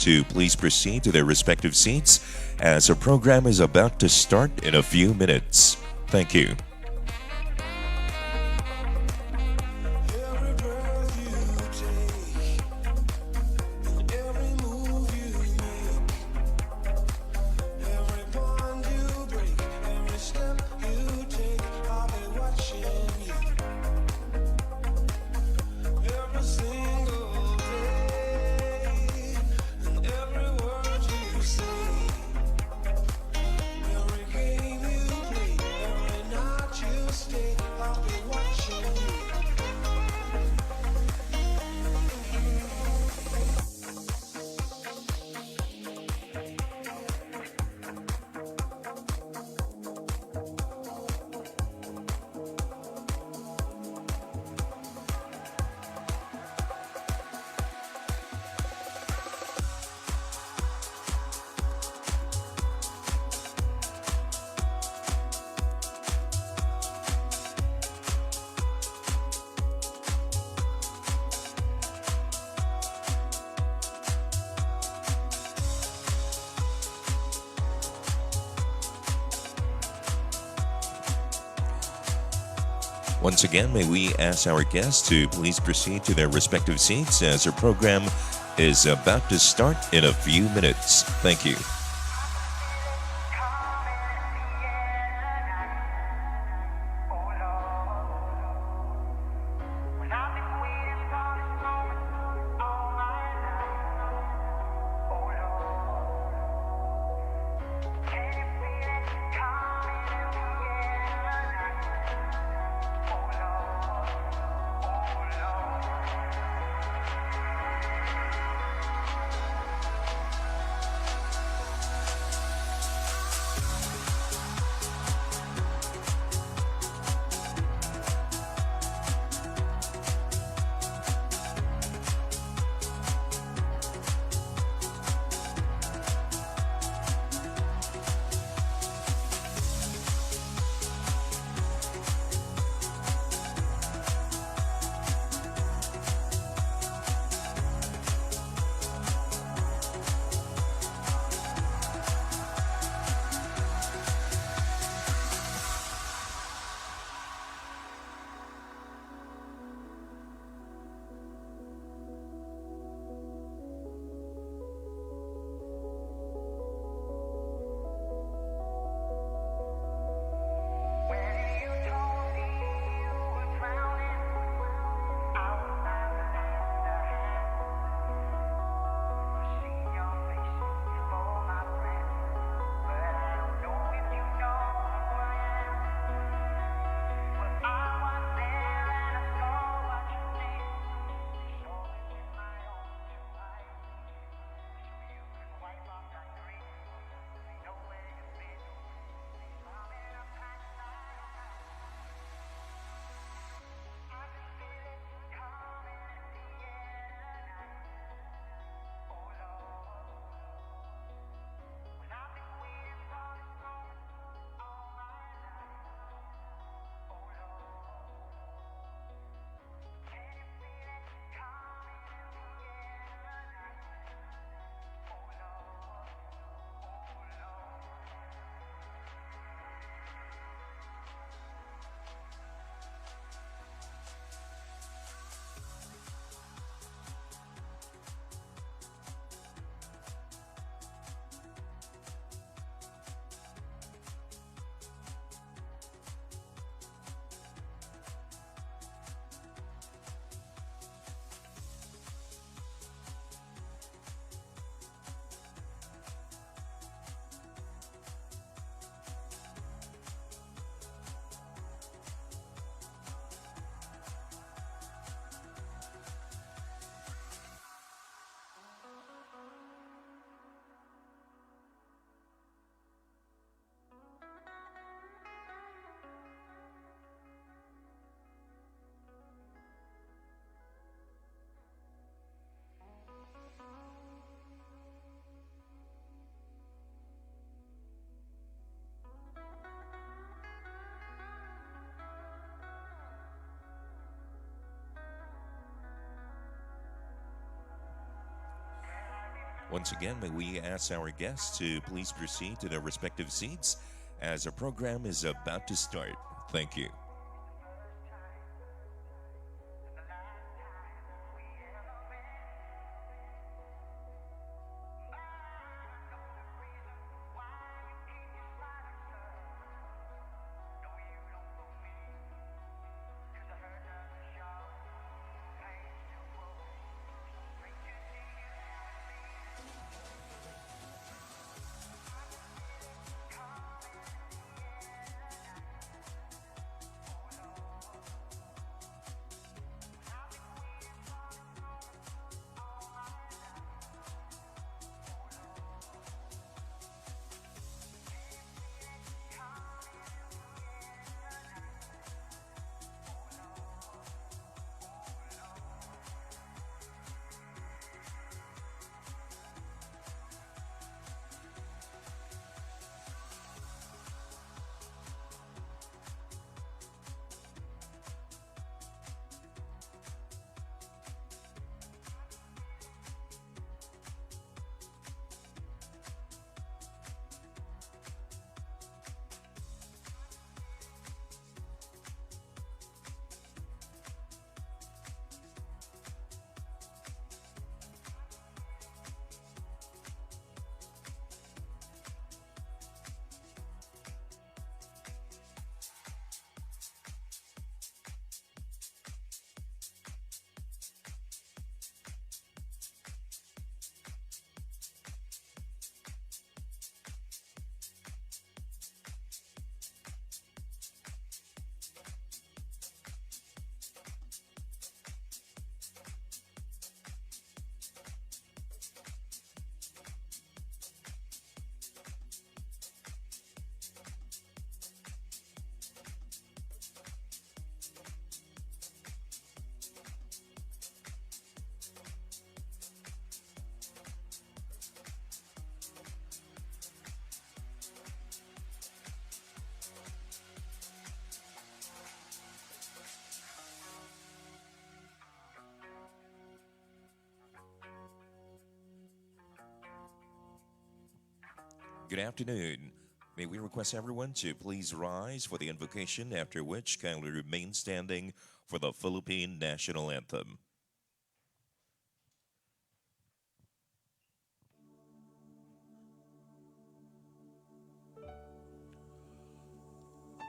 to please proceed to their respective seats as our program is about to start in a few minutes. Thank you. Once again, may we ask our guests to please proceed to their respective seats as our program is about to start in a few minutes. Thank you. Once again, may we ask our guests to please proceed to their respective seats as our program is about to start. Thank you. Good afternoon. May we request everyone to please rise for the invocation, after which kindly remain standing for the Philippine National Anthem.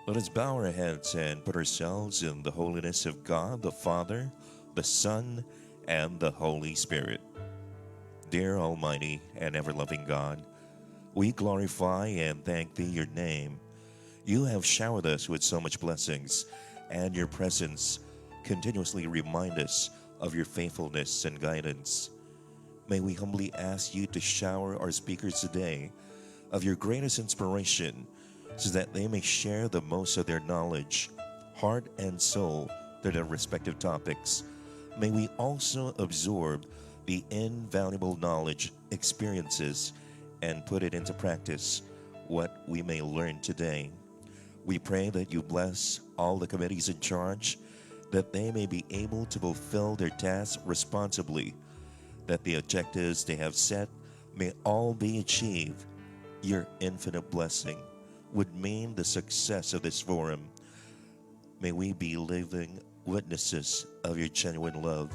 Let us bow our heads and put ourselves in the holiness of God, the Father, the Son, and the Holy Spirit. Dear Almighty and ever-loving God, we glorify and thank Thee, your name. You have showered us with so much blessings, and your presence continuously remind us of your faithfulness and guidance. May we humbly ask you to shower our speakers today of your greatest inspiration, so that they may share the most of their knowledge, heart, and soul to their respective topics. May we also absorb the invaluable knowledge, experiences, and put it into practice, what we may learn today. We pray that you bless all the committees in charge, that they may be able to fulfill their tasks responsibly, that the objectives they have set may all be achieved. Your infinite blessing would mean the success of this forum. May we be living witnesses of your genuine love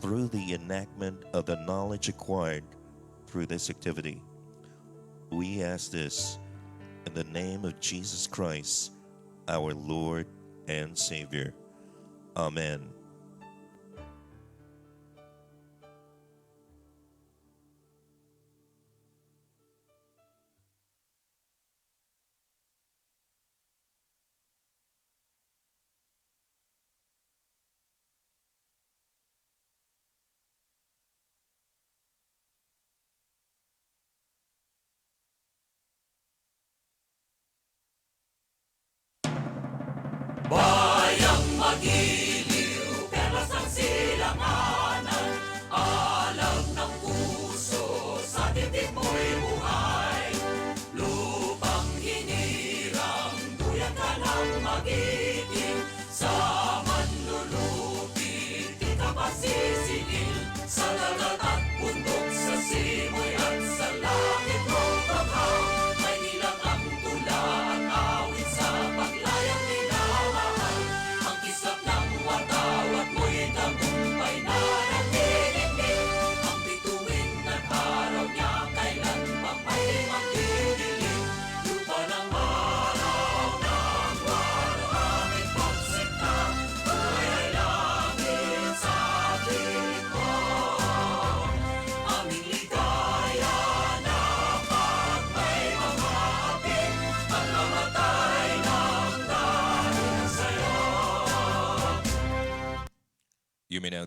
through the enactment of the knowledge acquired through this activity. We ask this in the name of Jesus Christ, our Lord and Savior. Amen. Bayang magiliw, perlas ng silanganan, alam ng puso, sa titik mo'y buhay. Lupang hinirang, duyan ka ng magiting, sa manlulupit, di ka pasisingil, sa dagat at bundok, sa simoy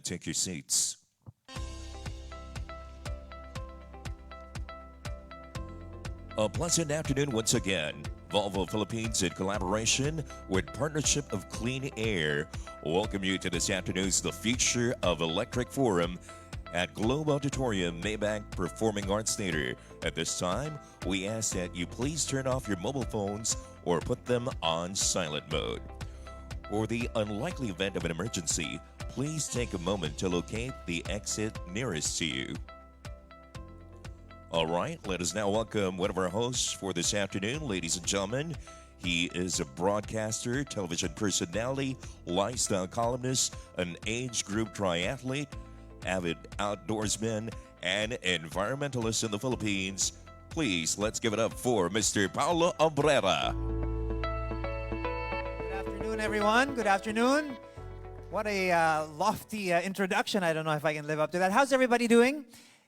take your seats. A pleasant afternoon once again. Volvo Philippines, in collaboration with Partnership of Clean Air, welcome you to this afternoon's The Future of Electric Forum at Globe Auditorium Maybank Performing Arts Theater. At this time, we ask that you please turn off your mobile phones or put them on silent mode. For the unlikely event of an emergency, please take a moment to locate the exit nearest to you. All right, let us now welcome one of our hosts for this afternoon, ladies and gentlemen. He is a broadcaster, television personality, lifestyle columnist, an age group triathlete, avid outdoorsman, and environmentalist in the Philippines. Please, let's give it up for Mr. Paulo Obrera. Good afternoon, everyone. Good afternoon. What a lofty introduction. I don't know if I can live up to that. How's everybody doing?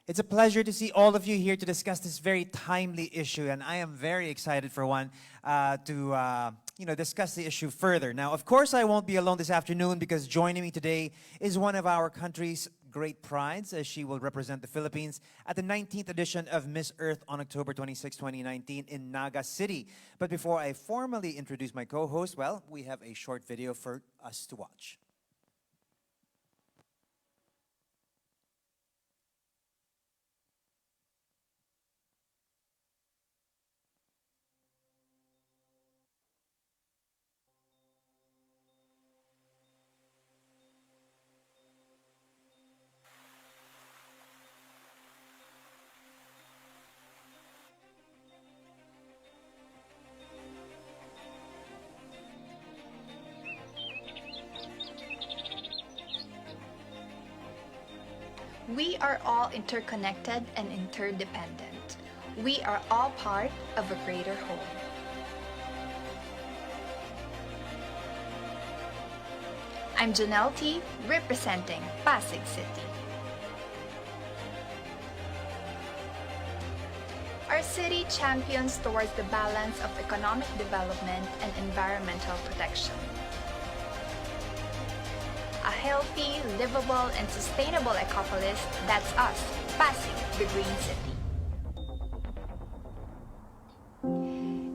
It's a pleasure to see all of you here to discuss this very timely issue, and I am very excited for one to discuss the issue further. Now, of course, I won't be alone this afternoon because joining me today is one of our country's great prides, as she will represent the Philippines at the 19th edition of Miss Earth on October 26, 2019 in Naga City. But before I formally introduce my co-host, well, we have a short video for us to watch. We are all interconnected and interdependent. We are all part of a greater whole. I'm Janelle T, representing Pasig City. Our city champions towards the balance of economic development and environmental protection. A healthy, livable, and sustainable ecopolis, that's us, Pasig, the Green City.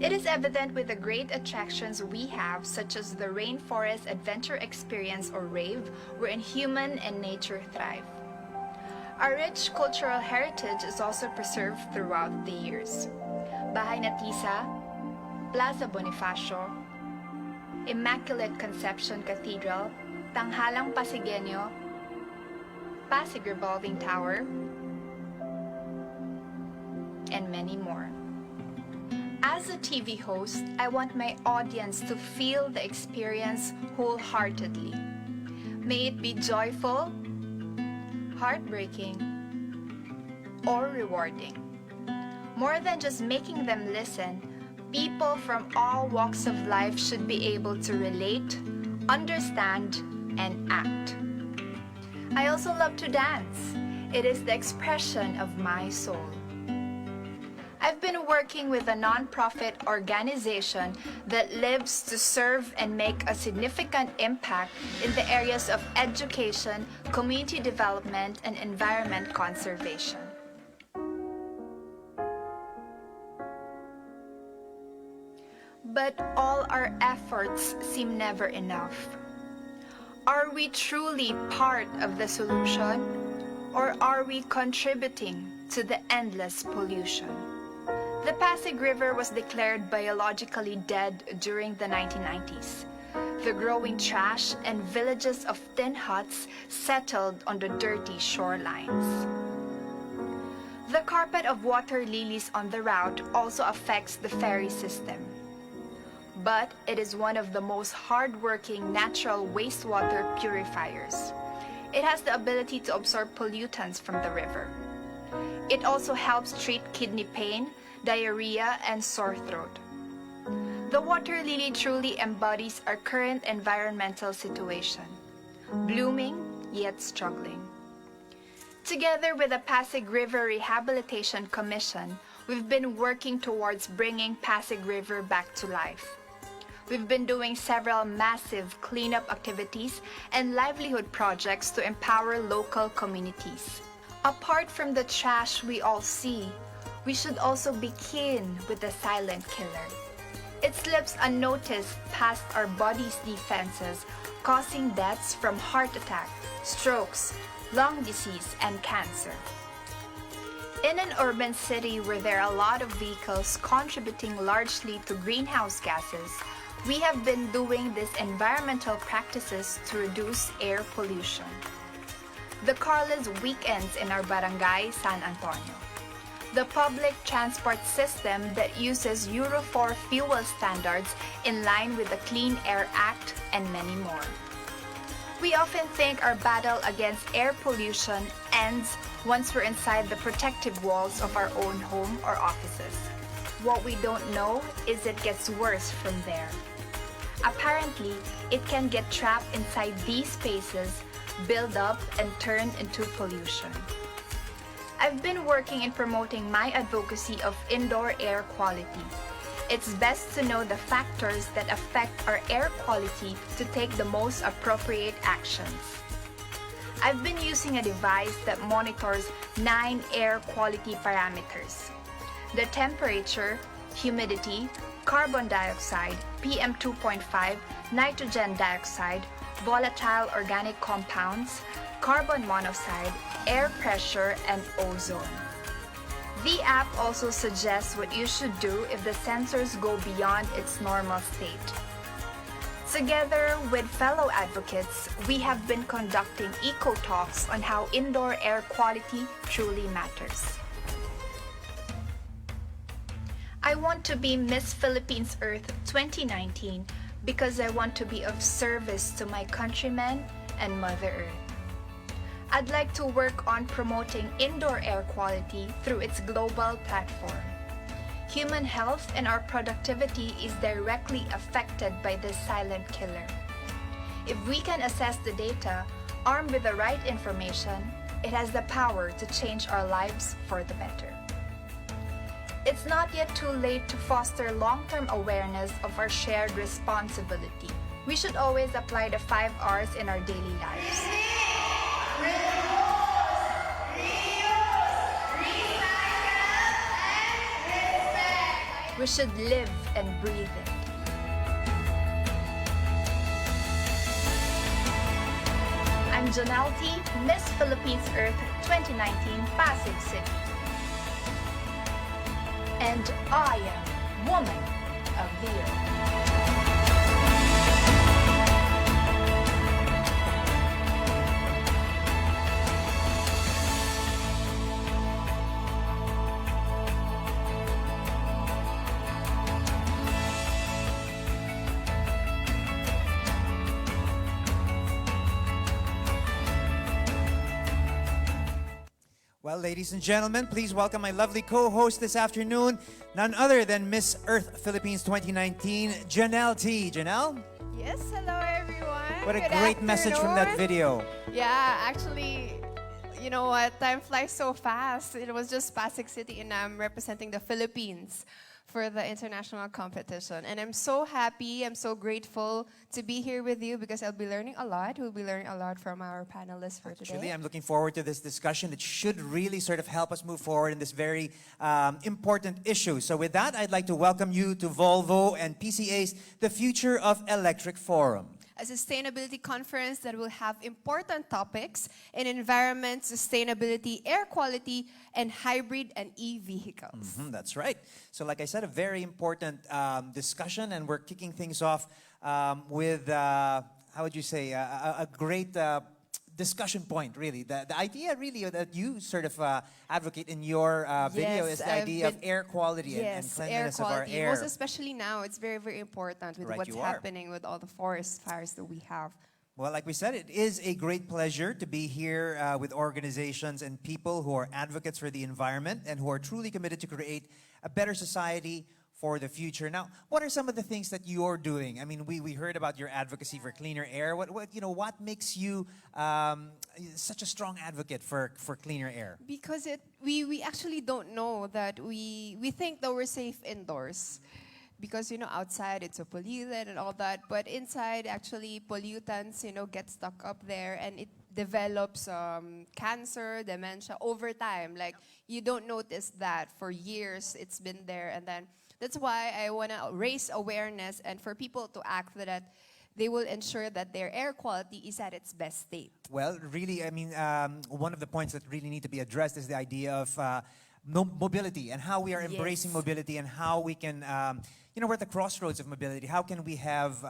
It is evident with the great attractions we have, such as the Rainforest Adventure Experience or RAVE, wherein human and nature thrive. Our rich cultural heritage is also preserved throughout the years. Bahay Natisa, Plaza Bonifacio, Immaculate Conception Cathedral, Tanghalang Pasigueño, Pasig Revolving Tower, and many more. As a TV host, I want my audience to feel the experience wholeheartedly. May it be joyful, heartbreaking, or rewarding. More than just making them listen, people from all walks of life should be able to relate, understand, and act. I also love to dance. It is the expression of my soul. I've been working with a non-profit organization that lives to serve and make a significant impact in the areas of education, community development, and environment conservation. But all our efforts seem never enough. Are we truly part of the solution, or are we contributing to the endless pollution? The Pasig River was declared biologically dead during the 1990s. The growing trash and villages of tin huts settled on the dirty shorelines. The carpet of water lilies on the route also affects the ferry system. But it is one of the most hard-working natural wastewater purifiers. It has the ability to absorb pollutants from the river. It also helps treat kidney pain, diarrhea, and sore throat. The water lily truly embodies our current environmental situation, blooming yet struggling. Together with the Pasig River Rehabilitation Commission, we've been working towards bringing Pasig River back to life. We've been doing several massive cleanup activities and livelihood projects to empower local communities. Apart from the trash we all see, we should also be keen with the silent killer. It slips unnoticed past our body's defenses, causing deaths from heart attack, strokes, lung disease, and cancer. In an urban city where there are a lot of vehicles contributing largely to greenhouse gases, we have been doing these environmental practices to reduce air pollution. The carless weekends in our barangay, San Antonio. The public transport system that uses Euro 4 fuel standards in line with the Clean Air Act, and many more. We often think our battle against air pollution ends once we're inside the protective walls of our own home or offices. What we don't know is it gets worse from there. Apparently, it can get trapped inside these spaces, build up, and turn into pollution. I've been working in promoting my advocacy of indoor air quality. It's best to know the factors that affect our air quality to take the most appropriate actions. I've been using a device that monitors 9 air quality parameters: the temperature, humidity, carbon dioxide, PM 2.5, nitrogen dioxide, volatile organic compounds, carbon monoxide, air pressure, and ozone. The app also suggests what you should do if the sensors go beyond its normal state. Together with fellow advocates, we have been conducting eco-talks on how indoor air quality truly matters. I want to be Miss Philippines Earth 2019 because I want to be of service to my countrymen and Mother Earth. I'd like to work on promoting indoor air quality through its global platform. Human health and our productivity is directly affected by this silent killer. If we can assess the data, armed with the right information, it has the power to change our lives for the better. It's not yet too late to foster long-term awareness of our shared responsibility. We should always apply the 5 R's in our daily lives. We should live and breathe it. I'm Janelle T, Miss Philippines Earth 2019, Pasig City. And I am Woman of the Earth. Well, ladies and gentlemen, please welcome my lovely co-host this afternoon, none other than Miss Earth Philippines 2019, Janelle T. Janelle? Yes, hello everyone. What a Good great message from that afternoon. video. Yeah, actually, you know what? Time flies so fast. It was just Pasig City and I'm representing the Philippines for the international competition. And I'm so happy, I'm so grateful to be here with you because I'll be learning a lot. We'll be learning a lot from our panelists for today. Actually, I'm looking forward to this discussion. It should really sort of help us move forward in this very important issue. So with that, I'd like to welcome you to Volvo and PCA's The Future of Electric Forum, A sustainability conference that will have important topics in environment, sustainability, air quality, and hybrid and e-vehicles. That's right. So like I said, a very important discussion, and we're kicking things off with, how would you say, a great discussion point, really. The idea, really, that you sort of advocate in your video is the idea of air quality and cleanliness air of our quality. air. Most especially now, it's very, very important with Right, what's you are. happening with all the forest fires that we have. Well, like we said, it is a great pleasure to be here with organizations and people who are advocates for the environment and who are truly committed to create a better society for the future. Now, what are some of the things that you're doing? I mean, we heard about your advocacy for cleaner air. What makes you such a strong advocate for cleaner air? Because we actually don't know that we think that we're safe indoors. because, outside it's so polluted and all that, but inside actually pollutants, get stuck up there and it develops cancer, dementia over time. Like you don't notice that for years it's been there, and then that's why I want to raise awareness and for people to act that they will ensure that their air quality is at its best state. Well, really, I mean, one of the points that really need to be addressed is the idea of mobility and how we are embracing Yes. mobility and how we can, we're at the crossroads of mobility. How can we have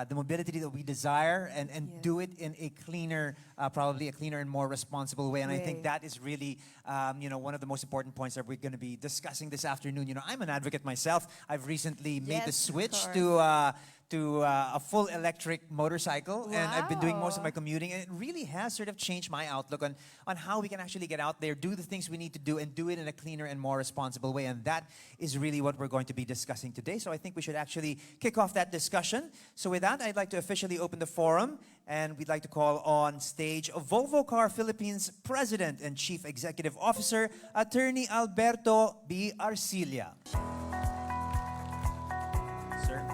the mobility that we desire and Yes. do it in a cleaner, probably a cleaner and more responsible way. And I think Way. that is really, one of the most important points that we're going to be discussing this afternoon. I'm an advocate myself. I've recently made the Yes, of switch course. to a full electric motorcycle, and I've been doing most of Wow. my commuting, and it really has sort of changed my outlook on how we can actually get out there, do the things we need to do, and do it in a cleaner and more responsible way. And that is really what we're going to be discussing today. So I think we should actually kick off that discussion. So with that, I'd like to officially open the forum, and we'd like to call on stage Volvo Car Philippines President and Chief Executive Officer, Attorney Alberto B. Arcilla. Sir.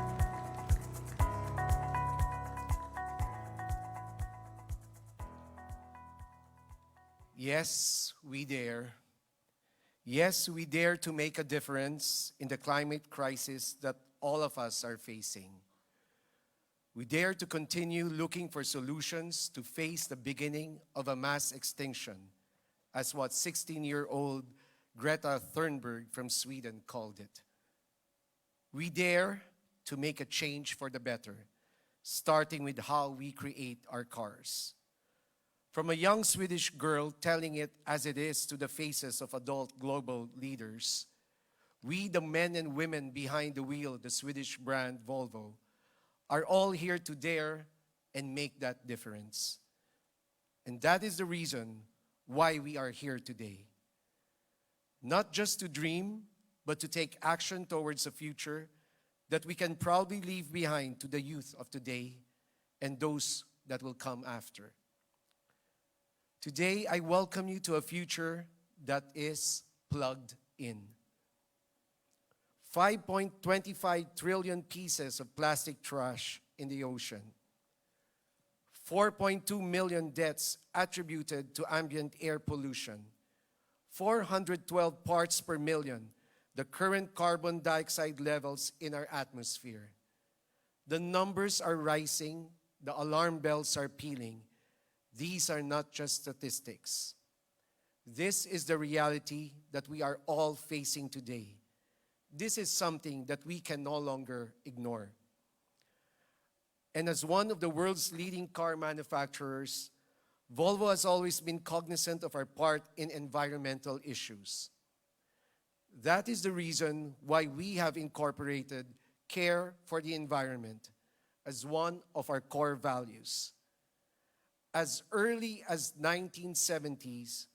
Yes, we dare. Yes, we dare to make a difference in the climate crisis that all of us are facing. We dare to continue looking for solutions to face the beginning of a mass extinction, as what 16-year-old Greta Thunberg from Sweden called it. We dare to make a change for the better, starting with how we create our cars. From a young Swedish girl telling it as it is to the faces of adult global leaders, we, the men and women behind the wheel of the Swedish brand Volvo, are all here to dare and make that difference. And that is the reason why we are here today. Not just to dream, but to take action towards a future that we can proudly leave behind to the youth of today and those that will come after. Today, I welcome you to a future that is plugged in. 5.25 trillion pieces of plastic trash in the ocean. 4.2 million deaths attributed to ambient air pollution. 412 parts per million, the current carbon dioxide levels in our atmosphere. The numbers are rising, the alarm bells are pealing. These are not just statistics. This is the reality that we are all facing today. This is something that we can no longer ignore. And as one of the world's leading car manufacturers, Volvo has always been cognizant of our part in environmental issues. That is the reason why we have incorporated care for the environment as one of our core values. As early as 1970s,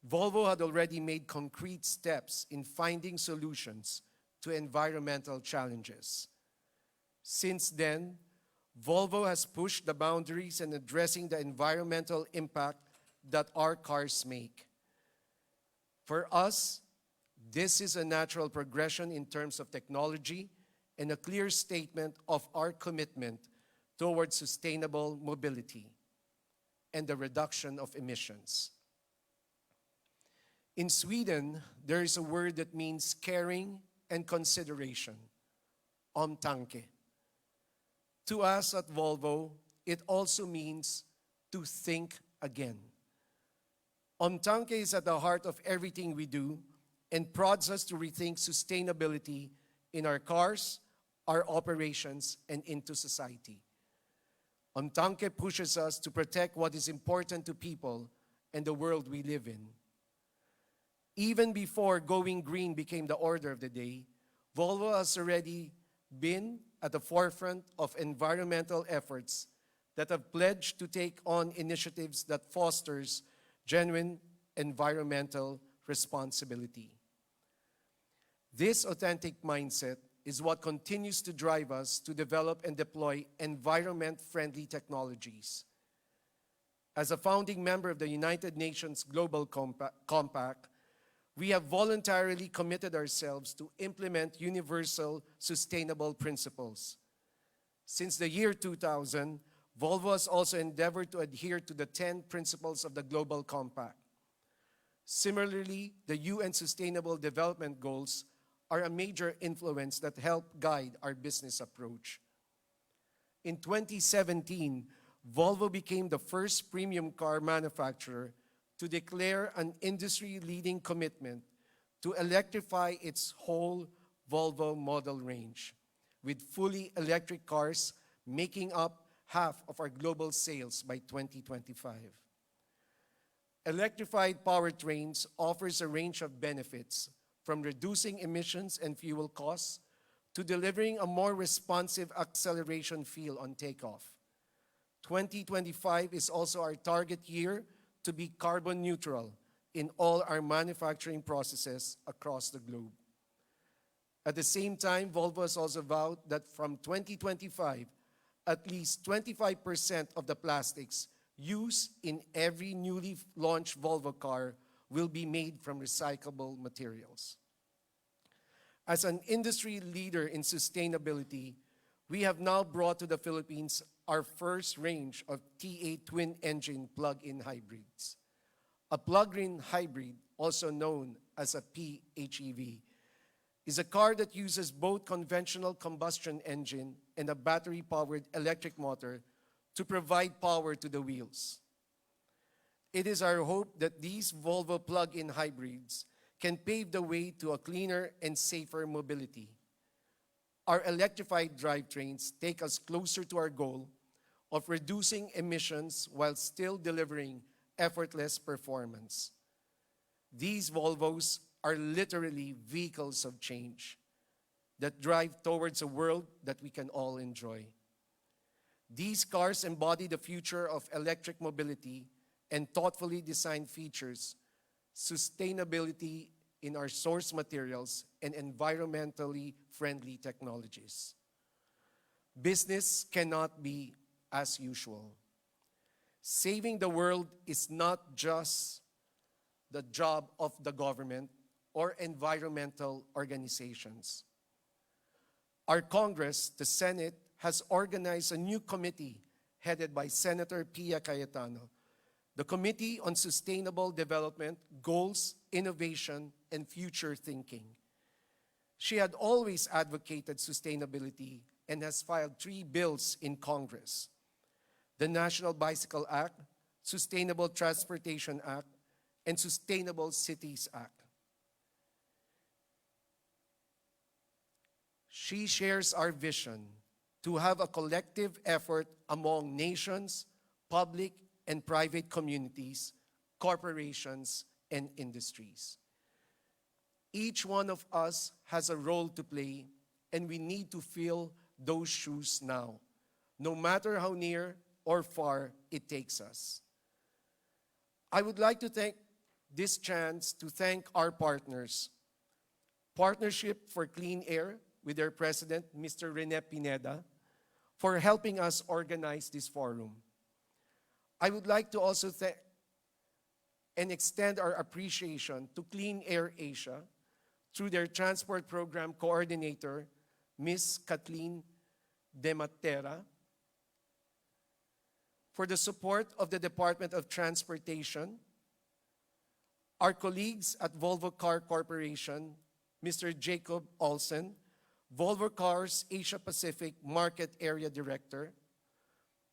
Volvo had already made concrete steps in finding solutions to environmental challenges. Since then, Volvo has pushed the boundaries in addressing the environmental impact that our cars make. For us, this is a natural progression in terms of technology and a clear statement of our commitment towards sustainable mobility and the reduction of emissions. In Sweden, there is a word that means caring and consideration, omtanke. To us at Volvo, it also means to think again. Omtanke is at the heart of everything we do and prods us to rethink sustainability in our cars, our operations, and into society. Omtanke pushes us to protect what is important to people and the world we live in. Even before going green became the order of the day, Volvo has already been at the forefront of environmental efforts that have pledged to take on initiatives that fosters genuine environmental responsibility. This authentic mindset is what continues to drive us to develop and deploy environment-friendly technologies. As a founding member of the United Nations Global Compact, we have voluntarily committed ourselves to implement universal sustainable principles. Since the year 2000, Volvo has also endeavored to adhere to the 10 principles of the Global Compact. Similarly, the UN Sustainable Development Goals are a major influence that help guide our business approach. In 2017, Volvo became the first premium car manufacturer to declare an industry-leading commitment to electrify its whole Volvo model range, with fully electric cars making up half of our global sales by 2025. Electrified powertrains offers a range of benefits, from reducing emissions and fuel costs to delivering a more responsive acceleration feel on takeoff. 2025 is also our target year to be carbon neutral in all our manufacturing processes across the globe. At the same time, Volvo has also vowed that from 2025, at least 25% of the plastics used in every newly launched Volvo car will be made from recyclable materials. As an industry leader in sustainability, we have now brought to the Philippines our first range of TA twin-engine plug-in hybrids. A plug-in hybrid, also known as a PHEV, is a car that uses both conventional combustion engine and a battery-powered electric motor to provide power to the wheels. It is our hope that these Volvo plug-in hybrids can pave the way to a cleaner and safer mobility. Our electrified drivetrains take us closer to our goal of reducing emissions while still delivering effortless performance. These Volvos are literally vehicles of change that drive towards a world that we can all enjoy. These cars embody the future of electric mobility and thoughtfully designed features, sustainability in our source materials, and environmentally friendly technologies. Business cannot be as usual. Saving the world is not just the job of the government or environmental organizations. Our Congress, the Senate, has organized a new committee headed by Senator Pia Cayetano, the Committee on Sustainable Development, Goals, Innovation, and Future Thinking. She had always advocated sustainability and has filed 3 bills in Congress: the National Bicycle Act, Sustainable Transportation Act, and Sustainable Cities Act. She shares our vision to have a collective effort among nations, public and private communities, corporations, and industries. Each one of us has a role to play, and we need to fill those shoes now, no matter how near or far it takes us. I would like to take this chance to thank our partners. Partnership for Clean Air, with their president, Mr. Rene Pineda, for helping us organize this forum. I would like to also thank and extend our appreciation to Clean Air Asia through their transport program coordinator, Ms. Kathleen Dematera, for the support of the Department of Transportation, our colleagues at Volvo Car Corporation, Mr. Jacob Olsen, Volvo Cars Asia Pacific Market Area Director,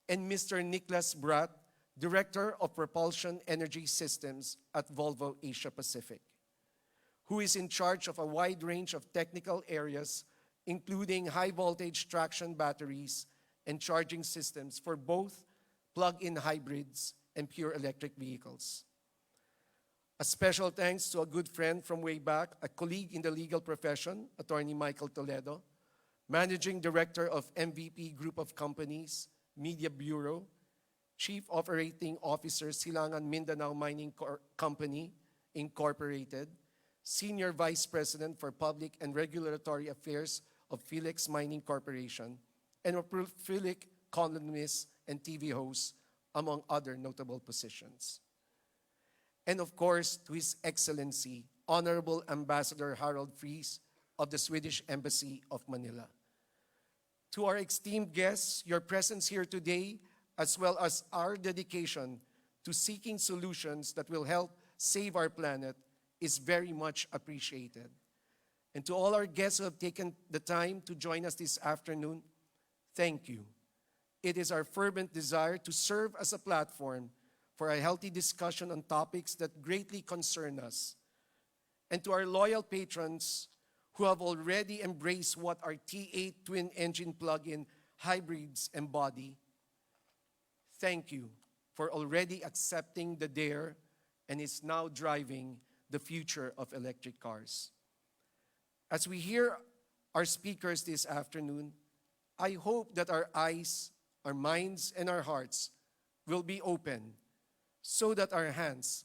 and Mr. Nicholas Bratt, Director of Propulsion Energy Systems at Volvo Asia Pacific, who is in charge of a wide range of technical areas, including high-voltage traction batteries and charging systems for both plug-in hybrids and pure electric vehicles. A special thanks to a good friend from way back, a colleague in the legal profession, Attorney Michael Toledo, Managing Director of MVP Group of Companies, Media Bureau, Chief Operating Officer, Silangan Mindanao Mining Company, Incorporated, Senior Vice President for Public and Regulatory Affairs of Felix Mining Corporation, and a prolific columnist and TV host, among other notable positions. And of course, to His Excellency, Honorable Ambassador Harold Fries of the Swedish Embassy of Manila. To our esteemed guests, your presence here today, as well as our dedication to seeking solutions that will help save our planet, is very much appreciated. And to all our guests who have taken the time to join us this afternoon, thank you. It is our fervent desire to serve as a platform for a healthy discussion on topics that greatly concern us. And to our loyal patrons who have already embraced what our T8 twin-engine plug-in hybrids embody, thank you for already accepting the dare and is now driving the future of electric cars. As we hear our speakers this afternoon, I hope that our eyes, our minds, and our hearts will be open so that our hands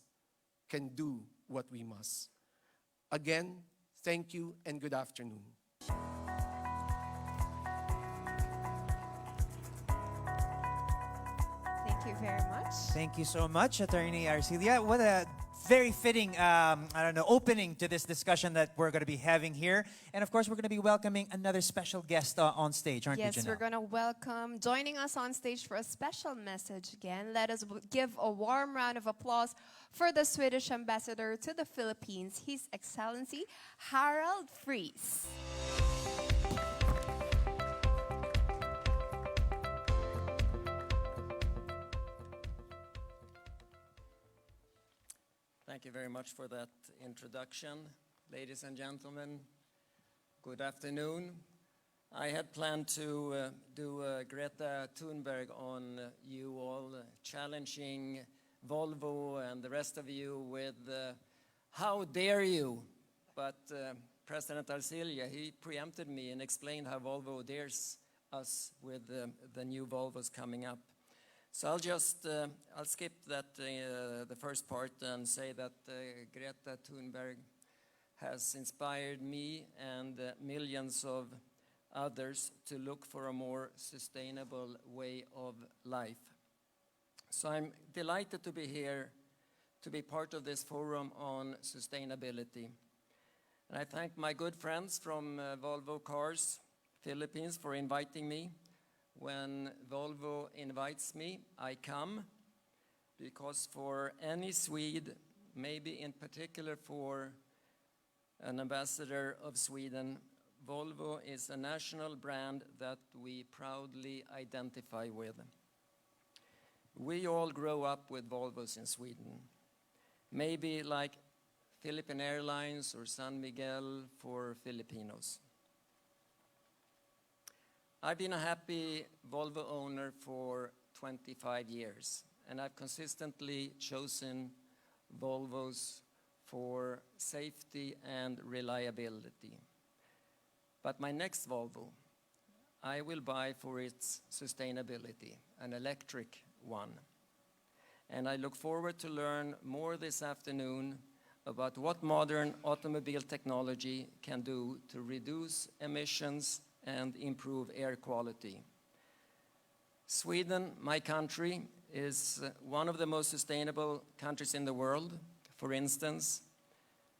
can do what we must. Again, thank you and good afternoon. Thank you very much. Thank you so much, Attorney Arcilia. What a very fitting, opening to this discussion that we're going to be having here. And of course, we're going to be welcoming another special guest on stage, aren't we, Yes, Janelle? we're going to welcome, joining us on stage for a special message again. Let us give a warm round of applause for the Swedish ambassador to the Philippines, His Excellency Harold Fries. Thank you very much for that introduction. Ladies and gentlemen, good afternoon. I had planned to do a Greta Thunberg on you all, challenging Volvo and the rest of you with how dare you? But President Arcilia, he preempted me and explained how Volvo dares us with the new Volvos coming up. So I'll skip that the first part and say that Greta Thunberg has inspired me and millions of others to look for a more sustainable way of life. So I'm delighted to be here to be part of this forum on sustainability. And I thank my good friends from Volvo Cars Philippines for inviting me. When Volvo invites me, I come, because for any Swede, maybe in particular for an ambassador of Sweden, Volvo is a national brand that we proudly identify with. We all grow up with Volvos in Sweden, maybe like Philippine Airlines or San Miguel for Filipinos. I've been a happy Volvo owner for 25 years, and I've consistently chosen Volvos for safety and reliability. But my next Volvo, I will buy for its sustainability, an electric one. And I look forward to learn more this afternoon about what modern automobile technology can do to reduce emissions and improve air quality. Sweden, my country, is one of the most sustainable countries in the world. For instance,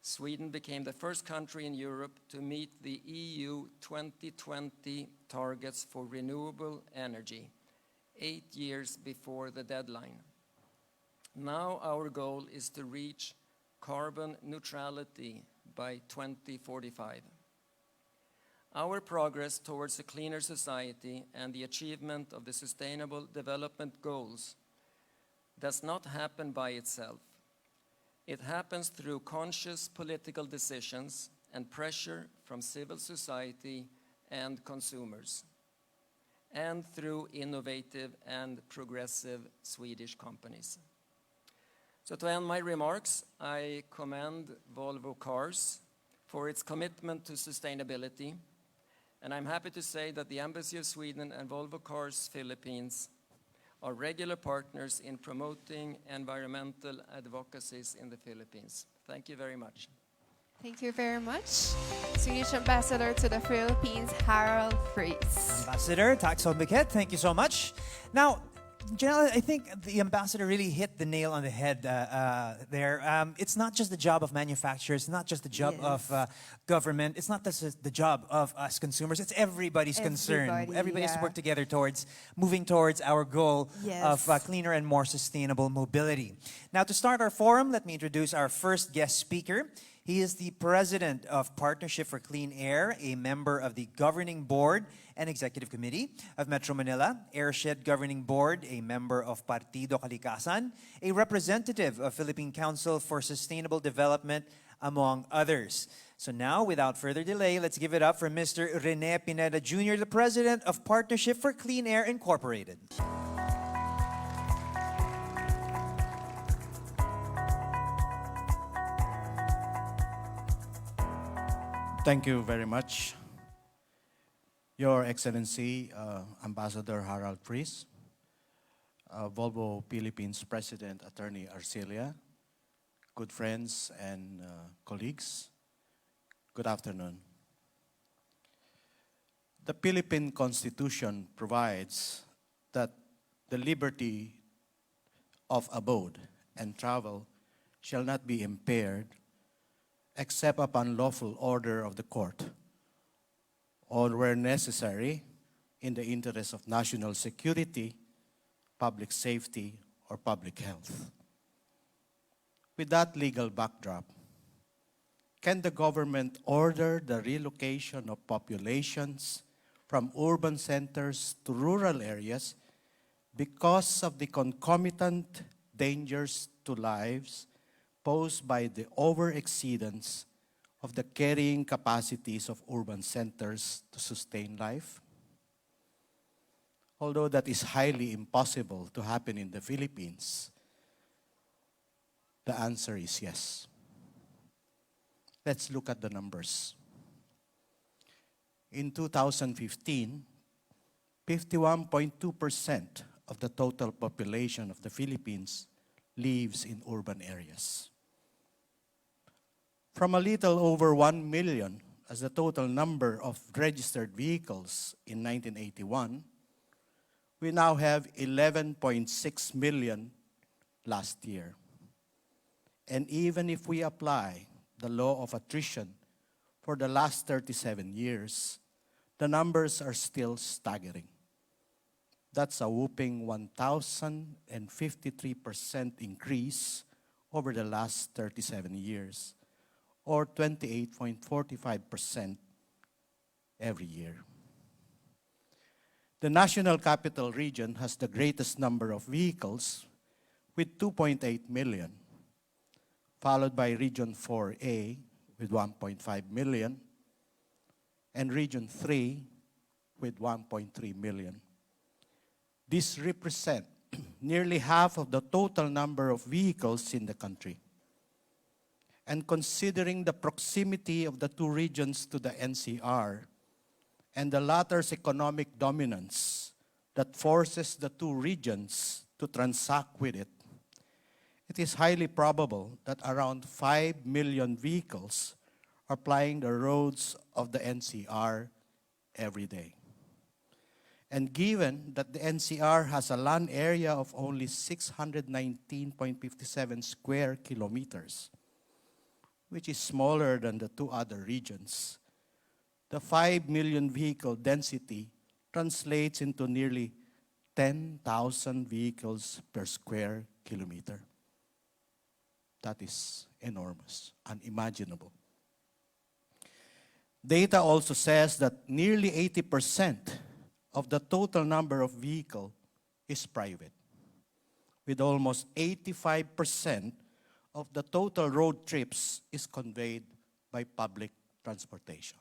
Sweden became the first country in Europe to meet the EU 2020 targets for renewable energy, 8 years before the deadline. Now our goal is to reach carbon neutrality by 2045. Our progress towards a cleaner society and the achievement of the Sustainable Development Goals does not happen by itself. It happens through conscious political decisions and pressure from civil society and consumers, and through innovative and progressive Swedish companies. So to end my remarks, I commend Volvo Cars for its commitment to sustainability. And I'm happy to say that the Embassy of Sweden and Volvo Cars Philippines are regular partners in promoting environmental advocacies in the Philippines. Thank you very much. Thank you very much. Swedish Ambassador to the Philippines, Harold Fries. Ambassador, tack så mycket. Thank you so much. Now, Janelle, I think the ambassador really hit the nail on the head there. It's not just the job of manufacturers, not just the job of government, it's not just the job of us consumers, it's everybody's concern. Everybody has to work together towards moving towards our goal of cleaner and more sustainable mobility. Now, to start our forum, let me introduce our first guest speaker. He is the president of Partnership for Clean Air, a member of the governing board and executive committee of Metro Manila, Airshed Governing Board, a member of Partido Kalikasan, a representative of Philippine Council for Sustainable Development, among others. So now, without further delay, let's give it up for Mr. Rene Pineda Jr., the president of Partnership for Clean Air Incorporated. Thank you very much, Your Excellency, Ambassador Harold Fries, Volvo Philippines President Attorney Arcelia, good friends and colleagues, good afternoon. The Philippine Constitution provides that the liberty of abode and travel shall not be impaired except upon lawful order of the court, or where necessary in the interest of national security, public safety, or public health. With that legal backdrop, can the government order the relocation of populations from urban centers to rural areas because of the concomitant dangers to lives posed by the overexceedance of the carrying capacities of urban centers to sustain life? Although that is highly impossible to happen in the Philippines, the answer is yes. Let's look at the numbers. In 2015, 51.2% of the total population of the Philippines lives in urban areas. From a little over 1 million as the total number of registered vehicles in 1981, we now have 11.6 million last year. And even if we apply the law of attrition for the last 37 years, the numbers are still staggering. That's a whopping 1,053% increase over the last 37 years, or 28.45% every year. The National Capital Region has the greatest number of vehicles with 2.8 million, followed by Region 4A with 1.5 million, and Region 3 with 1.3 million. This represents nearly half of the total number of vehicles in the country. And considering the proximity of the two regions to the NCR and the latter's economic dominance that forces the two regions to transact with it, it is highly probable that around 5 million vehicles are plying the roads of the NCR every day. And given that the NCR has a land area of only 619.57 square kilometers, which is smaller than the two other regions, the 5 million vehicle density translates into nearly 10,000 vehicles per square kilometer. That is enormous, unimaginable. Data also says that nearly 80% of the total number of vehicles is private, with almost 85% of the total road trips is conveyed by public transportation.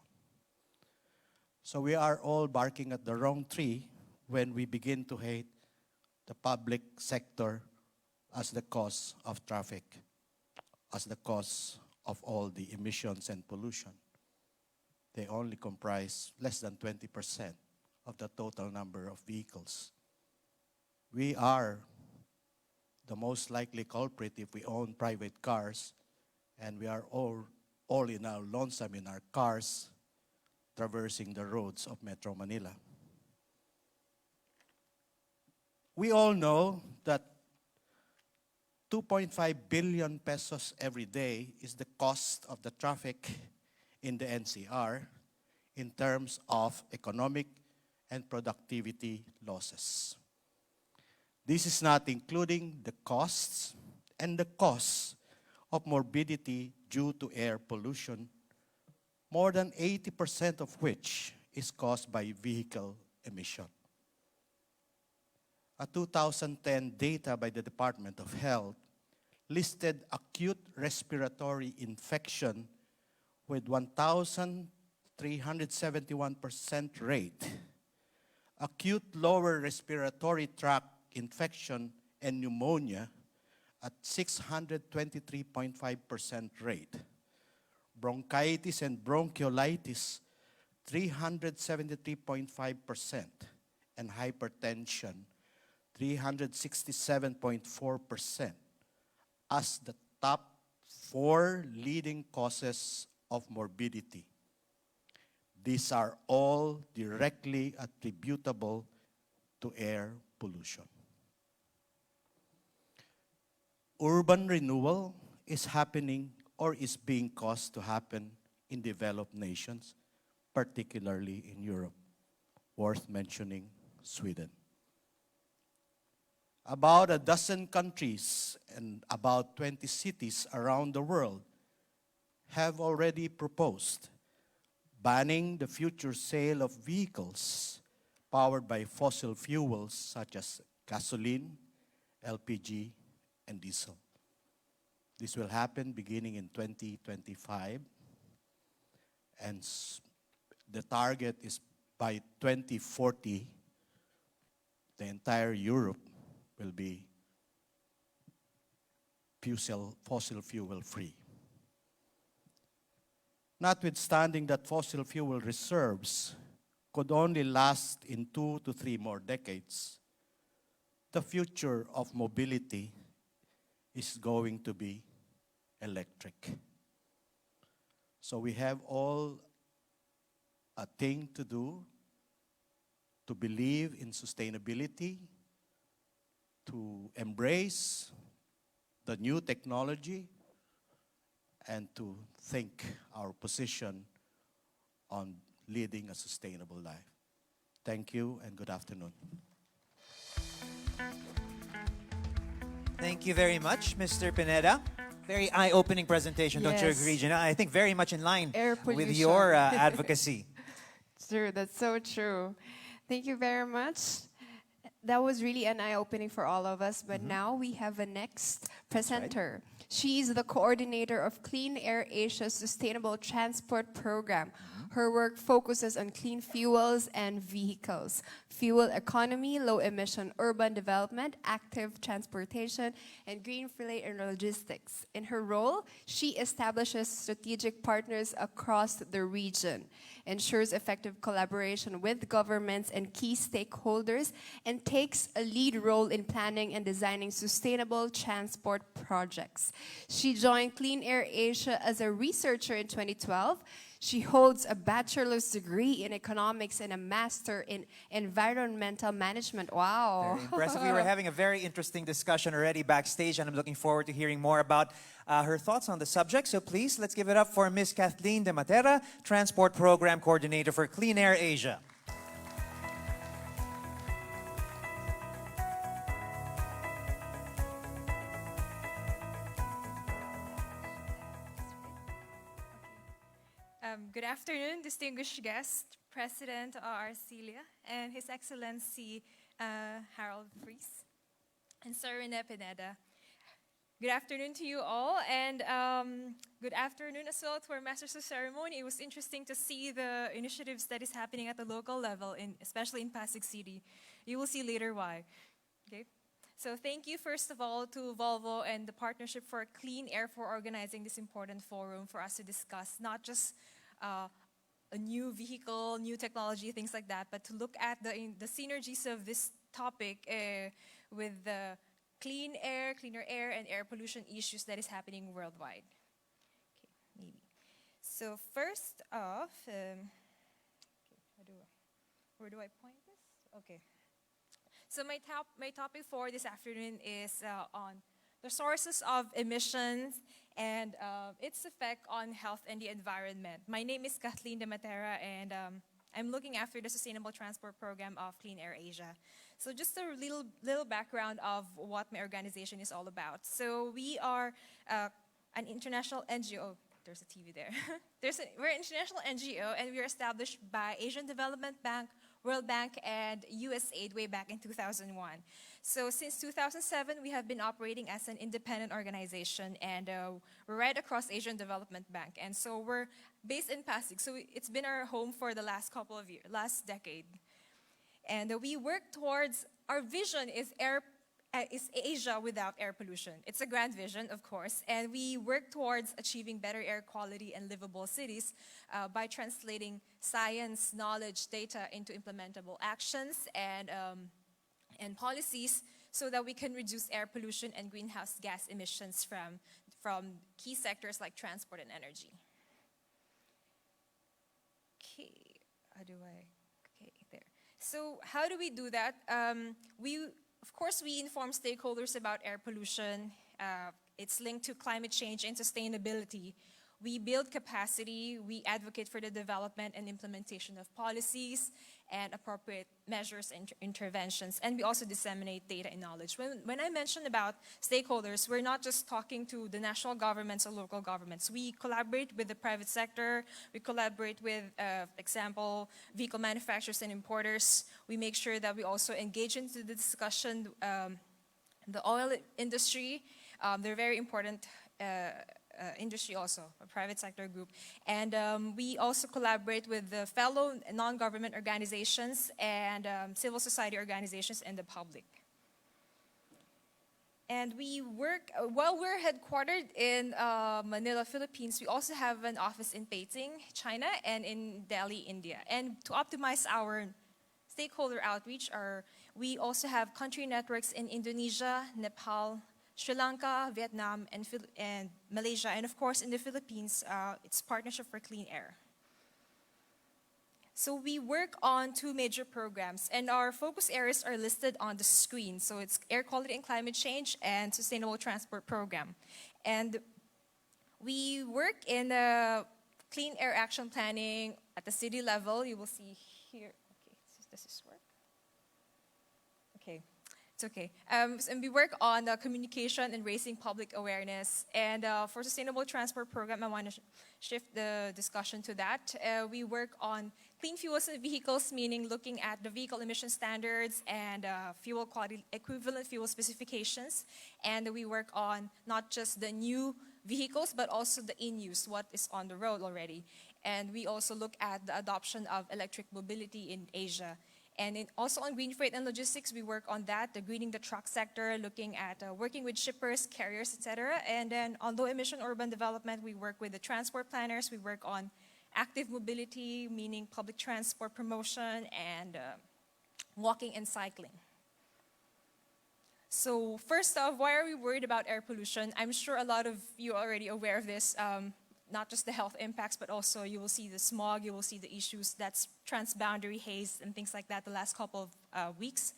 So we are all barking at the wrong tree when we begin to hate the public sector as the cause of traffic, as the cause of all the emissions and pollution. They only comprise less than 20% of the total number of vehicles. We are the most likely culprit if we own private cars, and we are all in our lonesome in our cars traversing the roads of Metro Manila. We all know that 2.5 billion pesos every day is the cost of the traffic in the NCR in terms of economic and productivity losses. This is not including the costs and the costs of morbidity due to air pollution, more than 80% of which is caused by vehicle emission. A 2010 data by the Department of Health listed acute respiratory infection with 1,371% rate, acute lower respiratory tract infection and pneumonia at 623.5% rate, bronchitis and bronchiolitis 373.5%, and hypertension 367.4% as the top 4 leading causes of morbidity. These are all directly attributable to air pollution. Urban renewal is happening or is being caused to happen in developed nations, particularly in Europe. Worth mentioning, Sweden. About a dozen countries and about 20 cities around the world have already proposed banning the future sale of vehicles powered by fossil fuels such as gasoline, LPG, and diesel. This will happen beginning in 2025, and the target is by 2040, the entire Europe will be fossil fuel free. Notwithstanding that fossil fuel reserves could only last in 2 to 3 more decades, the future of mobility is going to be electric. So we have all a thing to do to believe in sustainability, to embrace the new technology, and to think our position on leading a sustainable life. Thank you and good afternoon. Thank you very much, Mr. Pineda. Very eye-opening presentation, don't you Yes. agree, Gina? I think very much in line Air with pollution. your advocacy. True, that's so true. Thank you very much. That was really an eye-opening for all of us, but now we have a next presenter. She is the coordinator of Clean Air Asia's Sustainable Transport Program. Her work focuses on clean fuels and vehicles, fuel economy, low-emission urban development, active transportation, and green freight and logistics. In her role, she establishes strategic partners across the region, ensures effective collaboration with governments and key stakeholders, and takes a lead role in planning and designing sustainable transport projects. She joined Clean Air Asia as a researcher in 2012. She holds a bachelor's degree in economics and a master in environmental management. Wow. Very impressive. We were having a very interesting discussion already backstage, and I'm looking forward to hearing more about her thoughts on the subject. So please, let's give it up for Ms. Kathleen De Matera, Transport Program Coordinator for Clean Air Asia. Good afternoon, distinguished guest, President Arcilia, and His Excellency Harold Fries, and Sir Rene Pineda. Good afternoon to you all, and good afternoon as well to our Masters of Ceremony. It was interesting to see the initiatives that is happening at the local level, especially in Pasig City. You will see later why. Okay. So thank you first of all to Volvo and the Partnership for Clean Air for organizing this important forum for us to discuss not just a new vehicle, new technology, things like that, but to look at the synergies of this topic with the cleaner air, and air pollution issues that is happening worldwide. Okay, maybe. So first off, where do I point this? Okay. So my topic for this afternoon is on the sources of emissions and its effect on health and the environment. My name is Kathleen De Matera, and I'm looking after the Sustainable Transport Program of Clean Air Asia. So just a little background of what my organization is all about. So we are an international NGO. There's a TV there. We're an international NGO, and we were established by Asian Development Bank, World Bank, and USAID way back in 2001. So since 2007, we have been operating as an independent organization, and we're right across Asian Development Bank. And so we're based in Pasig. So it's been our home for the last couple of years, last decade. And we work towards, our vision is Asia without air pollution. It's a grand vision, of course, and we work towards achieving better air quality and livable cities by translating science, knowledge, data into implementable actions and policies so that we can reduce air pollution and greenhouse gas emissions from key sectors like transport and energy. Okay, okay, there. So how do we do that? Of course, we inform stakeholders about air pollution. It's linked to climate change and sustainability. We build capacity. We advocate for the development and implementation of policies and appropriate measures and interventions. And we also disseminate data and knowledge. When I mention about stakeholders, we're not just talking to the national governments or local governments. We collaborate with the private sector. We collaborate with, example, vehicle manufacturers and importers. We make sure that we also engage into the discussion. The oil industry, they're very important industry also, a private sector group. And we also collaborate with the fellow non-government organizations and civil society organizations and the public. And we work, while we're headquartered in Manila, Philippines, we also have an office in Beijing, China, and in Delhi, India. And to optimize our stakeholder outreach, we also have country networks in Indonesia, Nepal, Sri Lanka, Vietnam, and Malaysia, and of course in the Philippines, it's Partnership for Clean Air. So we work on two major programs, and our focus areas are listed on the screen. So it's Air Quality and Climate Change and Sustainable Transport Program. And we work in clean air action planning at the city level. You will see here. Okay, does this work? Okay. It's okay. And we work on communication and raising public awareness. And for Sustainable Transport Program, I want to shift the discussion to that. We work on clean fuels and vehicles, meaning looking at the vehicle emission standards and fuel quality equivalent fuel specifications. And we work on not just the new vehicles, but also the in-use, what is on the road already. And we also look at the adoption of electric mobility in Asia. And also on green freight and logistics, we work on that, greening the truck sector, looking at working with shippers, carriers, etc. And then on low-emission urban development, we work with the transport planners. We work on active mobility, meaning public transport promotion, and walking and cycling. So first off, why are we worried about air pollution? I'm sure a lot of you are already aware of this. Not just the health impacts, but also you will see the smog, you will see the issues that's transboundary haze and things like that the last couple of weeks.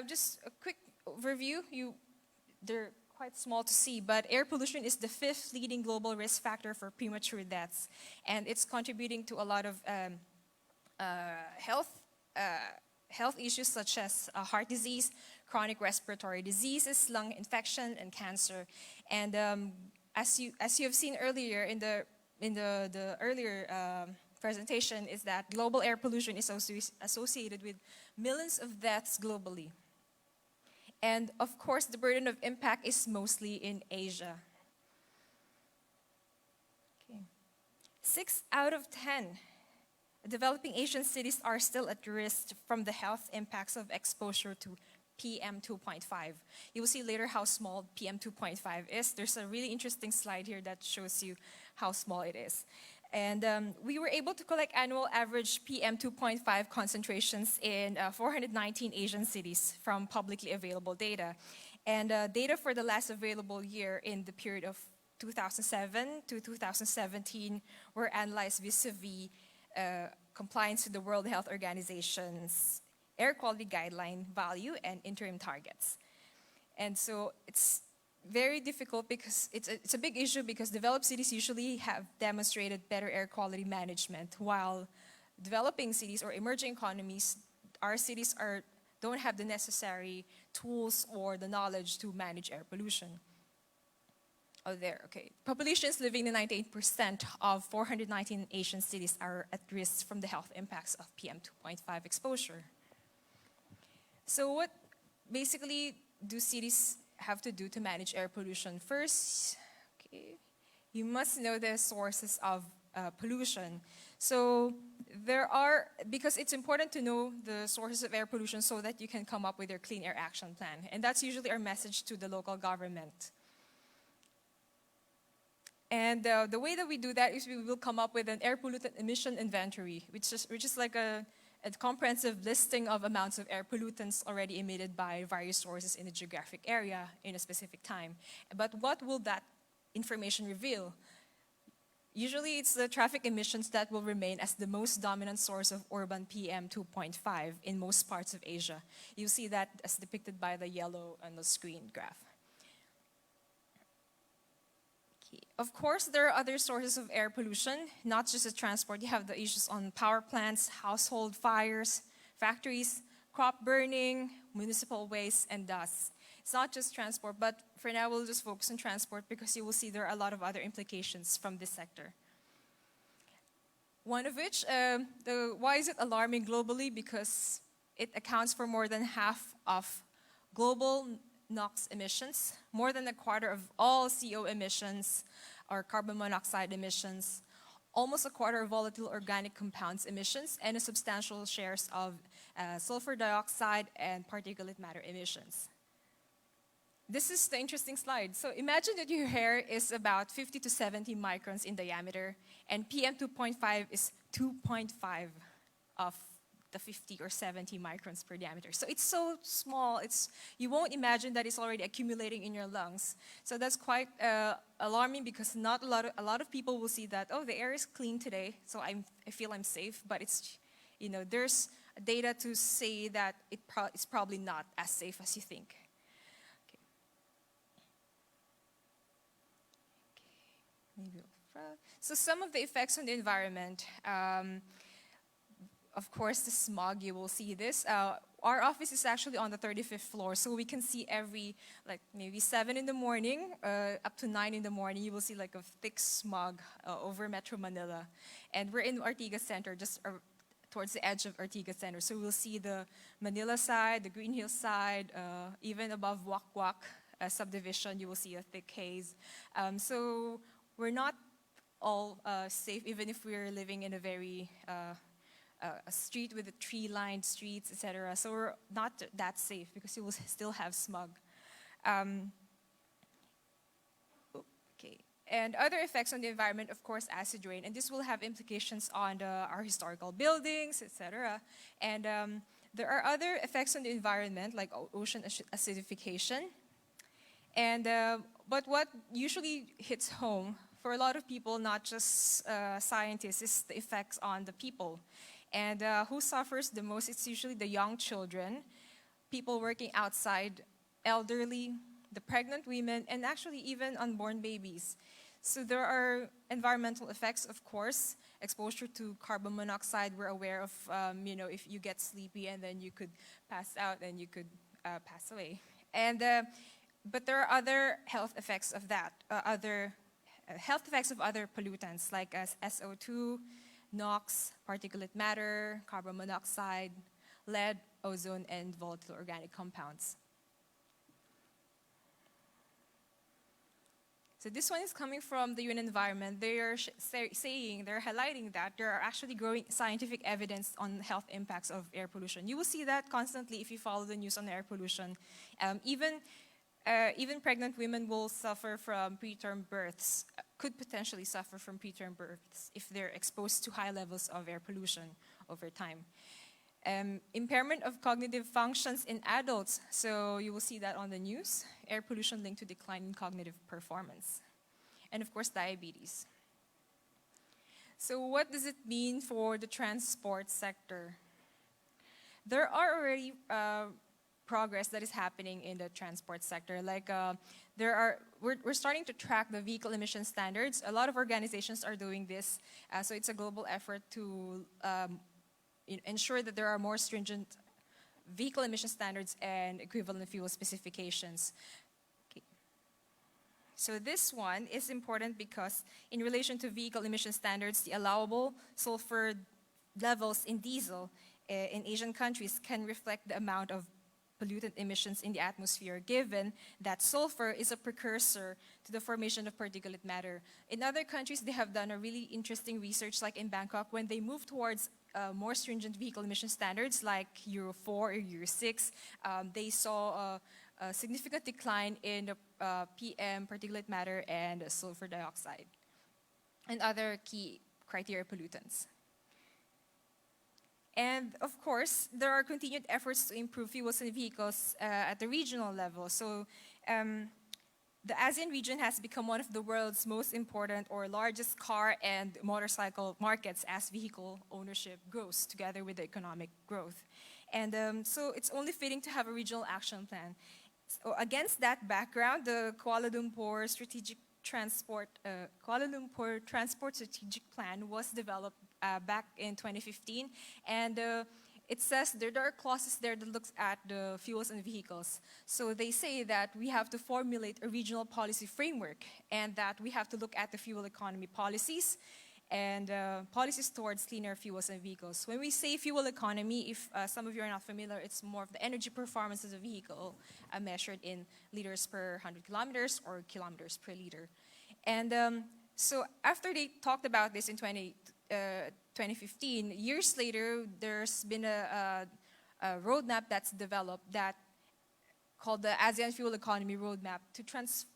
Just a quick overview. They're quite small to see, but air pollution is the 5th leading global risk factor for premature deaths. And it's contributing to a lot of health issues such as heart disease, chronic respiratory diseases, lung infection, and cancer. And as you have seen earlier in the earlier presentation, is that global air pollution is also associated with millions of deaths globally. And of course, the burden of impact is mostly in Asia. Okay. 6 out of 10 developing Asian cities are still at risk from the health impacts of exposure to PM 2.5. You will see later how small PM 2.5 is. There's a really interesting slide here that shows you how small it is. And we were able to collect annual average PM 2.5 concentrations in 419 Asian cities from publicly available data. And data for the last available year in the period of 2007 to 2017 were analyzed vis-a-vis compliance with the World Health Organization's air quality guideline value and interim targets. And so it's very difficult because it's a big issue because developed cities usually have demonstrated better air quality management, while developing cities or emerging economies, our cities don't have the necessary tools or the knowledge to manage air pollution. Oh, there, okay. Populations living in 98% of 419 Asian cities are at risk from the health impacts of PM 2.5 exposure. So what basically do cities have to do to manage air pollution? First, okay, you must know the sources of pollution. So because it's important to know the sources of air pollution so that you can come up with your clean air action plan. And that's usually our message to the local government. And the way that we do that is we will come up with an air pollutant emission inventory, which is like a comprehensive listing of amounts of air pollutants already emitted by various sources in a geographic area in a specific time. But what will that information reveal? Usually it's the traffic emissions that will remain as the most dominant source of urban PM 2.5 in most parts of Asia. You see that as depicted by the yellow on the screen graph. Of course, there are other sources of air pollution, not just the transport. You have the issues on power plants, household fires, factories, crop burning, municipal waste, and dust. It's not just transport, but for now we'll just focus on transport because you will see there are a lot of other implications from this sector. One of which, why is it alarming globally? Because it accounts for more than half of global NOx emissions, more than a quarter of all CO emissions or carbon monoxide emissions, almost a quarter of volatile organic compounds emissions, and a substantial shares of sulfur dioxide and particulate matter emissions. This is the interesting slide. So imagine that your hair is about 50 to 70 microns in diameter, and PM 2.5 is 2.5 of the 50 or 70 microns per diameter. So it's so small, you won't imagine that it's already accumulating in your lungs. So that's quite alarming because not a lot of people will see that, oh, the air is clean today, so I feel I'm safe, but it's, there's data to say that it's probably not as safe as you think. So some of the effects on the environment, of course, the smog, you will see this. Our office is actually on the 35th floor, so we can see every, maybe 7 in the morning, up to 9 in the morning, you will see like a thick smog over Metro Manila. And we're in Ortigas Center, just towards the edge of Ortigas Center. So we'll see the Manila side, the Green Hills side, even above Wak Wak subdivision, you will see a thick haze. So we're not all safe, even if we're living in a very a street with a tree-lined streets, etc. So we're not that safe because you will still have smog. Okay. And other effects on the environment, of course, acid rain, and this will have implications on our historical buildings, etc. And there are other effects on the environment, like ocean acidification. And but what usually hits home for a lot of people, not just scientists, is the effects on the people. And who suffers the most? It's usually the young children, people working outside, elderly, the pregnant women, and actually even unborn babies. So there are environmental effects, of course. Exposure to carbon monoxide, we're aware of, if you get sleepy and then you could pass out and you could pass away. And but there are other health effects of that, other health effects of other pollutants like SO2, NOx, particulate matter, carbon monoxide, lead, ozone, and volatile organic compounds. So this one is coming from the UN Environment. They are they're highlighting that there are actually growing scientific evidence on health impacts of air pollution. You will see that constantly if you follow the news on air pollution. Even pregnant women will suffer from preterm births, could potentially suffer from preterm births if they're exposed to high levels of air pollution over time. Impairment of cognitive functions in adults, so you will see that on the news. Air pollution linked to decline in cognitive performance. And of course, diabetes. So what does it mean for the transport sector? There are already progress that is happening in the transport sector. Like we're starting to track the vehicle emission standards. A lot of organizations are doing this, so it's a global effort to ensure that there are more stringent vehicle emission standards and equivalent fuel specifications. Okay. So this one is important because in relation to vehicle emission standards, the allowable sulfur levels in diesel in Asian countries can reflect the amount of pollutant emissions in the atmosphere, given that sulfur is a precursor to the formation of particulate matter. In other countries, they have done a really interesting research, like in Bangkok, when they move towards more stringent vehicle emission standards like Euro 4 or Euro 6, they saw a significant decline in the PM, particulate matter, and sulfur dioxide, and other key criteria pollutants. And of course, there are continued efforts to improve fuels and vehicles at the regional level. So the ASEAN region has become one of the world's most important or largest car and motorcycle markets as vehicle ownership grows together with the economic growth. And so it's only fitting to have a regional action plan. So against that background, the Kuala Lumpur Transport Strategic Plan was developed back in 2015, and it says there are clauses there that looks at the fuels and vehicles. So they say that we have to formulate a regional policy framework, and that we have to look at the fuel economy policies and policies towards cleaner fuels and vehicles. When we say fuel economy, if some of you are not familiar, it's more of the energy performance of the vehicle measured in liters per 100 kilometers or kilometers per liter. And so after they talked about this in 2015, years later, there's been a roadmap that's developed that called the ASEAN Fuel Economy Roadmap.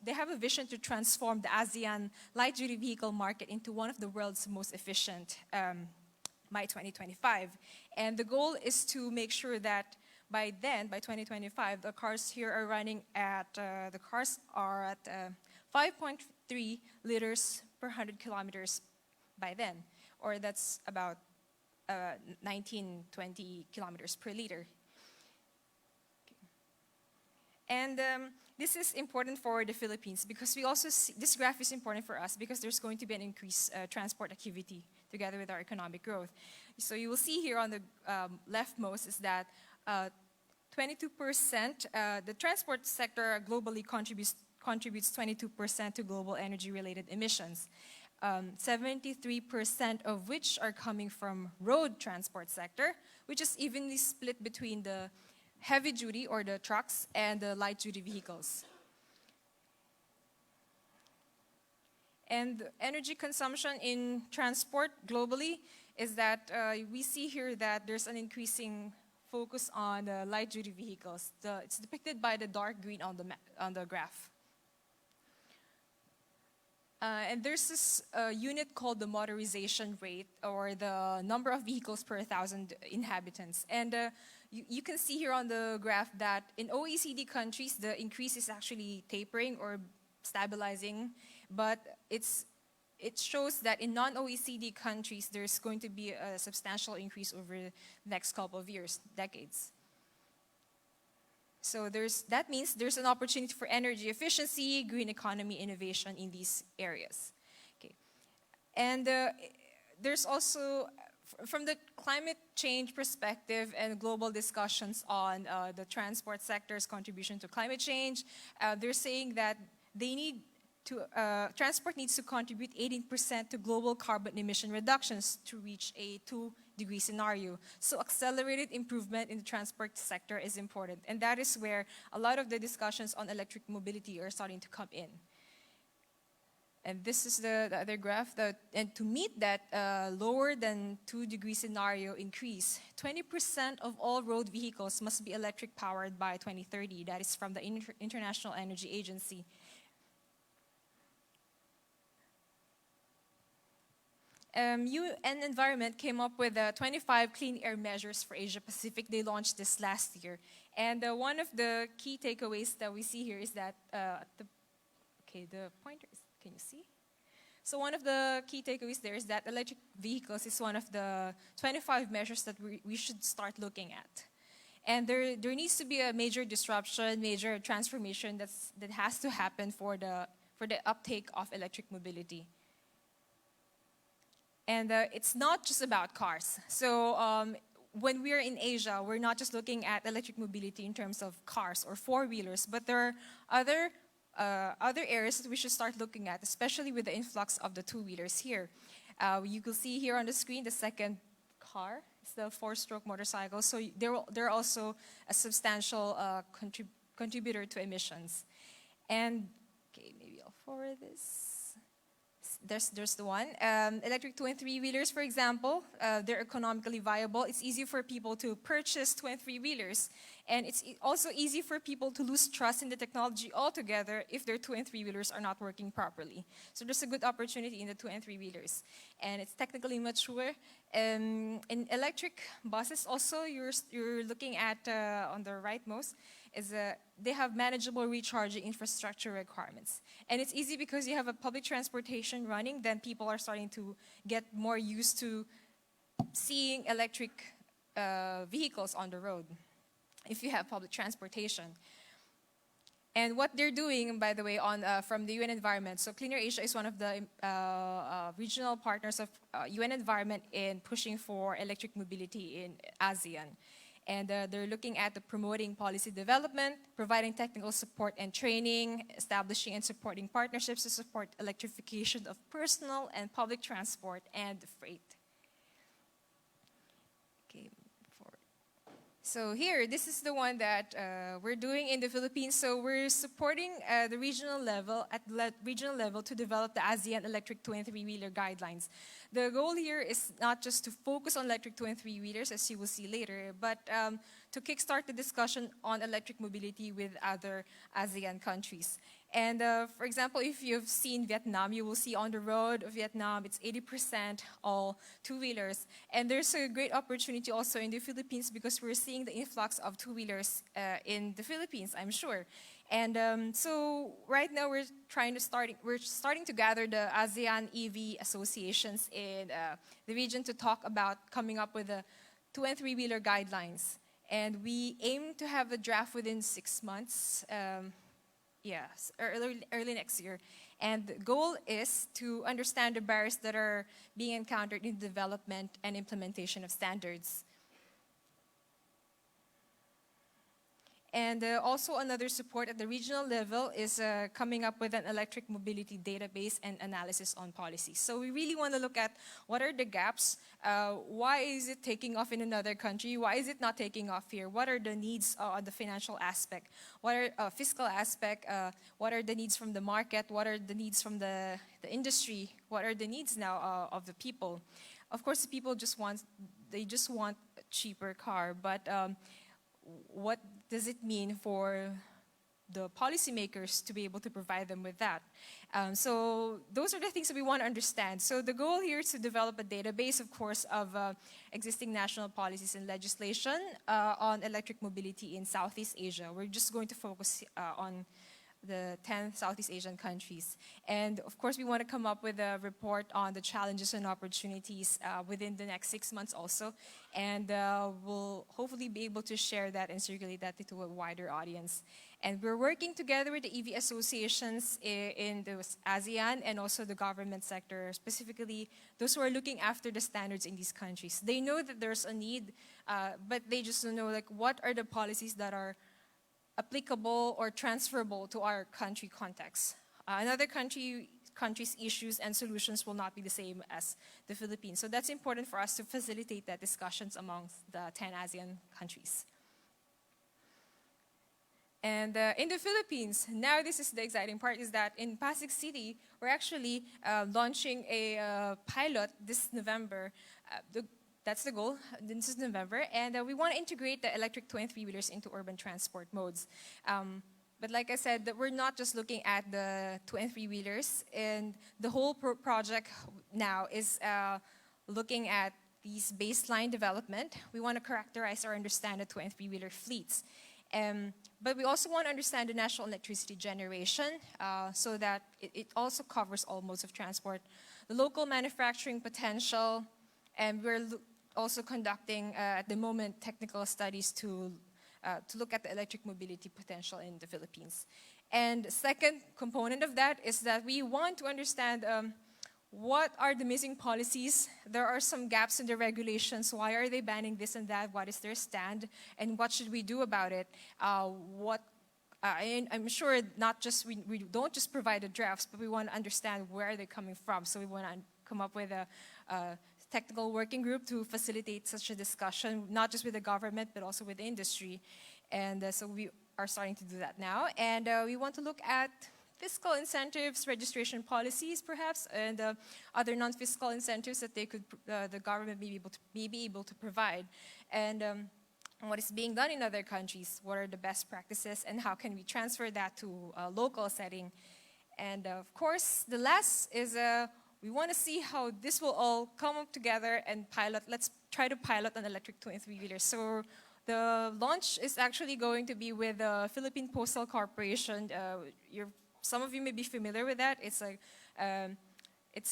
They have a vision to transform the ASEAN light-duty vehicle market into one of the world's most efficient by 2025. And the goal is to make sure that by then, by 2025, the cars here are running at, 5.3 liters per 100 kilometers by then, or that's about 19-20 kilometers per liter. And this is important for the Philippines because we also see, this graph is important for us because there's going to be an increased transport activity together with our economic growth. So you will see here on the leftmost is that 22%, the transport sector globally contributes 22% to global energy-related emissions. 73% of which are coming from road transport sector, which is evenly split between the heavy duty or the trucks and the light duty vehicles. And energy consumption in transport globally is that we see here that there's an increasing focus on the light duty vehicles. It's depicted by the dark green on the graph. And there's this unit called the motorization rate, or the number of vehicles per 1,000 inhabitants. And you can see here on the graph that in OECD countries, the increase is actually tapering or stabilizing, but it shows that in non-OECD countries, there's going to be a substantial increase over the next couple of years, decades. So that means there's an opportunity for energy efficiency, green economy, innovation in these areas. Okay. And there's also, from the climate change perspective and global discussions on the transport sector's contribution to climate change, they're saying that transport needs to contribute 18% to global carbon emission reductions to reach a 2-degree scenario. So accelerated improvement in the transport sector is important. And that is where a lot of the discussions on electric mobility are starting to come in. And this is the other graph. And to meet that lower than 2-degree scenario increase, 20% of all road vehicles must be electric powered by 2030. That is from the International Energy Agency. UN Environment came up with 25 clean air measures for Asia Pacific. They launched this last year. And one of the key takeaways that we see here is that, the pointer is, can you see? So one of the key takeaways there is that electric vehicles is one of the 25 measures that we should start looking at. And there needs to be a major disruption, major transformation that has to happen for the uptake of electric mobility. And it's not just about cars. So when we're in Asia, we're not just looking at electric mobility in terms of cars or four-wheelers, but there are other areas that we should start looking at, especially with the influx of the two-wheelers here. You can see here on the screen the second car. It's the four-stroke motorcycle. So they're also a substantial contributor to emissions. And, okay, maybe I'll forward this. There's the one. Electric 2 and 3-wheelers, for example, they're economically viable. It's easy for people to purchase 2 and 3-wheelers. And it's also easy for people to lose trust in the technology altogether if their 2 and 3-wheelers are not working properly. So there's a good opportunity in the 2 and 3-wheelers. And it's technically mature. In electric buses also, you're looking at, on the rightmost, is they have manageable recharging infrastructure requirements. And it's easy because you have a public transportation running, then people are starting to get more used to seeing electric vehicles on the road if you have public transportation. And what they're doing, by the way, from the UN Environment, so Cleaner Asia is one of the regional partners of UN Environment in pushing for electric mobility in ASEAN. And they're looking at the promoting policy development, providing technical support and training, establishing and supporting partnerships to support electrification of personal and public transport and freight. Okay, forward. So here, this is the one that we're doing in the Philippines. So we're supporting the regional level, to develop the ASEAN Electric 2 and 3-wheeler guidelines. The goal here is not just to focus on electric 2 and 3-wheelers, as you will see later, but to kickstart the discussion on electric mobility with other ASEAN countries. And for example, if you've seen Vietnam, you will see on the road of Vietnam, it's 80% all two-wheelers. And there's a great opportunity also in the Philippines because we're seeing the influx of two-wheelers in the Philippines, I'm sure. And so right now we're starting to gather the ASEAN EV associations in the region to talk about coming up with the 2 and 3-wheeler guidelines. And we aim to have a draft within 6 months, early next year. And the goal is to understand the barriers that are being encountered in the development and implementation of standards. And also another support at the regional level is coming up with an electric mobility database and analysis on policies. So we really want to look at what are the gaps, why is it taking off in another country, why is it not taking off here, what are the needs on the financial aspect, what are fiscal aspect, what are the needs from the market, what are the needs from the industry, what are the needs now of the people. Of course, the people just want a cheaper car, but what does it mean for the policymakers to be able to provide them with that? So those are the things that we want to understand. So the goal here is to develop a database, of course, of existing national policies and legislation on electric mobility in Southeast Asia. We're just going to focus on the 10 Southeast Asian countries. And of course, we want to come up with a report on the challenges and opportunities within the next 6 months also. And we'll hopefully be able to share that and circulate that to a wider audience. And we're working together with the EV associations in the ASEAN and also the government sector, specifically those who are looking after the standards in these countries. They know that there's a need, but they just don't know what are the policies that are applicable or transferable to our country context. Another country's issues and solutions will not be the same as the Philippines. So that's important for us to facilitate that discussions amongst the 10 ASEAN countries. And in the Philippines, now this is the exciting part, is that in Pasig City, we're actually launching a pilot this November. That's the goal. This is November. And we want to integrate the electric 2 and 3-wheelers into urban transport modes. But like I said, that we're not just looking at the 2 and 3-wheelers. And the whole project now is looking at these baseline development. We want to characterize or understand the 2 and 3-wheeler fleets. But we also want to understand the national electricity generation so that it also covers all modes of transport, the local manufacturing potential, and we're also conducting at the moment technical studies to look at the electric mobility potential in the Philippines. And second component of that is that we want to understand what are the missing policies? There are some gaps in the regulations. Why are they banning this and that? What is their stand? And what should we do about it? I'm sure not just we don't just provide the drafts, but we want to understand where they're coming from. So we want to come up with a technical working group to facilitate such a discussion, not just with the government, but also with the industry. And so we are starting to do that now. And we want to look at fiscal incentives, registration policies, perhaps, and other non-fiscal incentives that the government may be able to provide, and what is being done in other countries. What are the best practices, and how can we transfer that to a local setting? And of course, the last is we want to see how this will all come up together and pilot. Let's try to pilot an electric 2 and 3-wheeler. So the launch is actually going to be with the Philippine Postal Corporation. Some of you may be familiar with that. It's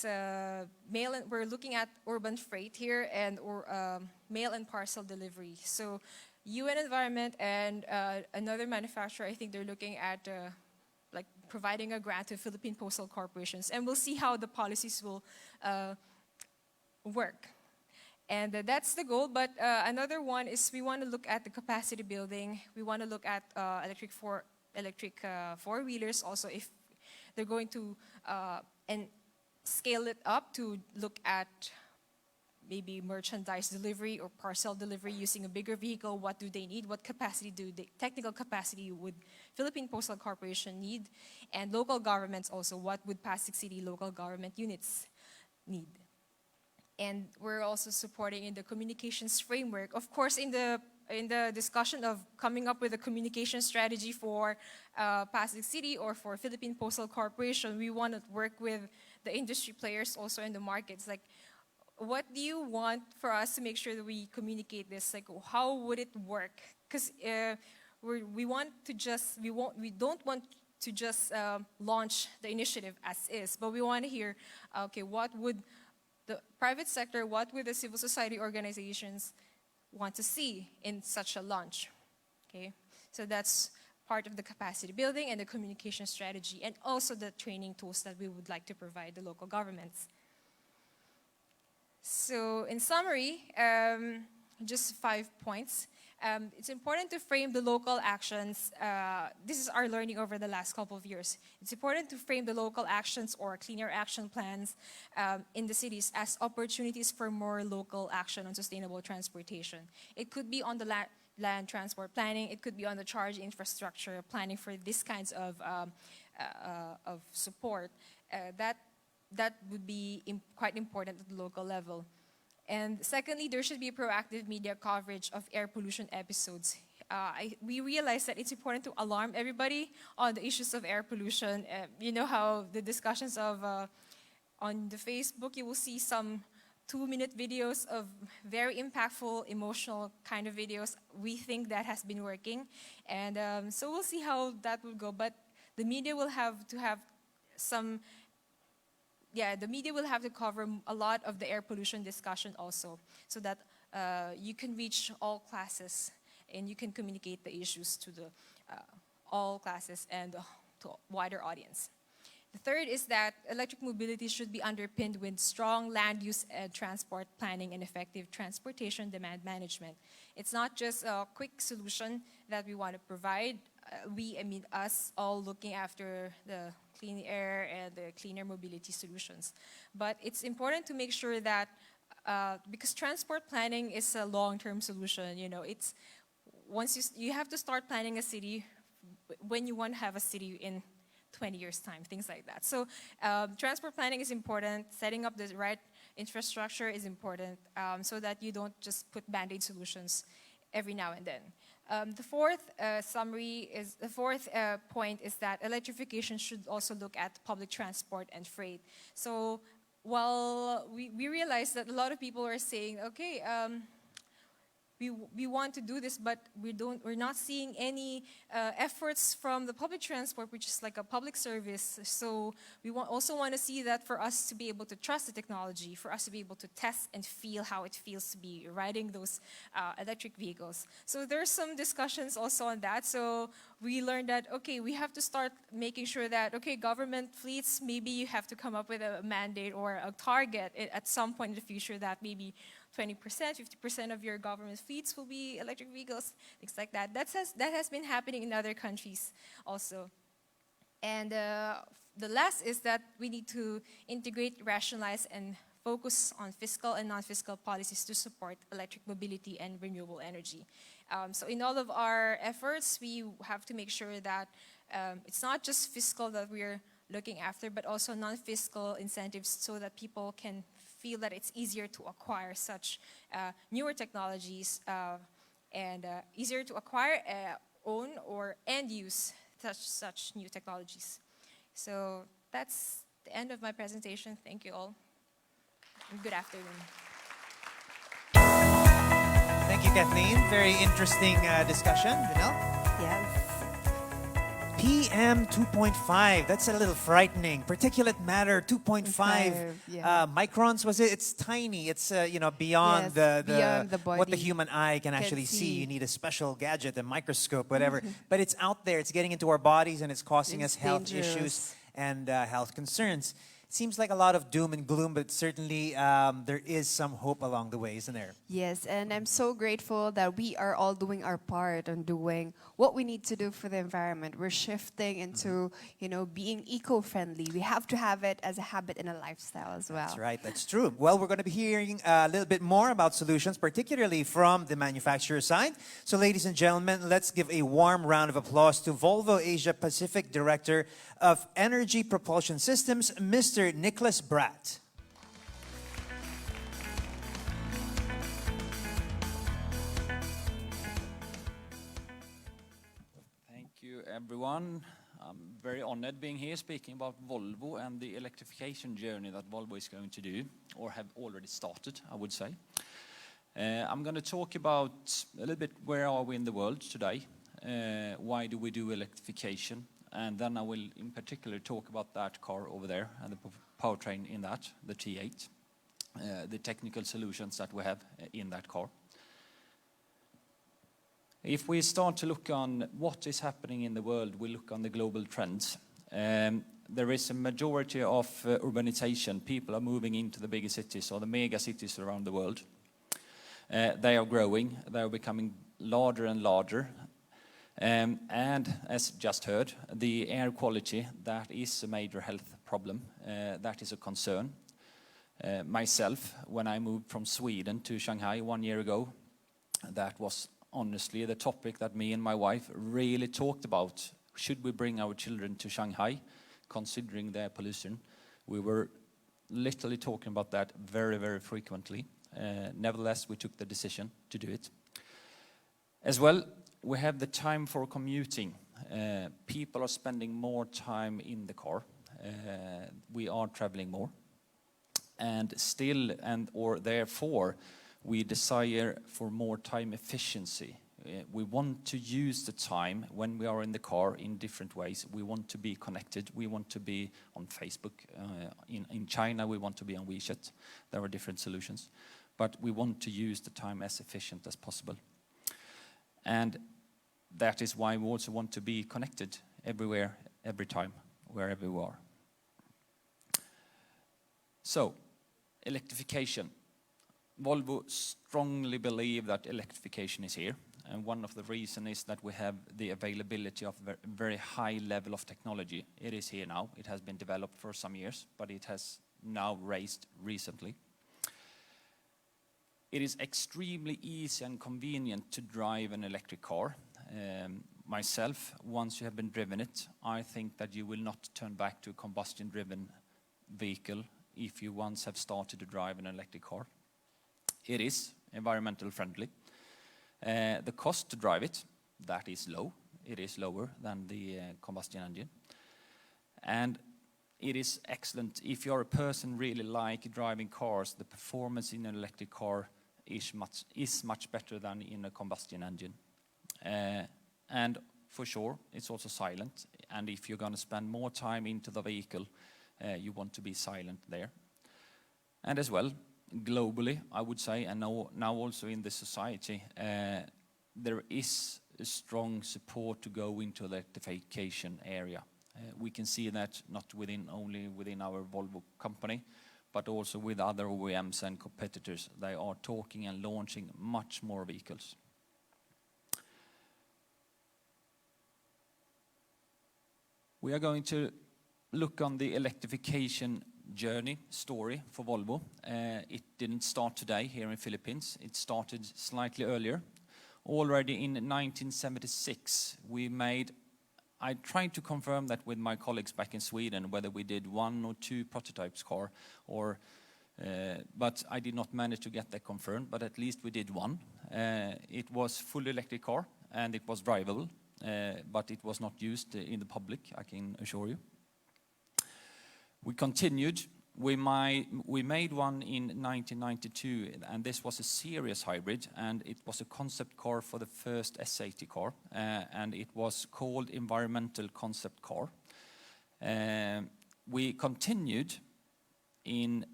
a mail. We're looking at urban freight here and mail and parcel delivery. So, UN Environment and another manufacturer, I think they're looking at like providing a grant to Philippine Postal Corporations, and we'll see how the policies will work. And that's the goal. But another one is we want to look at the capacity building. We want to look at electric four-wheelers also, if they're going to and scale it up to look at maybe merchandise delivery or parcel delivery using a bigger vehicle. What do they need? What capacity technical capacity would Philippine Postal Corporation need? And local governments also, what would Pasig City local government units need? And we're also supporting in the communications framework. Of course, in the discussion of coming up with a communication strategy for Pasig City or for Philippine Postal Corporation, we want to work with the industry players also in the markets. Like, what do you want for us to make sure that we communicate this? Like, how would it work? Because we don't want to just launch the initiative as is, but we want to hear, okay, what would the private sector, what would the civil society organizations want to see in such a launch? Okay, so that's part of the capacity building and the communication strategy, and also the training tools that we would like to provide the local governments. So in summary, just 5 points. It's important to frame the local actions. This is our learning over the last couple of years. It's important to frame the local actions or cleaner action plans in the cities as opportunities for more local action on sustainable transportation. It could be on the land transport planning. It could be on the charge infrastructure planning for these kinds of support. That would be quite important at the local level. And secondly, there should be proactive media coverage of air pollution episodes. We realize that it's important to alarm everybody on the issues of air pollution. You know how the discussions of, on the Facebook, you will see some 2-minute videos of very impactful, emotional kind of videos. We think that has been working. And so we'll see how that will go. But the media will have to have the media will have to cover a lot of the air pollution discussion also, so that you can reach all classes and you can communicate the issues to the all classes and to a wider audience. The third is that electric mobility should be underpinned with strong land use and transport planning and effective transportation demand management. It's not just a quick solution that we want to provide. Us all looking after the clean air and the cleaner mobility solutions. But it's important to make sure that, because transport planning is a long-term solution, it's once you have to start planning a city when you want to have a city in 20 years' time, things like that. So transport planning is important. Setting up the right infrastructure is important, so that you don't just put band-aid solutions every now and then. The fourth point is that electrification should also look at public transport and freight. So while we realize that a lot of people are saying, okay, we want to do this, but we're not seeing any efforts from the public transport, which is like a public service. So we also want to see that for us to be able to trust the technology, for us to be able to test and feel how it feels to be riding those electric vehicles. So there's some discussions also on that. So we learned that, okay, we have to start making sure that, okay, government fleets, maybe you have to come up with a mandate or a target at some point in the future that maybe 20%, 50% of your government fleets will be electric vehicles, things like that. That has been happening in other countries also. And the last is that we need to integrate, rationalize, and focus on fiscal and non-fiscal policies to support electric mobility and renewable energy. So in all of our efforts, we have to make sure that it's not just fiscal that we're looking after, but also non-fiscal incentives so that people can feel that it's easier to acquire such newer technologies and easier to acquire, own, and use such new technologies. So that's the end of my presentation. Thank you all. And good afternoon. Thank you, Kathleen. Very interesting discussion. Janelle? Yes. PM 2.5, that's a little frightening. Particulate matter 2.5 yeah. microns, was it? It's tiny. It's beyond, Yes, beyond the what the body human eye can actually see. see. You need a special gadget, a microscope, whatever. But it's out there. It's getting into our bodies and it's causing It's us health dangerous. issues and health concerns. Seems like a lot of doom and gloom, but certainly there is some hope along the way, isn't there? Yes, and I'm so grateful that we are all doing our part on doing what we need to do for the environment. We're shifting into, being eco-friendly. We have to have it as a habit and a lifestyle as well. That's right, that's true. Well, we're going to be hearing a little bit more about solutions, particularly from the manufacturer side. So ladies and gentlemen, let's give a warm round of applause to Volvo Asia Pacific Director of Energy Propulsion Systems, Mr. Nicholas Bratt. Thank you, everyone. I'm very honored being here speaking about Volvo and the electrification journey that Volvo is going to do, or have already started, I would say. I'm going to talk about a little bit where are we in the world today, why do we do electrification, and then I will in particular talk about that car over there and the powertrain in that, the T8, the technical solutions that we have in that car. If we start to look on what is happening in the world, we look on the global trends. There is a majority of urbanization. People are moving into the bigger cities or the mega cities around the world. They are growing. They are becoming larger and larger. And as just heard, the air quality, that is a major health problem. That is a concern. Myself, when I moved from Sweden to Shanghai 1 year ago, that was honestly the topic that me and my wife really talked about. Should we bring our children to Shanghai, considering their pollution? We were literally talking about that very, very frequently. Nevertheless, we took the decision to do it. As well, we have the time for commuting. People are spending more time in the car. We are traveling more. And still, or therefore, we desire for more time efficiency. We want to use the time when we are in the car in different ways. We want to be connected. We want to be on Facebook. In China, we want to be on WeChat. There are different solutions. But we want to use the time as efficient as possible. And that is why we also want to be connected everywhere, every time, wherever we are. So, electrification. Volvo strongly believe that electrification is here. And one of the reasons is that we have the availability of a very high level of technology. It is here now. It has been developed for some years, but it has now raised recently. It is extremely easy and convenient to drive an electric car. Myself, once you have been driven it, I think that you will not turn back to a combustion-driven vehicle if you once have started to drive an electric car. It is environmental friendly. The cost to drive it, that is low. It is lower than the combustion engine. And it is excellent if you're a person really like driving cars. The performance in an electric car is much better than in a combustion engine. And for sure, it's also silent. And if you're going to spend more time into the vehicle, you want to be silent there. And as well, globally, I would say, and now also in the society, there is a strong support to go into the electrification area. We can see that not only within our Volvo company, but also with other OEMs and competitors. They are talking and launching much more vehicles. We are going to look on the electrification journey story for Volvo. It didn't start today here in Philippines. It started slightly earlier. Already in 1976, I tried to confirm that with my colleagues back in Sweden, whether we did 1 or 2 prototypes car, but I did not manage to get that confirmed, but at least we did one. It was fully electric car, and it was drivable, but it was not used in the public, I can assure you. We continued. We made one in 1992, and this was a series hybrid, and it was a concept car for the first S80 car, and it was called Environmental Concept Car. We continued in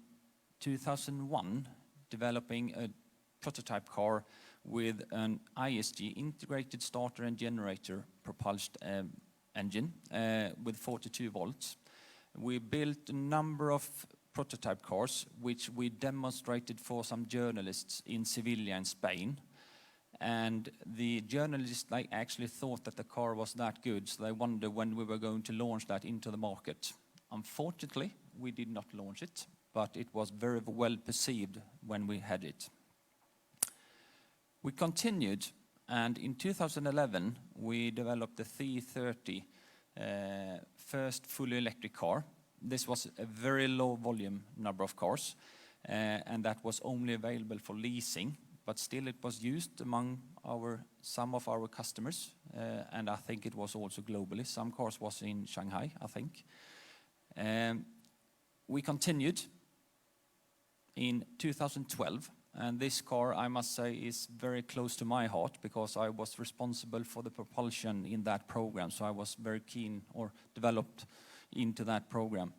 2001 developing a prototype car with an ISG, integrated starter and generator propulsed engine with 42 volts. We built a number of prototype cars, which we demonstrated for some journalists in Sevilla in Spain. And the journalists, they actually thought that the car was that good, so they wondered when we were going to launch that into the market. Unfortunately, we did not launch it, but it was very well perceived when we had it. We continued, and in 2011, we developed the C30, first fully electric car. This was a very low volume number of cars, and that was only available for leasing, but still it was used among some of our customers, and I think it was also globally. Some cars was in Shanghai, I think. We continued in 2012, and this car, I must say, is very close to my heart because I was responsible for the propulsion in that program, so I was very keen or developed into that program.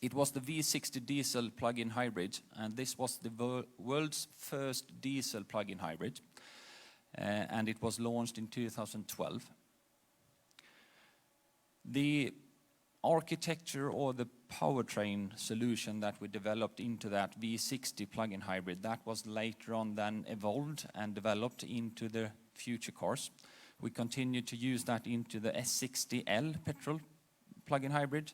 It was the V60 diesel plug-in hybrid, and this was the world's first diesel plug-in hybrid, and it was launched in 2012. The architecture or the powertrain solution that we developed into that V60 plug-in hybrid, that was later on then evolved and developed into the future cars. We continued to use that into the S60L petrol plug-in hybrid,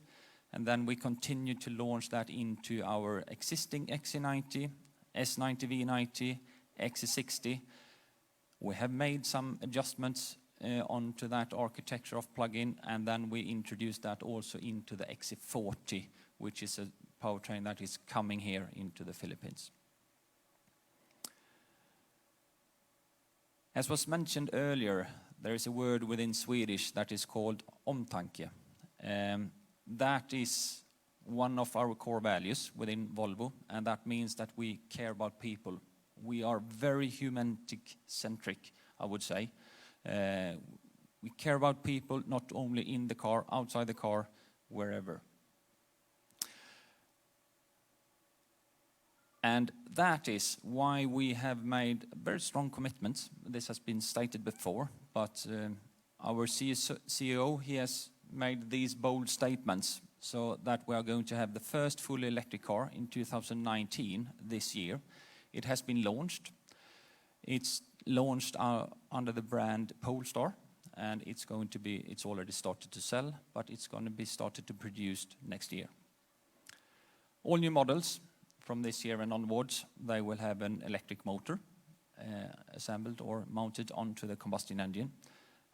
and then we continued to launch that into our existing XC90, S90 V90, XC60. We have made some adjustments onto that architecture of plug-in, and then we introduced that also into the XC40, which is a powertrain that is coming here into the Philippines. As was mentioned earlier, there is a word within Swedish that is called omtanke. That is one of our core values within Volvo, and that means that we care about people. We are very humanistic-centric, I would say. We care about people not only in the car, outside the car, wherever. And that is why we have made very strong commitments. This has been stated before, but our CEO, he has made these bold statements so that we are going to have the first fully electric car in 2019, this year. It has been launched. It's launched under the brand Polestar, and it's already started to sell, but it's going to be started to produce next year. All new models from this year and onwards, they will have an electric motor assembled or mounted onto the combustion engine.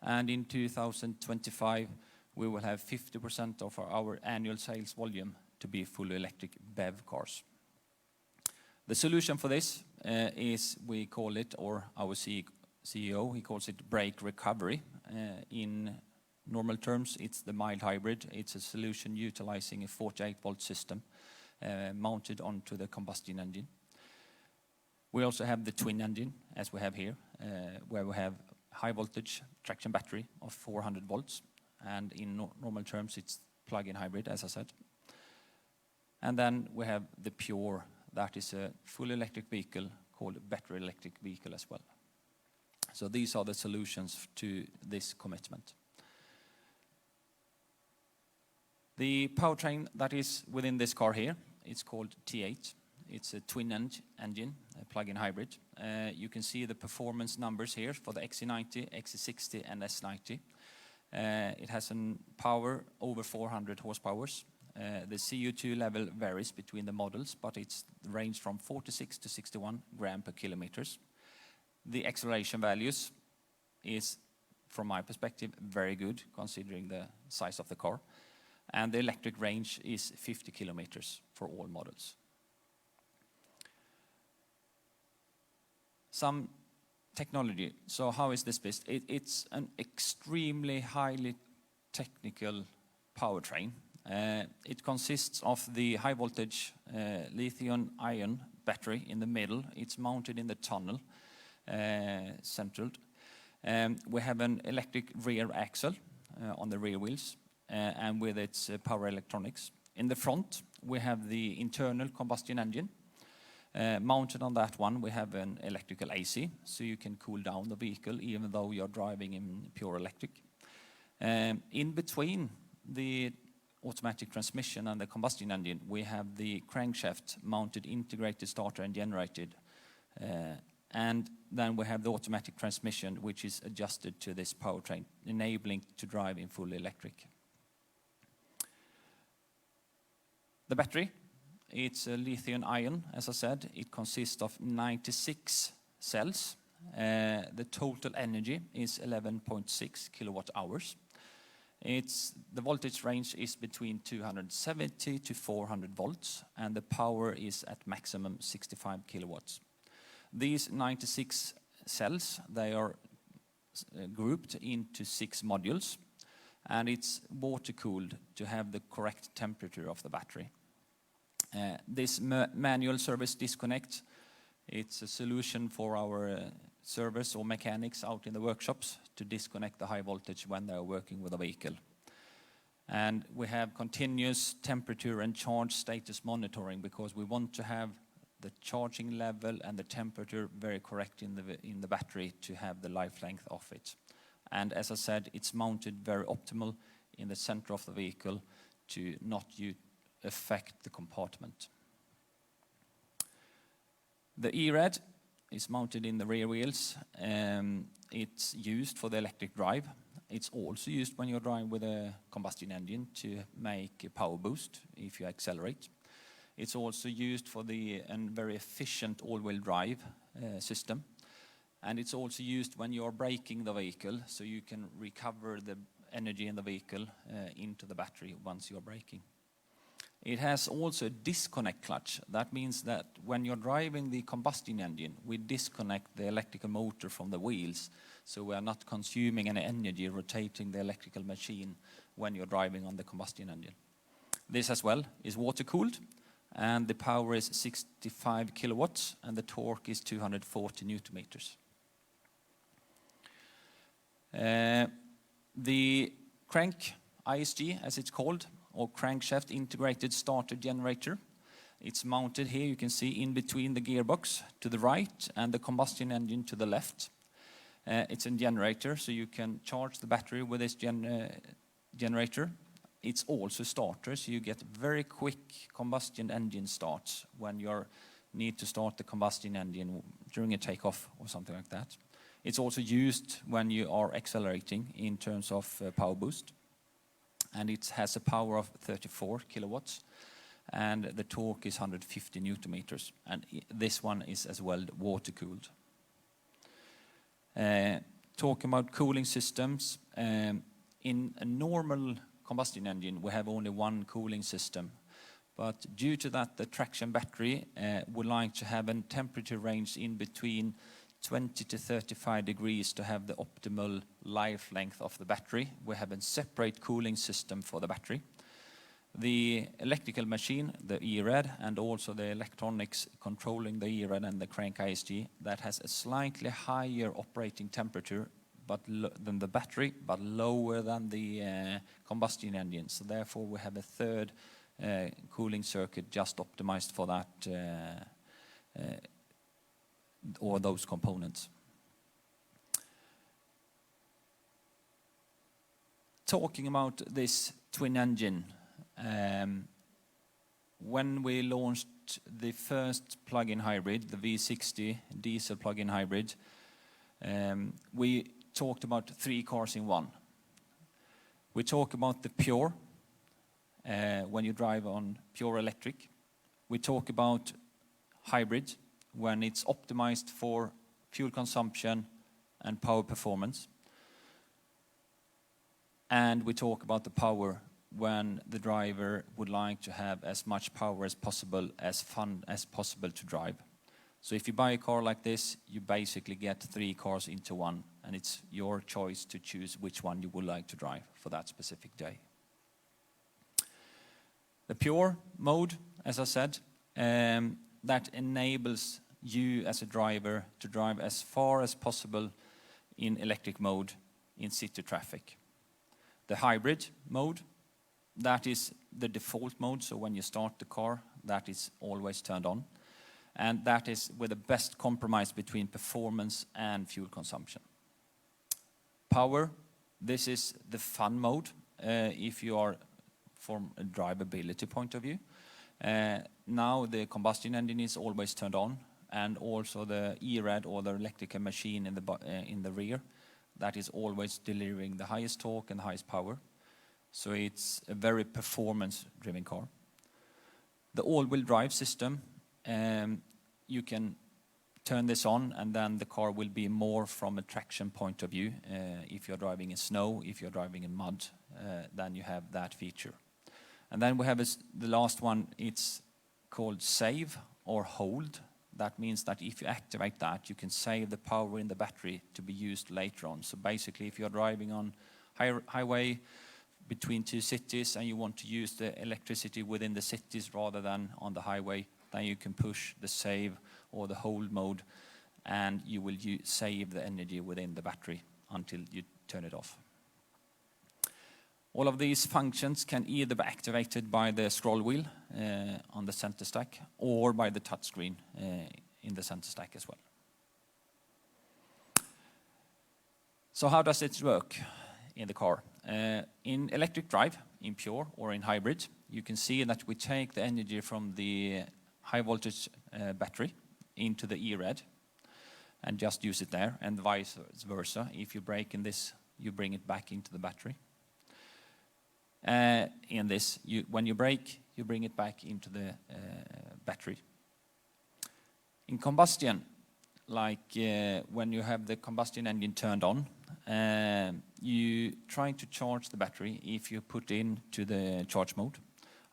And in 2025, we will have 50% of our annual sales volume to be fully electric BEV cars. The solution for this is, we call it, or our CEO, he calls it brake recovery. In normal terms, it's the mild hybrid. It's a solution utilizing a 48-volt system mounted onto the combustion engine. We also have the twin engine, as we have here, where we have high voltage traction battery of 400 volts, and in normal terms it's plug-in hybrid, as I said. And then we have the pure, that is a full electric vehicle called a battery electric vehicle as well. So these are the solutions to this commitment. The powertrain that is within this car here, it's called T8. It's a twin engine, a plug-in hybrid. You can see the performance numbers here for the XC90, XC60 and S90. It has a power over 400 horsepower. The CO2 level varies between the models, but it's range from 46 to 61 gram per kilometers. The acceleration values is, from my perspective, very good considering the size of the car. And the electric range is 50 kilometers for all models. Some technology. So how is this based? It's an extremely highly technical powertrain. It consists of the high voltage lithium-ion battery in the middle. It's mounted in the tunnel, centered. We have an electric rear axle on the rear wheels, and with its power electronics. In the front, we have the internal combustion engine. Mounted on that one, we have an electrical AC, so you can cool down the vehicle even though you're driving in pure electric. In between the automatic transmission and the combustion engine, we have the crankshaft mounted integrated starter and generator. And then we have the automatic transmission, which is adjusted to this powertrain, enabling to drive in full electric. The battery, it's a lithium-ion, as I said. It consists of 96 cells. The total energy is 11.6 kilowatt hours. The voltage range is between 270 to 400 volts, and the power is at maximum 65 kilowatts. These 96 cells, they are grouped into 6 modules, and it's water-cooled to have the correct temperature of the battery. This manual service disconnect, it's a solution for our servers or mechanics out in the workshops to disconnect the high voltage when they are working with a vehicle. And we have continuous temperature and charge status monitoring because we want to have the charging level and the temperature very correct in the battery to have the life length of it. And as I said, it's mounted very optimal in the center of the vehicle to not affect the compartment. The E-Rad is mounted in the rear wheels. It's used for the electric drive. It's also used when you're driving with a combustion engine to make a power boost if you accelerate. It's also used for the very efficient all-wheel drive system. And it's also used when you're braking the vehicle, so you can recover the energy in the vehicle into the battery once you're braking. It has also a disconnect clutch. That means that when you're driving the combustion engine, we disconnect the electrical motor from the wheels, so we are not consuming any energy rotating the electrical machine when you're driving on the combustion engine. This as well is water-cooled, and the power is 65 kilowatts, and the torque is 240 newton meters. The crank ISG, as it's called, or crankshaft integrated starter generator. It's mounted here, you can see, in between the gearbox to the right and the combustion engine to the left. It's a generator, so you can charge the battery with this generator. It's also starter, so you get very quick combustion engine starts when you need to start the combustion engine during a takeoff or something like that. It's also used when you are accelerating in terms of power boost. And it has a power of 34 kilowatts, and the torque is 150 newton meters. And this one is as well water-cooled. Talking about cooling systems, in a normal combustion engine, we have only one cooling system. But due to that, the traction battery would like to have a temperature range in between 20 to 35 degrees to have the optimal life length of the battery. We have a separate cooling system for the battery. The electrical machine, the E-Red, and also the electronics controlling the E-Red and the crank ISG, that has a slightly higher operating temperature than the battery, but lower than the combustion engine. So therefore, we have a third cooling circuit just optimized for that or those components. Talking about this twin engine, when we launched the first plug-in hybrid, the V60 diesel plug-in hybrid, we talked about 3 cars in one. We talk about the pure, when you drive on pure electric. We talk about hybrid, when it's optimized for fuel consumption and power performance. And we talk about the power, when the driver would like to have as much power as possible, as fun as possible to drive. So if you buy a car like this, you basically get 3 cars into one, and it's your choice to choose which one you would like to drive for that specific day. The pure mode, as I said, that enables you as a driver to drive as far as possible in electric mode in city traffic. The hybrid mode, that is the default mode, so when you start the car, that is always turned on. And that is with the best compromise between performance and fuel consumption. Power, this is the fun mode, if you are from a drivability point of view. Now the combustion engine is always turned on, and also the E-Red or the electrical machine in the rear, that is always delivering the highest torque and the highest power. So it's a very performance-driven car. The all-wheel drive system, you can turn this on, and then the car will be more from a traction point of view. If you're driving in snow, if you're driving in mud, then you have that feature. And then we have the last one, it's called save or hold. That means that if you activate that, you can save the power in the battery to be used later on. So basically, if you're driving on highway between 2 cities and you want to use the electricity within the cities rather than on the highway, then you can push the save or the hold mode, and you will save the energy within the battery until you turn it off. All of these functions can either be activated by the scroll wheel on the center stack or by the touchscreen in the center stack as well. So how does it work in the car? In electric drive, in pure or in hybrid, you can see that we take the energy from the high voltage battery into the E-Red and just use it there, and vice versa. If you brake in this, you bring it back into the battery. In this, when you brake, you bring it back into the battery. In combustion, like when you have the combustion engine turned on, you try to charge the battery if you put into the charge mode.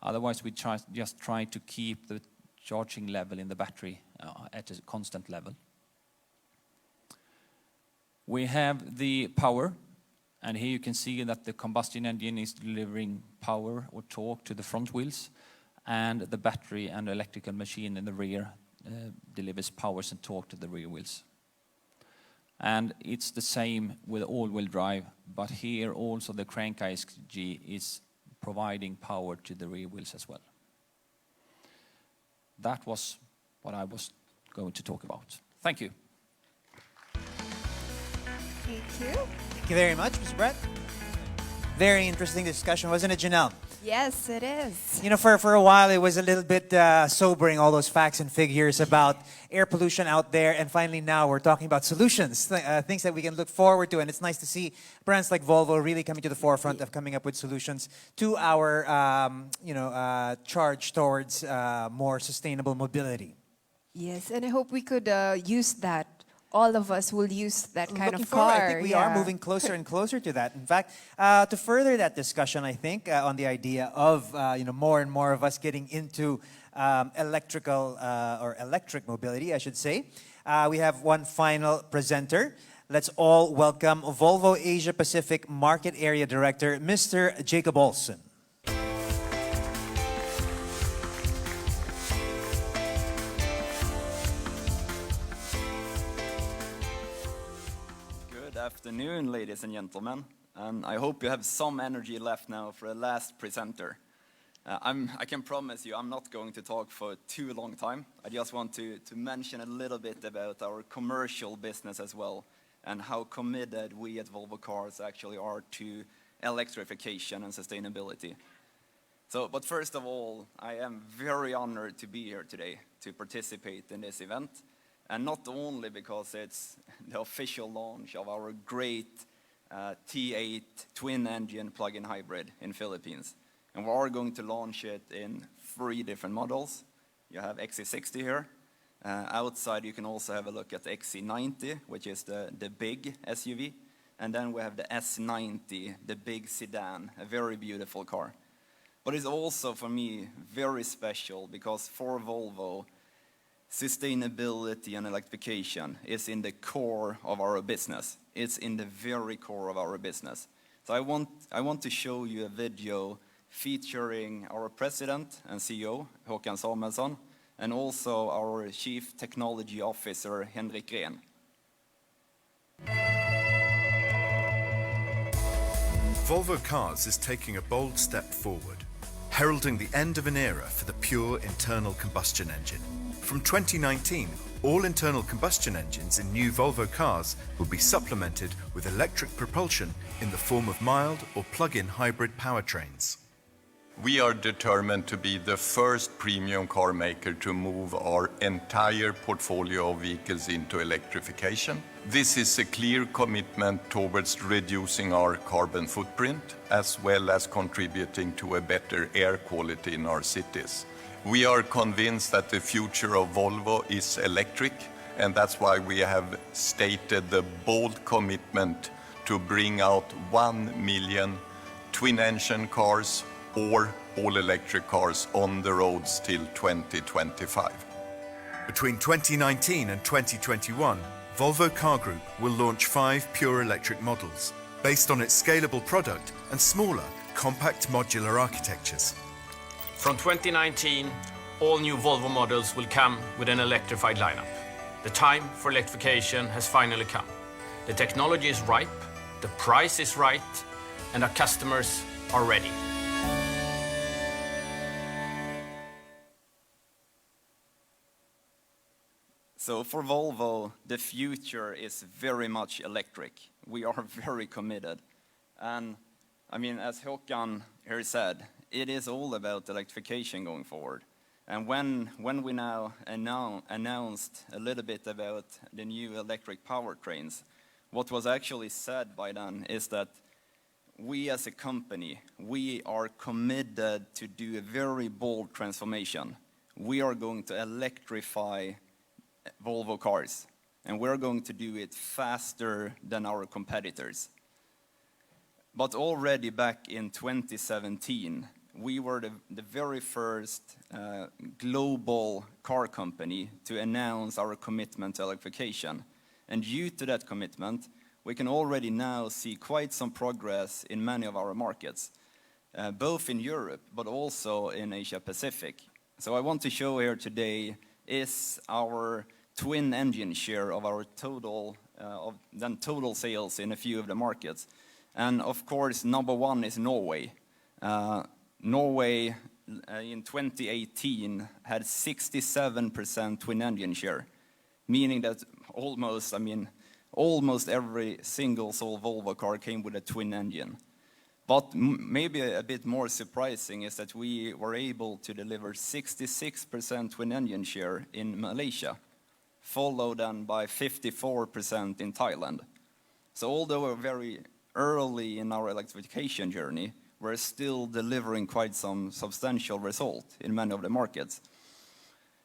Otherwise, we just try to keep the charging level in the battery at a constant level. We have the power. And here you can see that the combustion engine is delivering power or torque to the front wheels, and the battery and the electrical machine in the rear delivers powers and torque to the rear wheels. And it's the same with all-wheel drive, but here also the crank ISG is providing power to the rear wheels as well. That was what I was going to talk about. Thank you. Thank you. Thank you very much, Mr. Brett. Very interesting discussion, wasn't it, Janelle? Yes, it is. You know, for a while, it was a little bit sobering, all those facts and figures about air pollution out there. And finally, now we're talking about solutions, things that we can look forward to. And it's nice to see brands like Volvo really coming to the forefront of coming up with solutions to our, charge towards more sustainable mobility. Yes, and I hope we could use that. All of us will use that kind Looking of forward, car. I think we are moving closer and closer to that. In fact, to further that discussion, I think, on the idea of more and more of us getting into electrical or electric mobility, I should say, we have one final presenter. Let's all welcome Volvo Asia Pacific Market Area Director, Mr. Jacob Olsen. afternoon, ladies and gentlemen. And I hope you have some energy left now for the last presenter. I can promise you I'm not going to talk for too long time. I just want to mention a little bit about our commercial business as well and how committed we at Volvo Cars actually are to electrification and sustainability. But first of all, I am very honored to be here today to participate in this event. And not only because it's the official launch of our great T8 twin-engine plug-in hybrid in Philippines. And we are going to launch it in 3 different models. You have XC60 here. Outside you can also have a look at the XC90, which is the big SUV. And then we have the S90, the big sedan, a very beautiful car. But it's also, for me, very special because for Volvo, sustainability and electrification is in the core of our business. It's in the very core of our business. So I want to show you a video featuring our President and CEO, Håkan Samuelsson, and also our Chief Technology Officer, Henrik Gren. Volvo Cars is taking a bold step forward, heralding the end of an era for the pure internal combustion engine. From 2019, all internal combustion engines in new Volvo cars will be supplemented with electric propulsion in the form of mild or plug-in hybrid powertrains. We are determined to be the first premium car maker to move our entire portfolio of vehicles into electrification. This is a clear commitment towards reducing our carbon footprint, as well as contributing to a better air quality in our cities. We are convinced that the future of Volvo is electric, and that's why we have stated the bold commitment to bring out 1 million twin-engine cars or all-electric cars on the roads till 2025. Between 2019 and 2021, Volvo Car Group will launch 5 pure electric models based on its scalable product and smaller, compact modular architectures. From 2019, all new Volvo models will come with an electrified lineup. The time for electrification has finally come. The technology is ripe, the price is right, and our customers are ready. So for Volvo, the future is very much electric. We are very committed. And I mean, as Håkan here said, it is all about electrification going forward. And when we now announced a little bit about the new electric powertrains, what was actually said by then is that we as a company, we are committed to do a very bold transformation. We are going to electrify Volvo cars, and we're going to do it faster than our competitors. But already back in 2017, we were the very first global car company to announce our commitment to electrification. And due to that commitment, we can already now see quite some progress in many of our markets, both in Europe, but also in Asia Pacific. So I want to show here today is our twin engine share of our total sales in a few of the markets. And of course, number 1 is Norway. Norway in 2018 had 67% twin engine share, meaning that almost every single sold Volvo car came with a twin engine. But maybe a bit more surprising is that we were able to deliver 66% twin engine share in Malaysia, followed then by 54% in Thailand. So although we're very early in our electrification journey, we're still delivering quite some substantial result in many of the markets.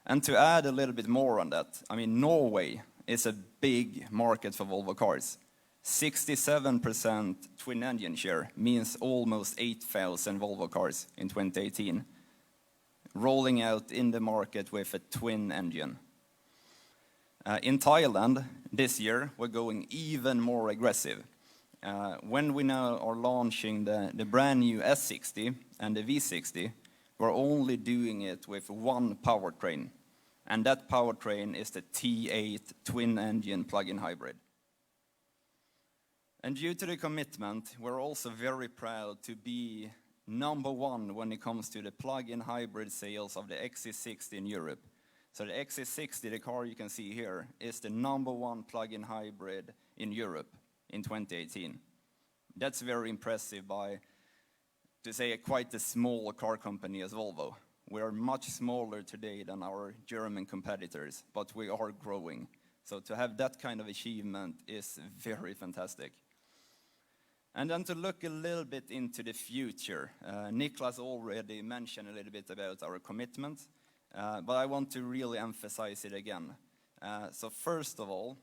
And to add a little bit more on that, I mean, Norway is a big market for Volvo cars. 67% twin engine share means almost 8,000 Volvo cars in 2018, rolling out in the market with a twin engine. In Thailand this year, we're going even more aggressive. When we now are launching the brand new S60 and the V60, we're only doing it with 1 powertrain. And that powertrain is the T8 twin-engine plug-in hybrid. And due to the commitment, we're also very proud to be #1 when it comes to the plug-in hybrid sales of the XC60 in Europe. So the XC60, the car you can see here, is the #1 plug-in hybrid in Europe in 2018. That's very impressive by, to say, quite a small car company as Volvo. We are much smaller today than our German competitors, but we are growing. So to have that kind of achievement is very fantastic. And then to look a little bit into the future, Niklas already mentioned a little bit about our commitment, but I want to really emphasize it again. So first of all,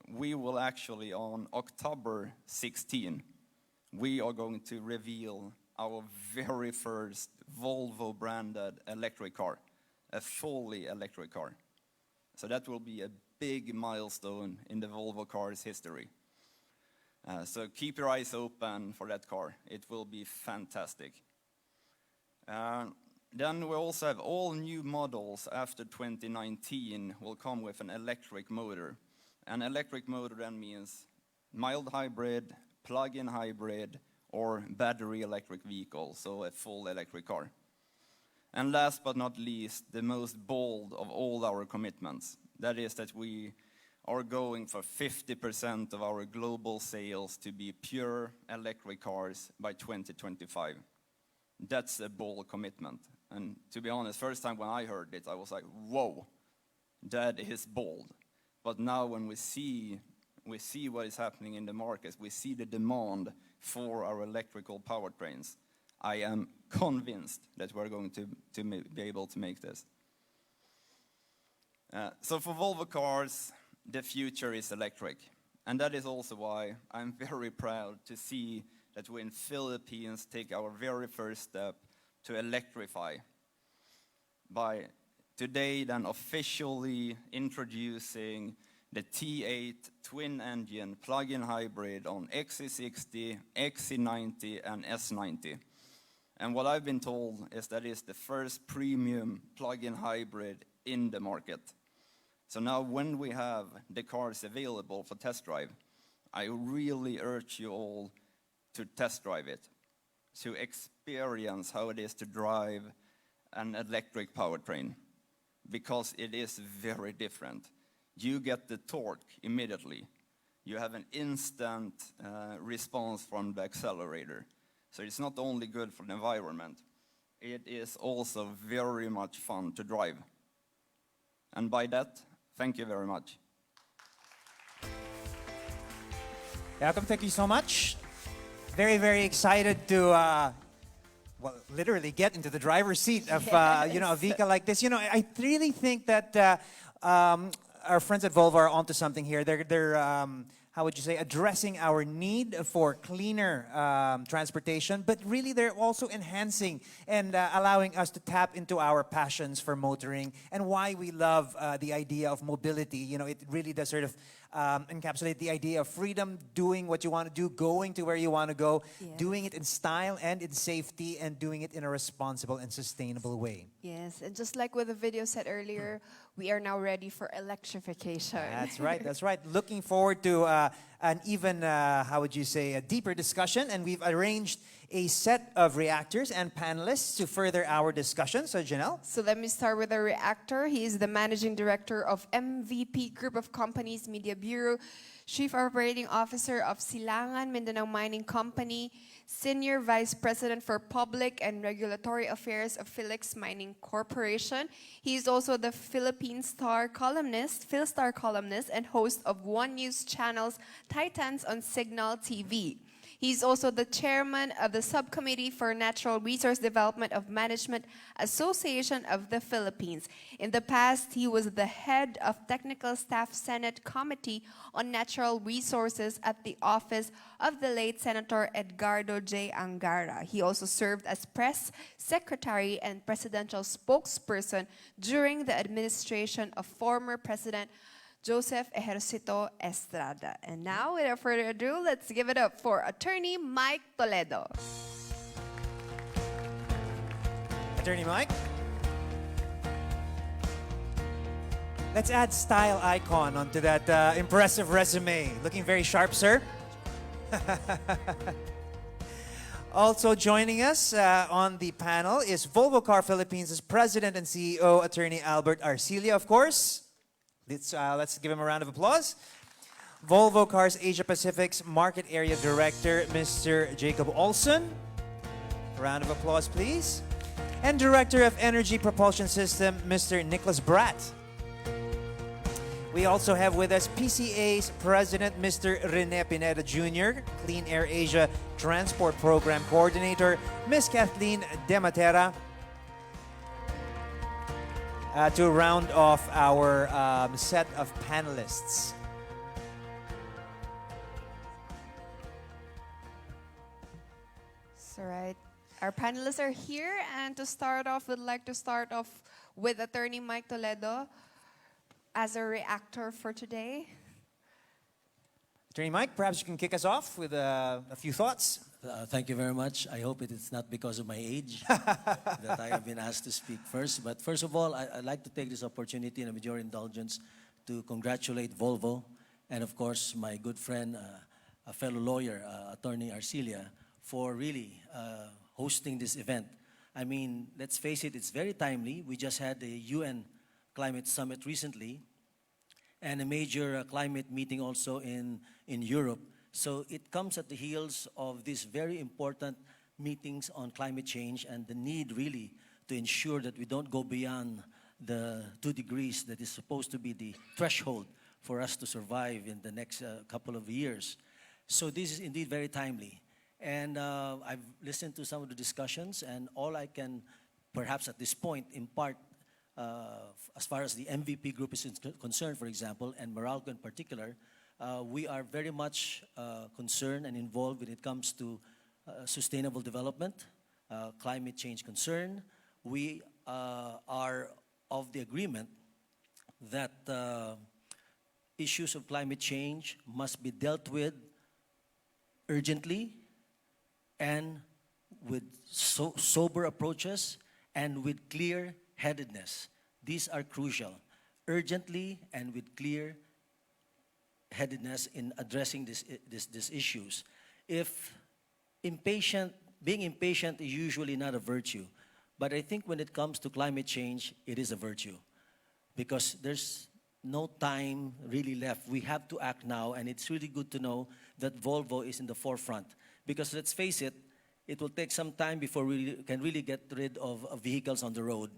we will actually on October 16, we are going to reveal our very first Volvo branded electric car, a fully electric car. So that will be a big milestone in the Volvo cars history. So keep your eyes open for that car. It will be fantastic. Then we also have all new models after 2019 will come with an electric motor. An electric motor then means mild hybrid, plug-in hybrid, or battery electric vehicle, so a full electric car. And last but not least, the most bold of all our commitments. That is that we are going for 50% of our global sales to be pure electric cars by 2025. That's a bold commitment. And to be honest, first time when I heard it, I was like, whoa, that is bold. But now when we see what is happening in the markets, we see the demand for our electrical powertrains. I am convinced that we're going to be able to make this. So for Volvo Cars, the future is electric. And that is also why I'm very proud to see that we in Philippines take our very first step to electrify by today then officially introducing the T8 twin-engine plug-in hybrid on XC60, XC90 and S90. And what I've been told is that it's the first premium plug-in hybrid in the market. So now when we have the cars available for test drive, I really urge you all to test drive it, to experience how it is to drive an electric powertrain, because it is very different. You get the torque immediately. You have an instant response from the accelerator. So it's not only good for the environment, it is also very much fun to drive. And by that, thank you very much. Jakob, thank you so much. Very, very excited to, well, literally get into the driver's seat of, a vehicle like this. I really think that our friends at Volvo are onto something here. They're how would you say, addressing our need for cleaner transportation, but really they're also enhancing and allowing us to tap into our passions for motoring and why we love the idea of mobility. It really does sort of encapsulate the idea of freedom, doing what you want to do, going to where you want to go, doing it in style and in safety, and doing it in a responsible and sustainable way. Yes, and just like what the video said earlier, we are now ready for electrification. That's right, that's right. Looking forward to an even, how would you say, a deeper discussion. And we've arranged a set of reactors and panelists to further our discussion. So, Janelle? So let me start with the reactor. He is the Managing Director of MVP Group of Companies Media Bureau, Chief Operating Officer of Silangan Mindanao Mining Company, Senior Vice President for Public and Regulatory Affairs of Philex Mining Corporation. He is also the Philstar columnist, and host of One News Channel's Titans on Signal TV. He's also the chairman of the Subcommittee for Natural Resource Development of Management Association of the Philippines. In the past, he was the head of Technical Staff Senate Committee on Natural Resources at the office of the late Senator Edgardo J. Angara. He also served as press secretary and presidential spokesperson during the administration of former President Joseph Ejercito Estrada. And now, without further ado, let's give it up for Attorney Mike Toledo. Attorney Mike? Let's add style icon onto that impressive resume. Looking very sharp, sir. Also joining us on the panel is Volvo Car Philippines' President and CEO, Attorney Albert Arcilia, of course. Let's give him a round of applause. Volvo Cars Asia Pacific's Market Area Director, Mr. Jacob Olson. Round of applause, please. And Director of Energy Propulsion System, Mr. Nicholas Bratt. We also have with us PCA's President, Mr. Rene Pineda Jr., Clean Air Asia Transport Program Coordinator, Ms. Kathleen Dematera, to round off our set of panelists. All right. Our panelists are here, and to start off, we'd like to start off with Attorney Mike Toledo as a reactor for today. Attorney Mike, perhaps you can kick us off with a few thoughts. Thank you very much. I hope it is not because of my age that I have been asked to speak first. But first of all, I'd like to take this opportunity, and with your indulgence, to congratulate Volvo and, of course, my good friend, a fellow lawyer, Attorney Arcilia, for really hosting this event. I mean, let's face it, it's very timely. We just had the UN Climate Summit recently and a major climate meeting also in Europe. So it comes at the heels of these very important meetings on climate change and the need really to ensure that we don't go beyond the 2 degrees that is supposed to be the threshold for us to survive in the next couple of years. So this is indeed very timely. And I've listened to some of the discussions, and all I can perhaps at this point impart as far as the MVP group is concerned, for example, and Meralco in particular, we are very much concerned and involved when it comes to sustainable development, climate change concern. We are of the agreement that issues of climate change must be dealt with urgently and with sober approaches and with clear-headedness. These are crucial. Urgently and with clear-headedness in addressing these issues. If being impatient is usually not a virtue, but I think when it comes to climate change, it is a virtue because there's no time really left. We have to act now, and it's really good to know that Volvo is in the forefront. Because let's face it, it will take some time before we can really get rid of vehicles on the road.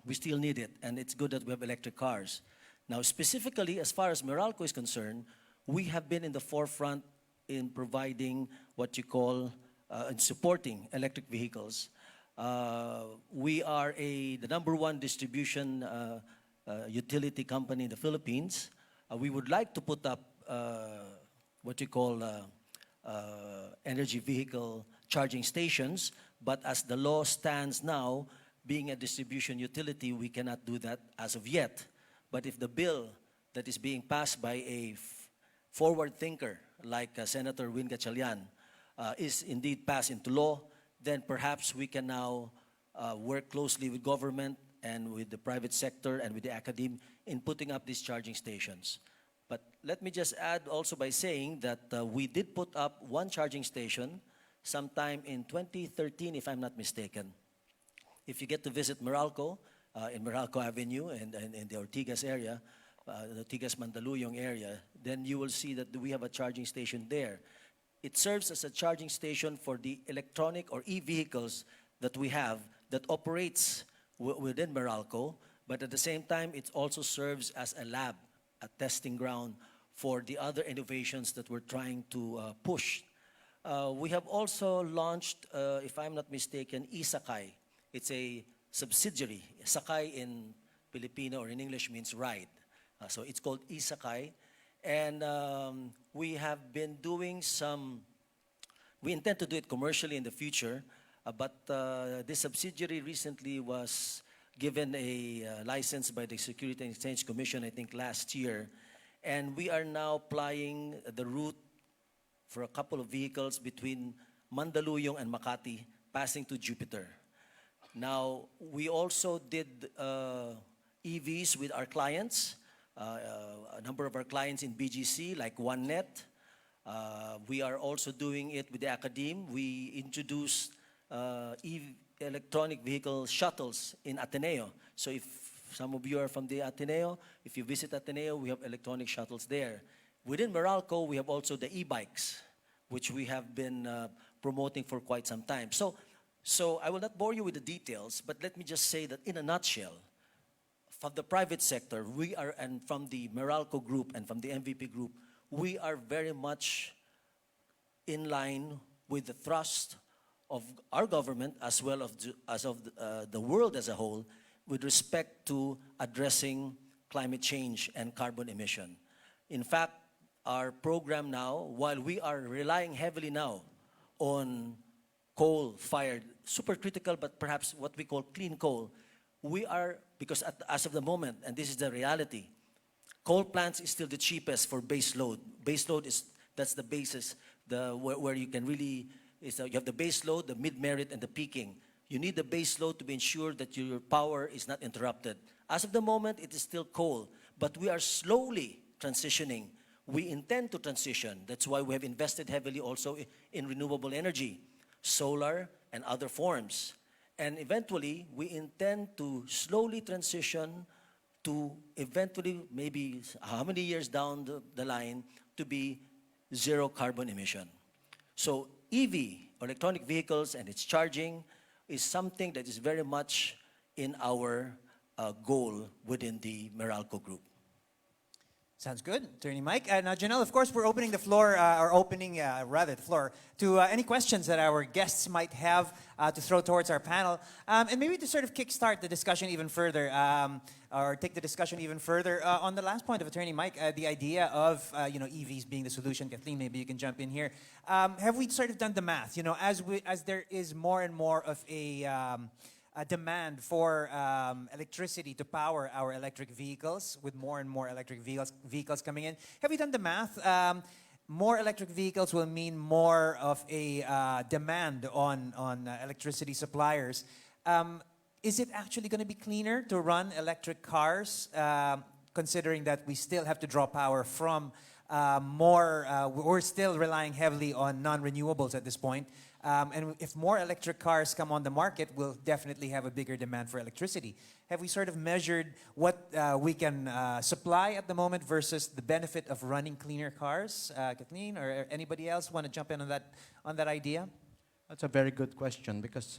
We still need it, and it's good that we have electric cars. Now, specifically, as far as Meralco is concerned, we have been in the forefront in providing what you call and supporting electric vehicles. We are the #1 distribution utility company in the Philippines. We would like to put up what you call energy vehicle charging stations, but as the law stands now, being a distribution utility, we cannot do that as of yet. But if the bill that is being passed by a forward thinker like Senator Win Gatchalian is indeed passed into law, then perhaps we can now work closely with government and with the private sector and with the academe in putting up these charging stations. But let me just add also by saying that we did put up one charging station sometime in 2013, if I'm not mistaken. If you get to visit Meralco, in Meralco Avenue and in the Ortigas area, the Ortigas-Mandaluyong area, then you will see that we have a charging station there. It serves as a charging station for the electronic or e-vehicles that we have that operates within Meralco, but at the same time, it also serves as a lab, a testing ground for the other innovations that we're trying to push. We have also launched, if I'm not mistaken, eSakay. It's a subsidiary. Sakay in Filipino or in English means ride. So it's called eSakay. And we have been doing we intend to do it commercially in the future, but this subsidiary recently was given a license by the Security and Exchange Commission, I think last year. And we are now plying the route for a couple of vehicles between Mandaluyong and Makati, passing to Jupiter. Now, we also did EVs with our clients, a number of our clients in BGC, like OneNet, We are also doing it with the academe. We introduced electronic vehicle shuttles in Ateneo. So if some of you are from the Ateneo, if you visit Ateneo, we have electronic shuttles there. Within Meralco, we have also the e-bikes, which we have been promoting for quite some time. So I will not bore you with the details, but let me just say that in a nutshell, from the private sector, we are, and from the Meralco group and from the MVP group, we are very much in line with the thrust of our government as well as of the world as a whole with respect to addressing climate change and carbon emission. In fact, our program now, while we are relying heavily now on coal-fired, supercritical, but perhaps what we call clean coal, we are, because as of the moment, and this is the reality, coal plants is still the cheapest for base load. Base load that's the basis, where you can really, you have the base load, the mid-merit, and the peaking. You need the base load to be ensured that your power is not interrupted. As of the moment, it is still coal, but we are slowly transitioning. We intend to transition. That's why we have invested heavily also in renewable energy, solar, and other forms. And eventually, we intend to slowly transition to eventually, maybe how many years down the line, to be zero carbon emission. So EV, electronic vehicles, and its charging is something that is very much in our goal within the Meralco group. Sounds good, Attorney Mike. Now, Janelle, of course, we're opening the floor, the floor to any questions that our guests might have to throw towards our panel. And maybe to sort of kickstart the discussion even further, or take the discussion even further, on the last point of Attorney Mike, the idea of, EVs being the solution. Kathleen, maybe you can jump in here. Have we sort of done the math? As there is more and more of a demand for electricity to power our electric vehicles, with more and more electric vehicles coming in. Have we done the math? More electric vehicles will mean more of a demand on electricity suppliers. Is it actually going to be cleaner to run electric cars, considering that we still have to draw power from we're still relying heavily on non-renewables at this point. And if more electric cars come on the market, we'll definitely have a bigger demand for electricity. Have we sort of measured what we can supply at the moment versus the benefit of running cleaner cars? Kathleen, or anybody else want to jump in on that idea? That's a very good question, because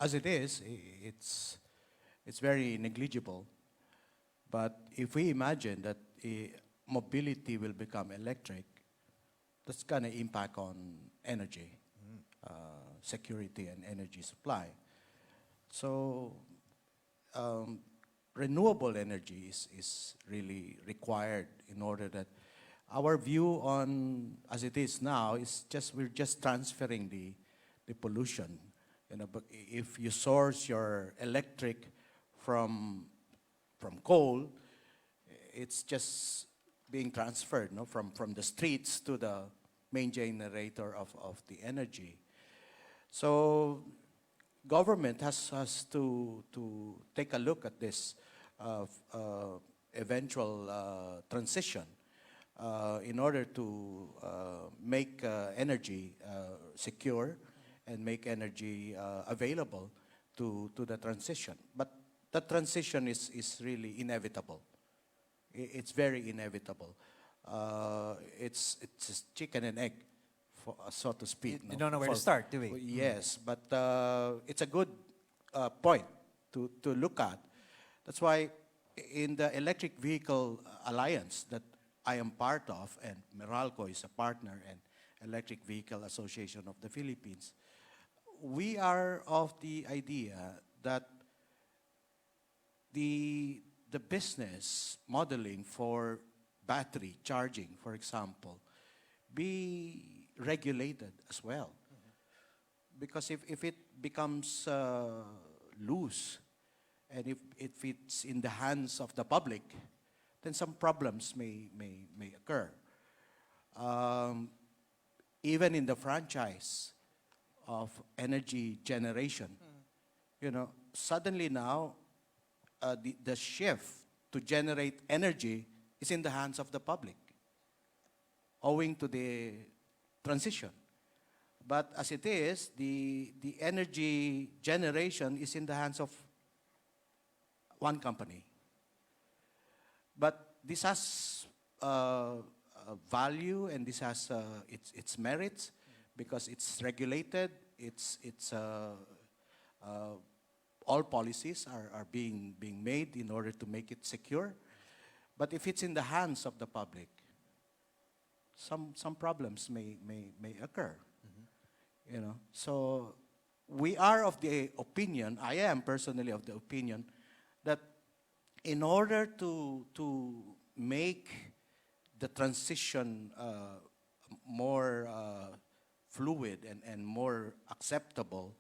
as it is, it's very negligible. But if we imagine that mobility will become electric, that's going to impact on energy, security, and energy supply. So renewable energy is really required in order that our view on, as it is now, is we're just transferring the pollution. But if you source your electric from coal, it's just being transferred from the streets to the main generator of the energy. So government has to take a look at this eventual transition in order to make energy secure and make energy available to the transition. But that transition is really inevitable. It's very inevitable. It's chicken and egg, so to speak. You don't know where to start, do we? Yes, but it's a good point to look at. That's why in the Electric Vehicle Alliance that I am part of, and Meralco is a partner, and Electric Vehicle Association of the Philippines, we are of the idea that the business modeling for battery charging, for example, be regulated as well. Because if it becomes loose, and if it's in the hands of the public, then some problems may occur. Even in the franchise of energy generation, suddenly now the shift to generate energy is in the hands of the public. owing to the transition. But as it is, the energy generation is in the hands of one company. But this has value, and this has its merits because it's regulated. All policies are being made in order to make it secure. But if it's in the hands of the public, some problems may occur. You know, so we are of the opinion, I am personally of the opinion, that in order to make the transition more fluid and more acceptable,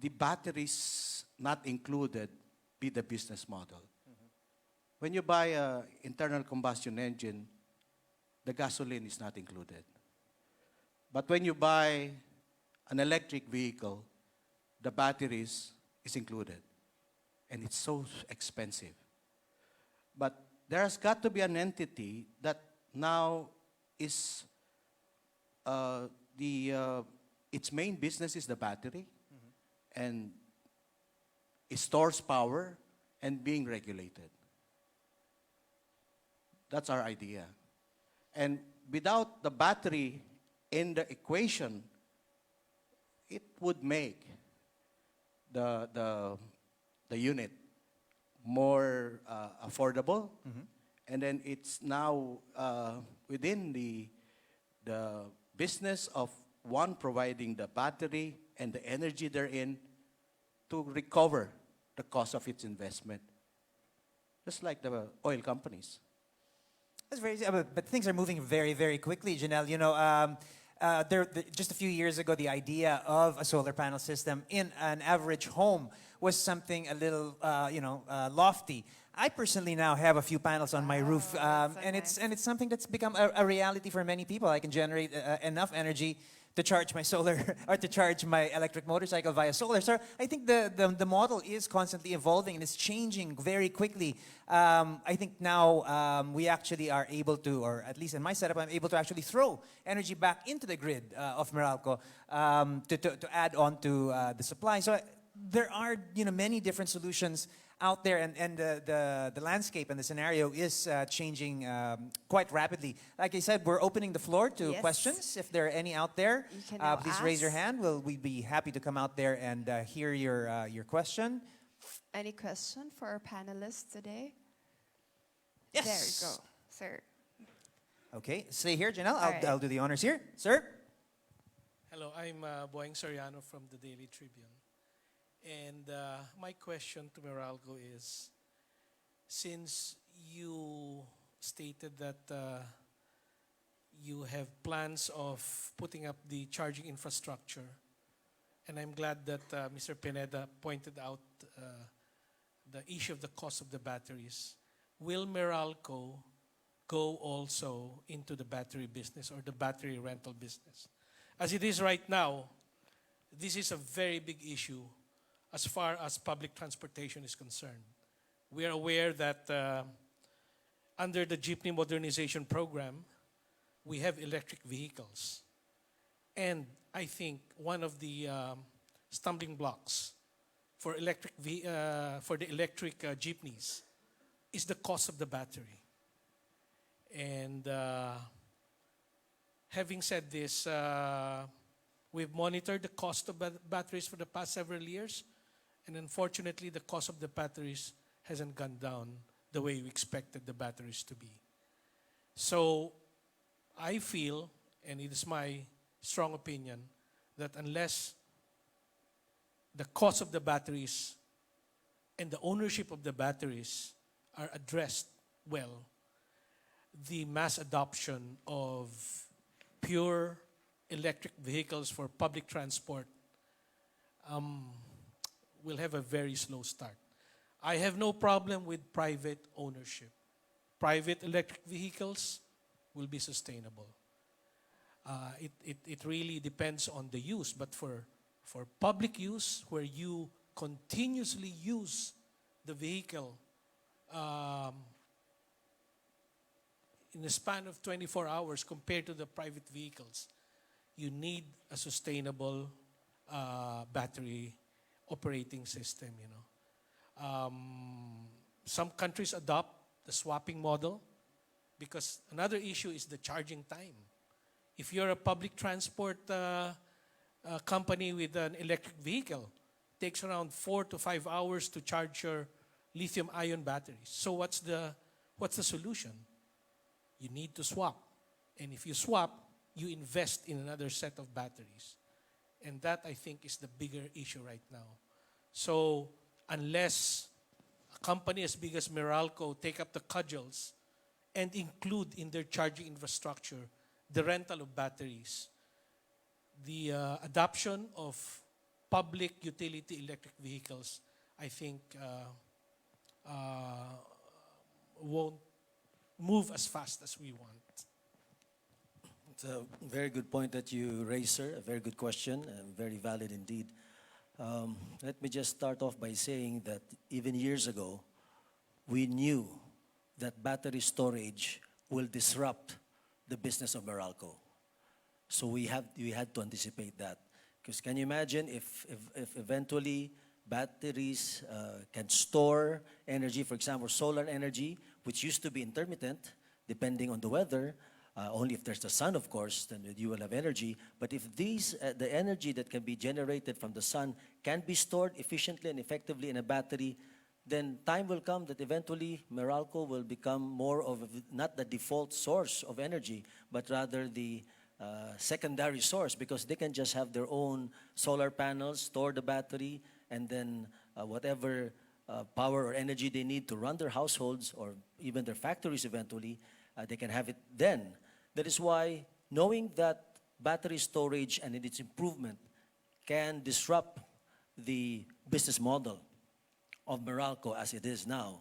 the batteries not included be the business model. When you buy an internal combustion engine, the gasoline is not included. But when you buy an electric vehicle, the batteries is included. And it's so expensive. But there has got to be an entity that now is, its main business is the battery, and it stores power and being regulated. That's our idea. And without the battery in the equation, it would make the unit more affordable. And then it's now within the business of one providing the battery and the energy therein to recover the cost of its investment, just like the oil companies. That's very, but things are moving very, very quickly, Janelle. You know, just a few years ago, the idea of a solar panel system in an average home was something a little, lofty. I personally now have a few panels on my roof, and it's something that's become a reality for many people. I can generate enough energy to charge my solar or to charge my electric motorcycle via solar. So I think the model is constantly evolving and it's changing very quickly. I think now we actually are able to, or at least in my setup, I'm able to actually throw energy back into the grid of Meralco to add on to the supply. So there are many different solutions out there, and the landscape and the scenario is changing quite rapidly. Like I said, we're opening the floor to questions. If there are any out there, please raise your hand. We'd be happy to come out there and hear your question. Any question for our panelists today? Yes. There you go, sir. Okay, stay here, Janelle. Right. I'll do the honors here. Sir? Hello, I'm Boeing Soriano from the Daily Tribune. And my question to Meralco is, since you stated that you have plans of putting up the charging infrastructure, and I'm glad that Mr. Pineda pointed out the issue of the cost of the batteries, will Meralco go also into the battery business or the battery rental business? As it is right now, this is a very big issue as far as public transportation is concerned. We are aware that under the Jeepney Modernization Program, we have electric vehicles. And I think one of the stumbling blocks for the electric jeepneys is the cost of the battery. And having said this, we've monitored the cost of batteries for the past several years. And unfortunately, the cost of the batteries hasn't gone down the way we expected the batteries to be. So I feel, and it is my strong opinion, that unless the cost of the batteries and the ownership of the batteries are addressed well, the mass adoption of pure electric vehicles for public transport will have a very slow start. I have no problem with private ownership. Private electric vehicles will be sustainable. It really depends on the use, but for public use, where you continuously use the vehicle, in the span of 24 hours compared to the private vehicles, you need a sustainable battery operating system, you know. Some countries adopt the swapping model because another issue is the charging time. If you're a public transport company with an electric vehicle, it takes around 4 to 5 hours to charge your lithium-ion batteries. So what's the solution? You need to swap. And if you swap, you invest in another set of batteries. And that, I think, is the bigger issue right now. So unless a company as big as Meralco take up the cudgels and include in their charging infrastructure the rental of batteries, the adoption of public utility electric vehicles, I think, won't move as fast as we want. It's a very good point that you raised, sir. A very good question and very valid indeed. Let me just start off by saying that even years ago, we knew that battery storage will disrupt the business of Meralco. So we had to anticipate that. Because can you imagine if eventually batteries can store energy, for example, solar energy, which used to be intermittent, depending on the weather, only if there's the sun, of course, then you will have energy. But if these, the energy that can be generated from the sun can be stored efficiently and effectively in a battery, then time will come that eventually Meralco will become more of not the default source of energy, but rather the secondary source, because they can just have their own solar panels, store the battery, and then whatever power or energy they need to run their households or even their factories eventually, they can have it then. That is why knowing that battery storage and its improvement can disrupt the business model of Meralco as it is now,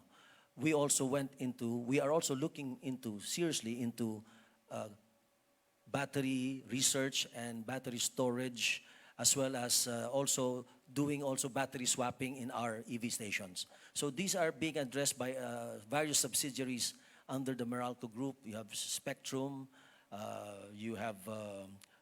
we are also looking seriously into battery research and battery storage, as well as also doing battery swapping in our EV stations. So these are being addressed by various subsidiaries under the Meralco Group. You have Spectrum, you have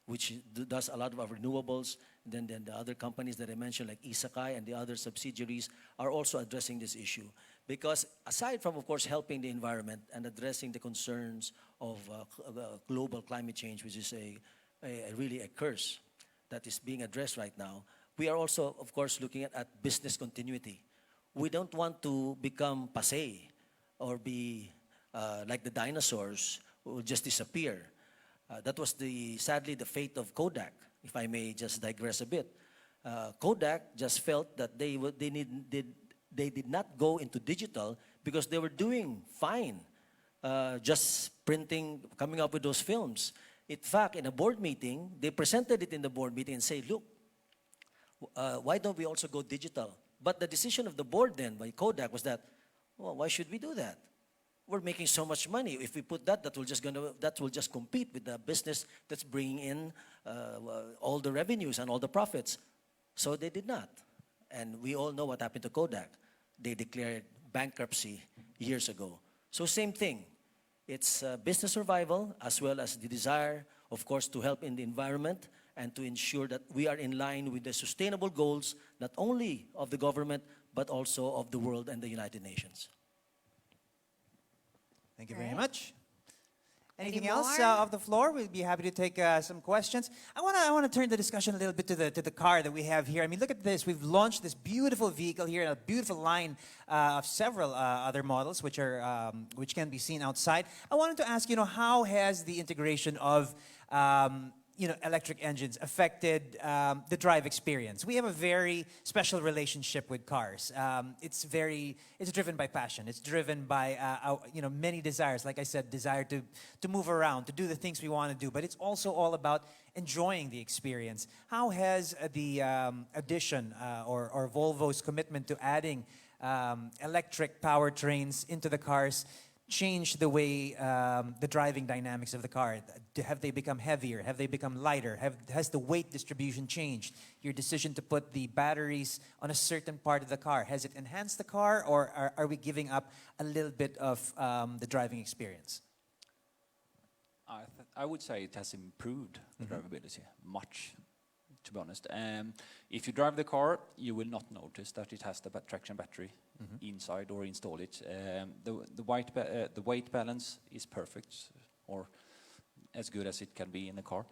which does a lot of our renewables. Then the other companies that I mentioned, like Isakai and the other subsidiaries, are also addressing this issue. Because aside from, of course, helping the environment and addressing the concerns of global climate change, which is really a curse that is being addressed right now, we are also, of course, looking at business continuity. We don't want to become passé or be like the dinosaurs who will just disappear. That was sadly the fate of Kodak, if I may just digress a bit. Kodak just felt that they did not go into digital because they were doing fine, just printing, coming up with those films. In fact, in a board meeting, they presented it in the board meeting and say, look, why don't we also go digital? But the decision of the board then by Kodak was that, well, why should we do that? We're making so much money. If we put that will just compete with the business that's bringing in all the revenues and all the profits. So they did not. And we all know what happened to Kodak. They declared bankruptcy years ago. So same thing. It's business survival as well as the desire, of course, to help in the environment and to ensure that we are in line with the sustainable goals, not only of the government, but also of the world and the United Nations. Thank you very much. Anything Any else more? off the floor? We'd be happy to take some questions. I want to turn the discussion a little bit to the car that we have here. I mean, look at this. We've launched this beautiful vehicle here, a beautiful line of several other models, which can be seen outside. I wanted to ask, how has the integration of electric engines affected the drive experience? We have a very special relationship with cars. It's driven by passion. It's driven by many desires. Like I said, desire to move around, to do the things we want to do. But it's also all about enjoying the experience. How has the addition or Volvo's commitment to adding electric powertrains into the cars change the way the driving dynamics of the car? Have they become heavier? Have they become lighter? Has the weight distribution changed? Your decision to put the batteries on a certain part of the car, has it enhanced the car, or are we giving up a little bit of the driving experience? I would say it has improved the drivability much, to be honest. If you drive the car, you will not notice that it has the traction battery inside or install it. The weight balance is perfect, or as good as it can be in the car.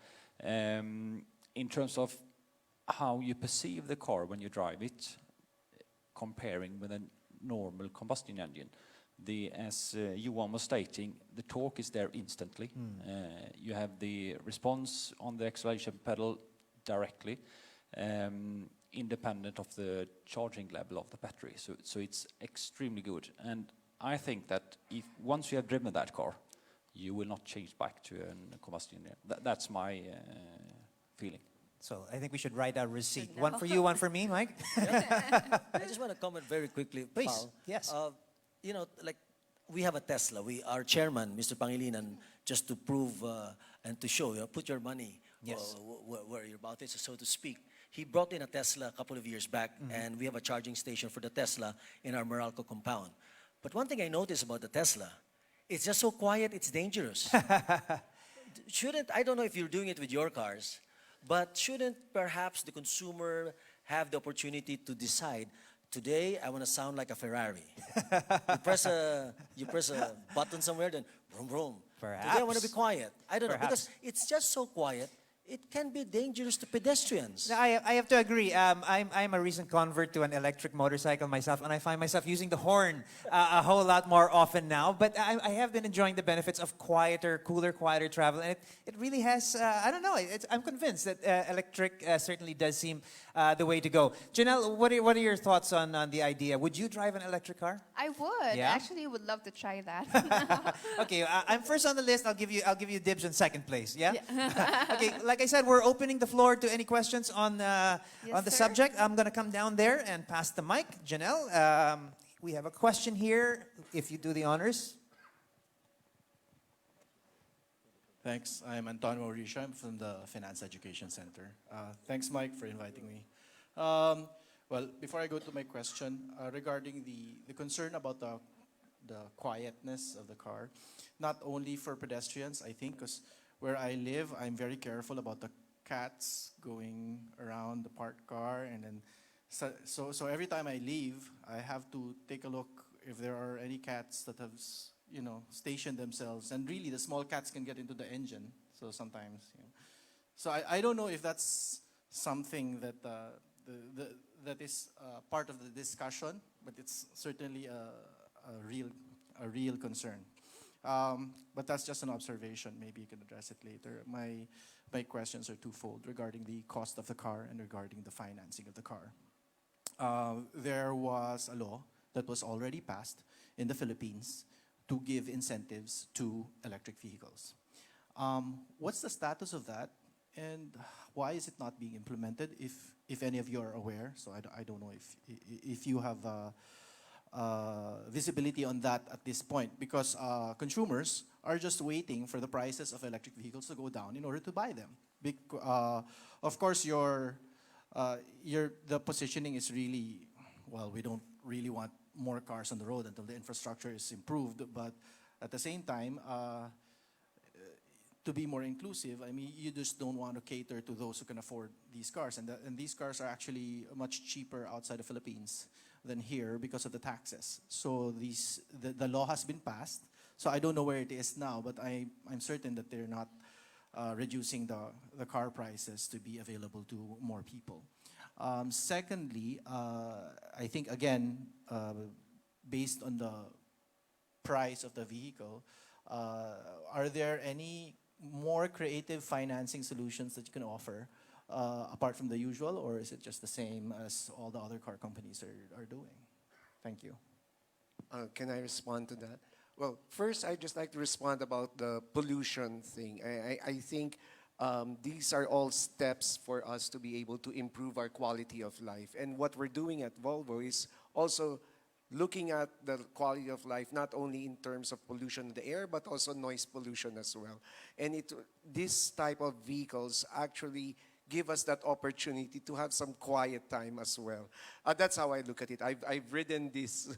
In terms of how you perceive the car when you drive it, comparing with a normal combustion engine, as Johan was stating, the torque is there instantly. You have the response on the acceleration pedal directly, independent of the charging level of the battery. So it's extremely good. And I think that once you have driven that car, you will not change back to a combustion engine. That's my feeling. So I think we should write a receipt. One for you, one for me, Mike. I just want to comment very quickly, Please. Paul. Yes. You know, like we have a Tesla. Our chairman, Mr. Pangilinan, just to prove and to show, put your money where your mouth is, so to speak. He brought in a Tesla a couple of years back, and we have a charging station for the Tesla in our Meralco compound. But one thing I noticed about the Tesla, it's just so quiet, it's dangerous. I don't know if you're doing it with your cars, but shouldn't perhaps the consumer have the opportunity to decide, today I want to sound like a Ferrari. you press a button somewhere, then vroom vroom. Perhaps. Today I want to be quiet. I don't know, Perhaps. because it's just so quiet, it can be dangerous to pedestrians. No, I have to agree. I'm a recent convert to an electric motorcycle myself, and I find myself using the horn a whole lot more often now. But I have been enjoying the benefits of quieter, cooler, quieter travel, and it really has. I don't know. I'm convinced that electric certainly does seem the way to go. Janelle, what are your thoughts on the idea? Would you drive an electric car? I would. Yeah? Actually, would love to try that. Okay, I'm first on the list. I'll give you dibs on second place. Yeah. Okay. Like I said, we're opening the floor to any questions on the sir. subject. I'm gonna come down there and pass the mic. Janelle, we have a question here. If you do the honors. Thanks. I'm Antonio Mauricio. I'm from the Finance Education Center. Thanks, Mike, for inviting me. Well, before I go to my question, regarding the concern about the quietness of the car, not only for pedestrians, I think, because where I live, I'm very careful about the cats going around the parked car, and then so every time I leave, I have to take a look if there are any cats that have stationed themselves, and really the small cats can get into the engine. So sometimes, so I don't know if that's something that that is part of the discussion, but it's certainly a real concern. But that's just an observation. Maybe you can address it later. My questions are twofold regarding the cost of the car and regarding the financing of the car. There was a law that was already passed in the Philippines to give incentives to electric vehicles. What's the status of that, and why is it not being implemented, if any of you are aware? So I don't know if you have visibility on that at this point, because consumers are just waiting for the prices of electric vehicles to go down in order to buy them. Of course, the positioning is really, well, we don't really want more cars on the road until the infrastructure is improved, but at the same time, to be more inclusive, I mean, you just don't want to cater to those who can afford these cars, and these cars are actually much cheaper outside the Philippines than here because of the taxes. So the law has been passed. So I don't know where it is now, but I'm certain that they're not reducing the car prices to be available to more people. Secondly, I think again, based on the price of the vehicle, are there any more creative financing solutions that you can offer apart from the usual, or is it just the same as all the other car companies are doing? Thank you. Can I respond to that? Well, first, I'd just like to respond about the pollution thing. I think these are all steps for us to be able to improve our quality of life. And what we're doing at Volvo is also looking at the quality of life, not only in terms of pollution in the air, but also noise pollution as well. And this type of vehicles actually give us that opportunity to have some quiet time as well. That's how I look at it. I've ridden this,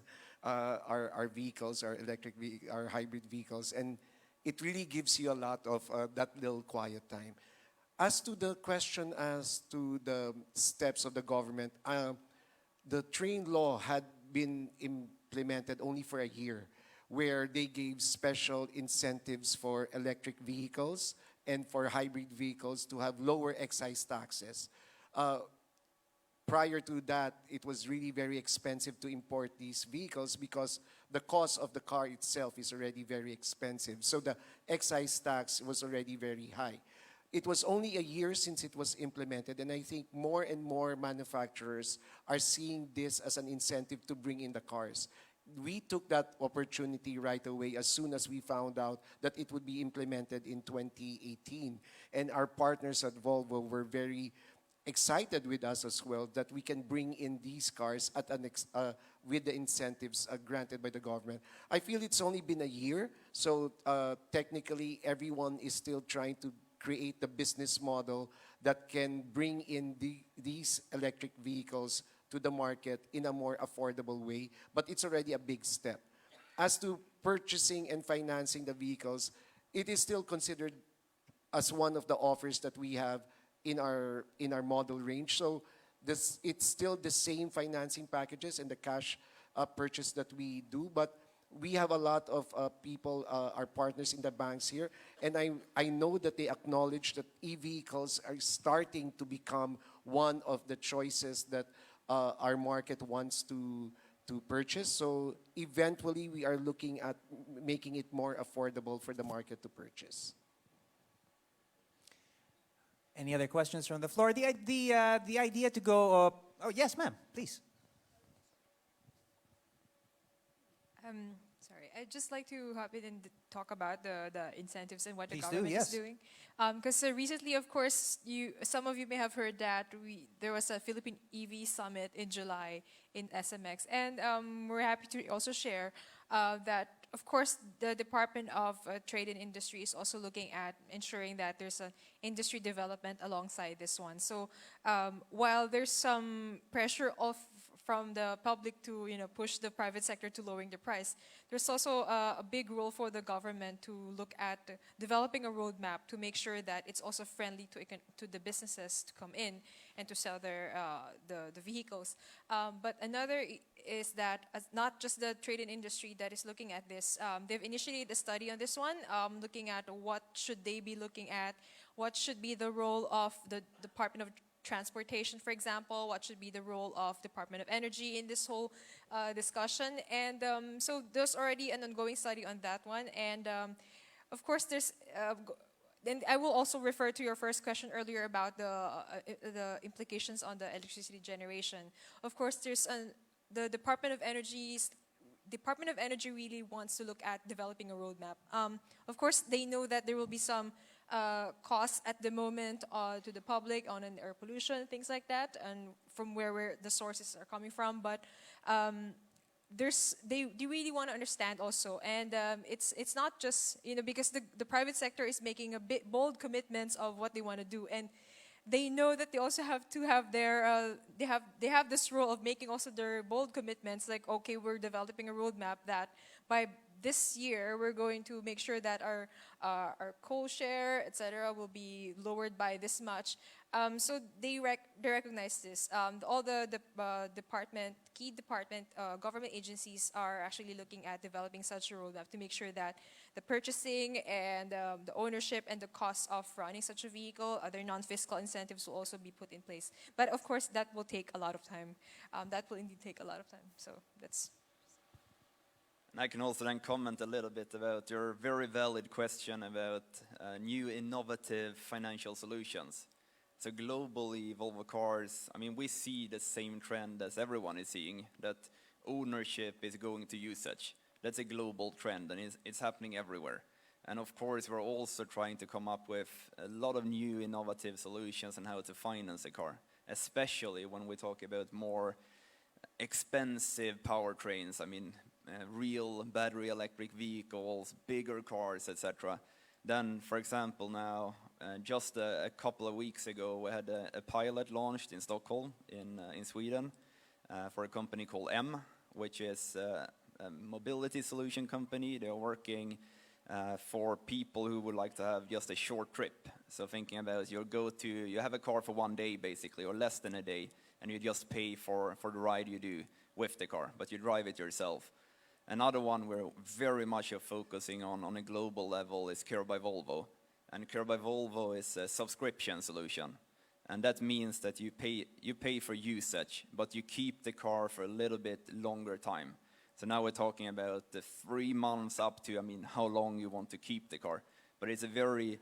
our vehicles, our hybrid vehicles, and it really gives you a lot of that little quiet time. As to the question as to the steps of the government, the train law had been implemented only for a year, where they gave special incentives for electric vehicles and for hybrid vehicles to have lower excise taxes. Prior to that, it was really very expensive to import these vehicles because the cost of the car itself is already very expensive. So the excise tax was already very high. It was only a year since it was implemented, and I think more and more manufacturers are seeing this as an incentive to bring in the cars. We took that opportunity right away as soon as we found out that it would be implemented in 2018. And our partners at Volvo were very excited with us as well that we can bring in these cars at with the incentives granted by the government. I feel it's only been a year, so technically everyone is still trying to create the business model that can bring in these electric vehicles to the market in a more affordable way, but it's already a big step. As to purchasing and financing the vehicles, it is still considered as one of the offers that we have in our model range. So it's still the same financing packages and the cash purchase that we do, but we have a lot of people, our partners in the banks here, and I know that they acknowledge that e-vehicles are starting to become one of the choices that our market wants to purchase. So eventually, we are looking at making it more affordable for the market to purchase. Any other questions from the floor? The idea to go. Oh yes, ma'am, please. Sorry, I'd just like to hop in and talk about the incentives and what Please the government do, yes. is doing. Because recently, of course, some of you may have heard that there was a Philippine EV summit in July in SMX, and we're happy to also share that, of course, the Department of Trade and Industry is also looking at ensuring that there's an industry development alongside this one. So while there's some pressure from the public to push the private sector to lowering the price, there's also a big role for the government to look at developing a roadmap to make sure that it's also friendly to the businesses to come in and to sell their the vehicles. But another is that not just the trade and industry that is looking at this. They've initiated a study on this one, looking at what should they be looking at, what should be the role of the Department of Transportation, for example, what should be the role of Department of Energy in this whole discussion. And so there's already an ongoing study on that one. And of course, there's and I will also refer to your first question earlier about the implications on the electricity generation. Of course, there's the Department of Energy really wants to look at developing a roadmap. Of course, they know that there will be some costs at the moment to the public on an air pollution, things like that, and from where the sources are coming from. But they really want to understand also, and it's not just because the private sector is making a bit bold commitments of what they want to do, and they know that they also have to have their they have this role of making also their bold commitments, like, okay, we're developing a roadmap that by this year we're going to make sure that our coal share, etc., will be lowered by this much. So they recognize this. All the key government agencies are actually looking at developing such a roadmap to make sure that the purchasing and the ownership and the cost of running such a vehicle, other non-fiscal incentives will also be put in place. But of course, that will take a lot of time. That will indeed take a lot of time. So that's. And I can also then comment a little bit about your very valid question about new innovative financial solutions. So globally, Volvo Cars, I mean, we see the same trend as everyone is seeing, that ownership is going to usage. That's a global trend, and it's happening everywhere. And of course, we're also trying to come up with a lot of new innovative solutions on how to finance a car, especially when we talk about more expensive powertrains. I mean, real battery electric vehicles, bigger cars, etc. Then, for example, now, just a couple of weeks ago, we had a pilot launched in Stockholm, in Sweden, for a company called M, which is a mobility solution company. They are working for people who would like to have just a short trip. So thinking about you have a car for 1 day basically, or less than a day, and you just pay for the ride you do with the car, but you drive it yourself. Another one we're very much focusing on a global level is Care by Volvo. And Care by Volvo is a subscription solution. And that means that you pay for usage, but you keep the car for a little bit longer time. So now we're talking about the 3 months up to, how long you want to keep the car. But it's a very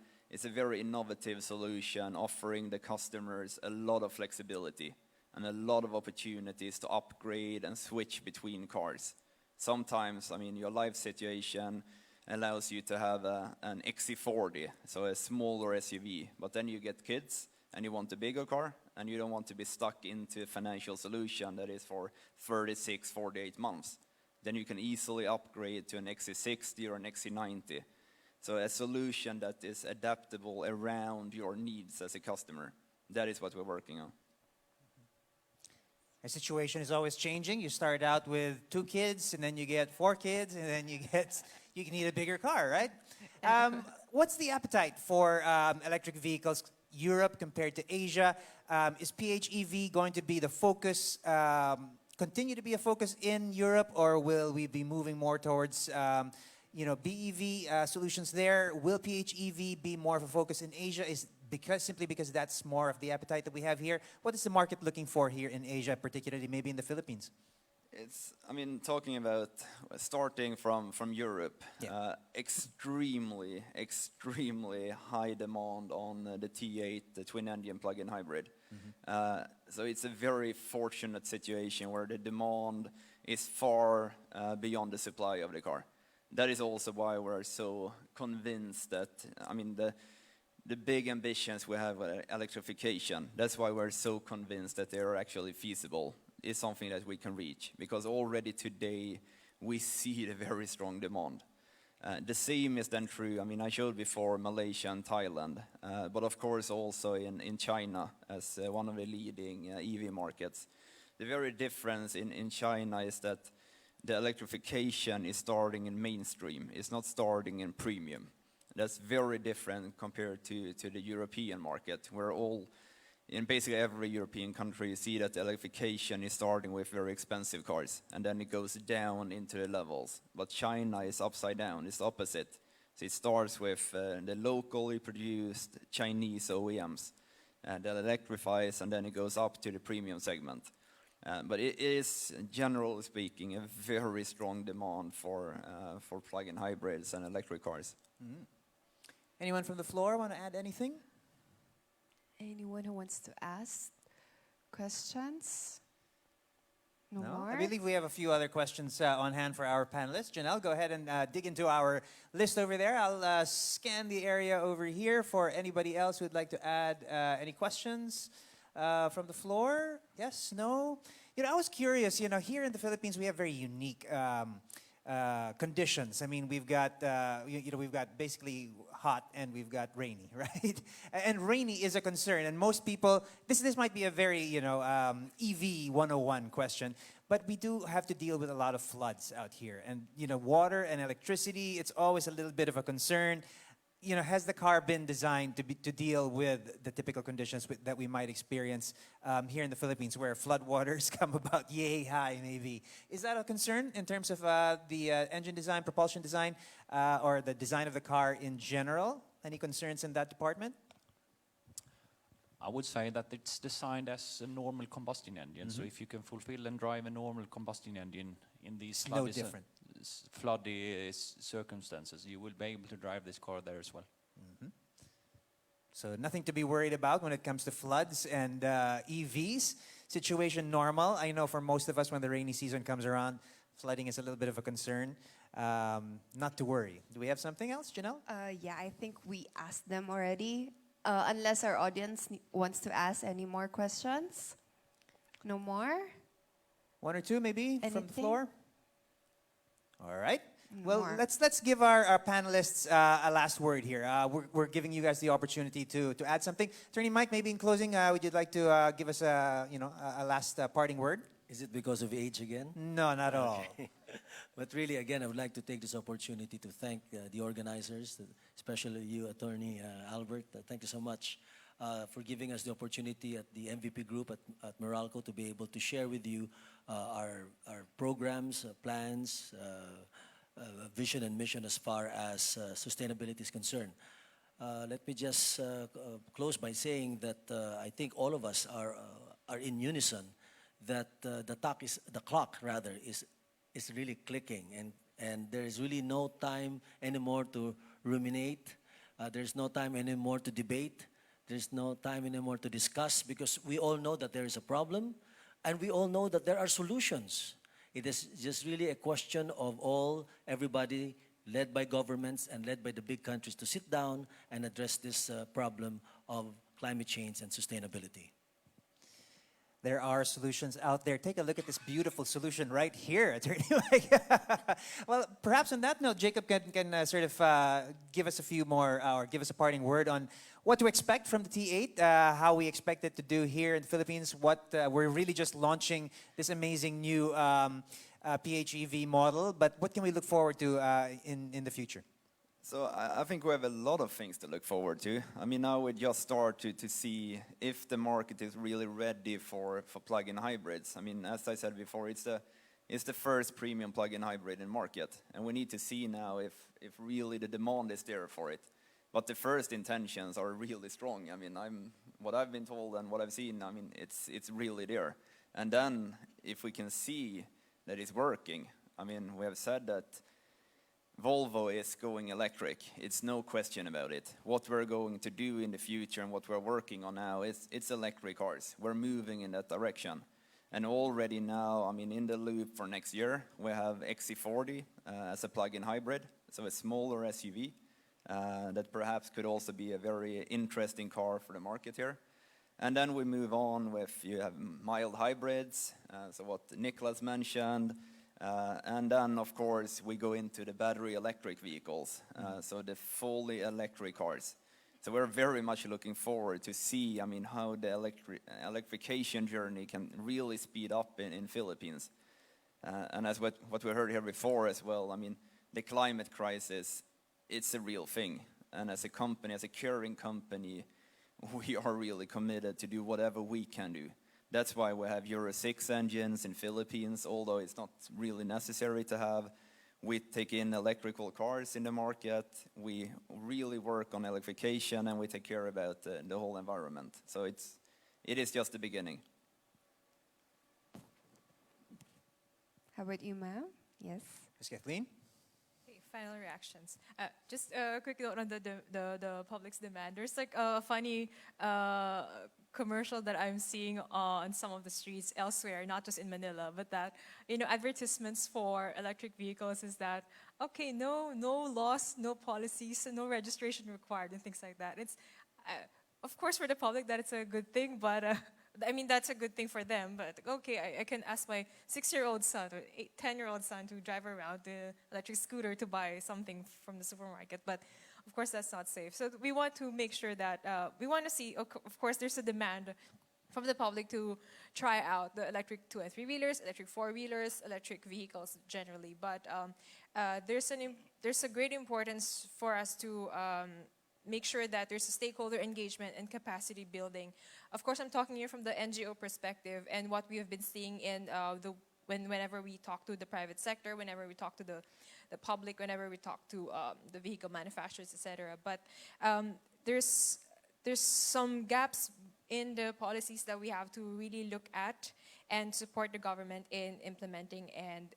innovative solution, offering the customers a lot of flexibility and a lot of opportunities to upgrade and switch between cars. Sometimes, your life situation allows you to have an XC40, so a smaller SUV, but then you get kids and you want a bigger car, and you don't want to be stuck into a financial solution that is for 36, 48 months. Then you can easily upgrade to an XC60 or an XC90. So a solution that is adaptable around your needs as a customer. That is what we're working on. The situation is always changing. You start out with 2 kids, and then you get 4 kids, and then you can need a bigger car, right? What's the appetite for electric vehicles, Europe compared to Asia? Is PHEV going to be the focus, continue to be a focus in Europe, or will we be moving more towards BEV solutions there? Will PHEV be more of a focus in Asia? Simply because that's more of the appetite that we have here? What is the market looking for here in Asia, particularly maybe in the Philippines? Talking about starting from Europe, extremely high demand on the T8, the twin-engine plug-in hybrid. So it's a very fortunate situation where the demand is far beyond the supply of the car. That is also why we're so convinced that, the big ambitions we have with electrification, that's why we're so convinced that they are actually feasible, is something that we can reach. Because already today, we see the very strong demand. The same is then true, I showed before Malaysia and Thailand, but of course also in China as one of the leading EV markets. The very difference in China is that the electrification is starting in mainstream, it's not starting in premium. That's very different compared to the European market, where in basically every European country, you see that the electrification is starting with very expensive cars, and then it goes down into the levels. But China is upside down, it's opposite. So it starts with the locally produced Chinese OEMs that electrifies, and then it goes up to the premium segment. But it is, generally speaking, a very strong demand for plug-in hybrids and electric cars. Mm-hmm. Anyone from the floor want to add anything? Anyone who wants to ask questions? No more? I believe we have a few other questions on hand for our panelists. Janelle, go ahead and dig into our list over there. I'll scan the area over here for anybody else who would like to add any questions from the floor. Yes? No? I was curious, here in the Philippines, we have very unique conditions. We've got we've got basically hot and we've got rainy, right? And rainy is a concern, and most people, this might be a very EV 101 question, but we do have to deal with a lot of floods out here, and water and electricity, it's always a little bit of a concern. Has the car been designed to deal with the typical conditions that we might experience here in the Philippines, where floodwaters come about yay high, maybe? Is that a concern in terms of the engine design, propulsion design, or the design of the car in general? Any concerns in that department? I would say that it's designed as a normal combustion engine. So if you can fulfill and drive a normal combustion engine in these floody circumstances, you will be able to drive this car there as well. Mm-hmm. So nothing to be worried about when it comes to floods and EVs. Situation normal. I know for most of us, when the rainy season comes around, flooding is a little bit of a concern. Not to worry. Do we have something else, Janelle? Yeah, I think we asked them already. Unless our audience wants to ask any more questions. No more? One or two, maybe, Anything? from the floor? All right. No Well, more. let's give our panelists a last word here. We're giving you guys the opportunity to add something. Attorney Mike, maybe in closing, would you like to give us a last parting word? Is it because of age again? No, not at all. But really, again, I would like to take this opportunity to thank the organizers, especially you, Attorney Albert. Thank you so much for giving us the opportunity at the MVP group at Meralco to be able to share with you our programs, plans, vision and mission as far as sustainability is concerned. Let me just close by saying that I think all of us are in unison that the clock rather is really clicking, and there is really no time anymore to ruminate. There's no time anymore to debate. There's no time anymore to discuss, because we all know that there is a problem, and we all know that there are solutions. It is just really a question of everybody, led by governments and led by the big countries, to sit down and address this problem of climate change and sustainability. There are solutions out there. Take a look at this beautiful solution right here, Attorney Mike. Well, perhaps on that note, Jacob can sort of give us a few more, or give us a parting word on what to expect from the T8, how we expect it to do here in the Philippines. We're really just launching this amazing new PHEV model, but what can we look forward to in the future? So I think we have a lot of things to look forward to. I mean, now we just start to see if the market is really ready for plug-in hybrids. I mean, as I said before, it's the first premium plug-in hybrid in market, and we need to see now if really the demand is there for it. But the first intentions are really strong. I mean, what I've been told and what I've seen, I mean, it's really there. And then if we can see that it's working, I mean, we have said that Volvo is going electric. It's no question about it. What we're going to do in the future and what we're working on now it's electric cars. We're moving in that direction. And already now, I mean, in the loop for next year, we have XC40 as a plug-in hybrid, so a smaller SUV that perhaps could also be a very interesting car for the market here. And then we move on with, you have mild hybrids, so what Nicholas mentioned, and then, of course, we go into the battery electric vehicles, so the fully electric cars. So we're very much looking forward to see, I mean, how the electrification journey can really speed up in Philippines. And as what we heard here before as well, I mean, the climate crisis, it's a real thing. And as a company, as a caring company, we are really committed to do whatever we can do. That's why we have Euro 6 engines in Philippines, although it's not really necessary to have. We take in electrical cars in the market. We really work on electrification, and we take care about the whole environment. So it is just the beginning. How about you, ma'am? Yes. Ms. Kathleen? Okay, final reactions. Just a quick note on the public's demand. There's like a funny commercial that I'm seeing on some of the streets elsewhere, not just in Manila, but that, you know, advertisements for electric vehicles is that, okay, no laws, no policies, no registration required, and things like that. It's, of course, for the public that it's a good thing, but I mean, that's a good thing for them, but okay, I can ask my 6-year-old son or 10-year-old son to drive around the electric scooter to buy something from the supermarket, but of course that's not safe. So we want to make sure that, we want to see, of course there's a demand from the public to try out the electric 2- and 3-wheelers, electric 4-wheelers, electric vehicles generally, but there's a great importance for us to make sure that there's a stakeholder engagement and capacity building. Of course, I'm talking here from the NGO perspective and what we have been seeing in whenever we talk to the private sector, whenever we talk to the public, whenever we talk to the vehicle manufacturers, etc. But there's some gaps in the policies that we have to really look at and support the government in implementing and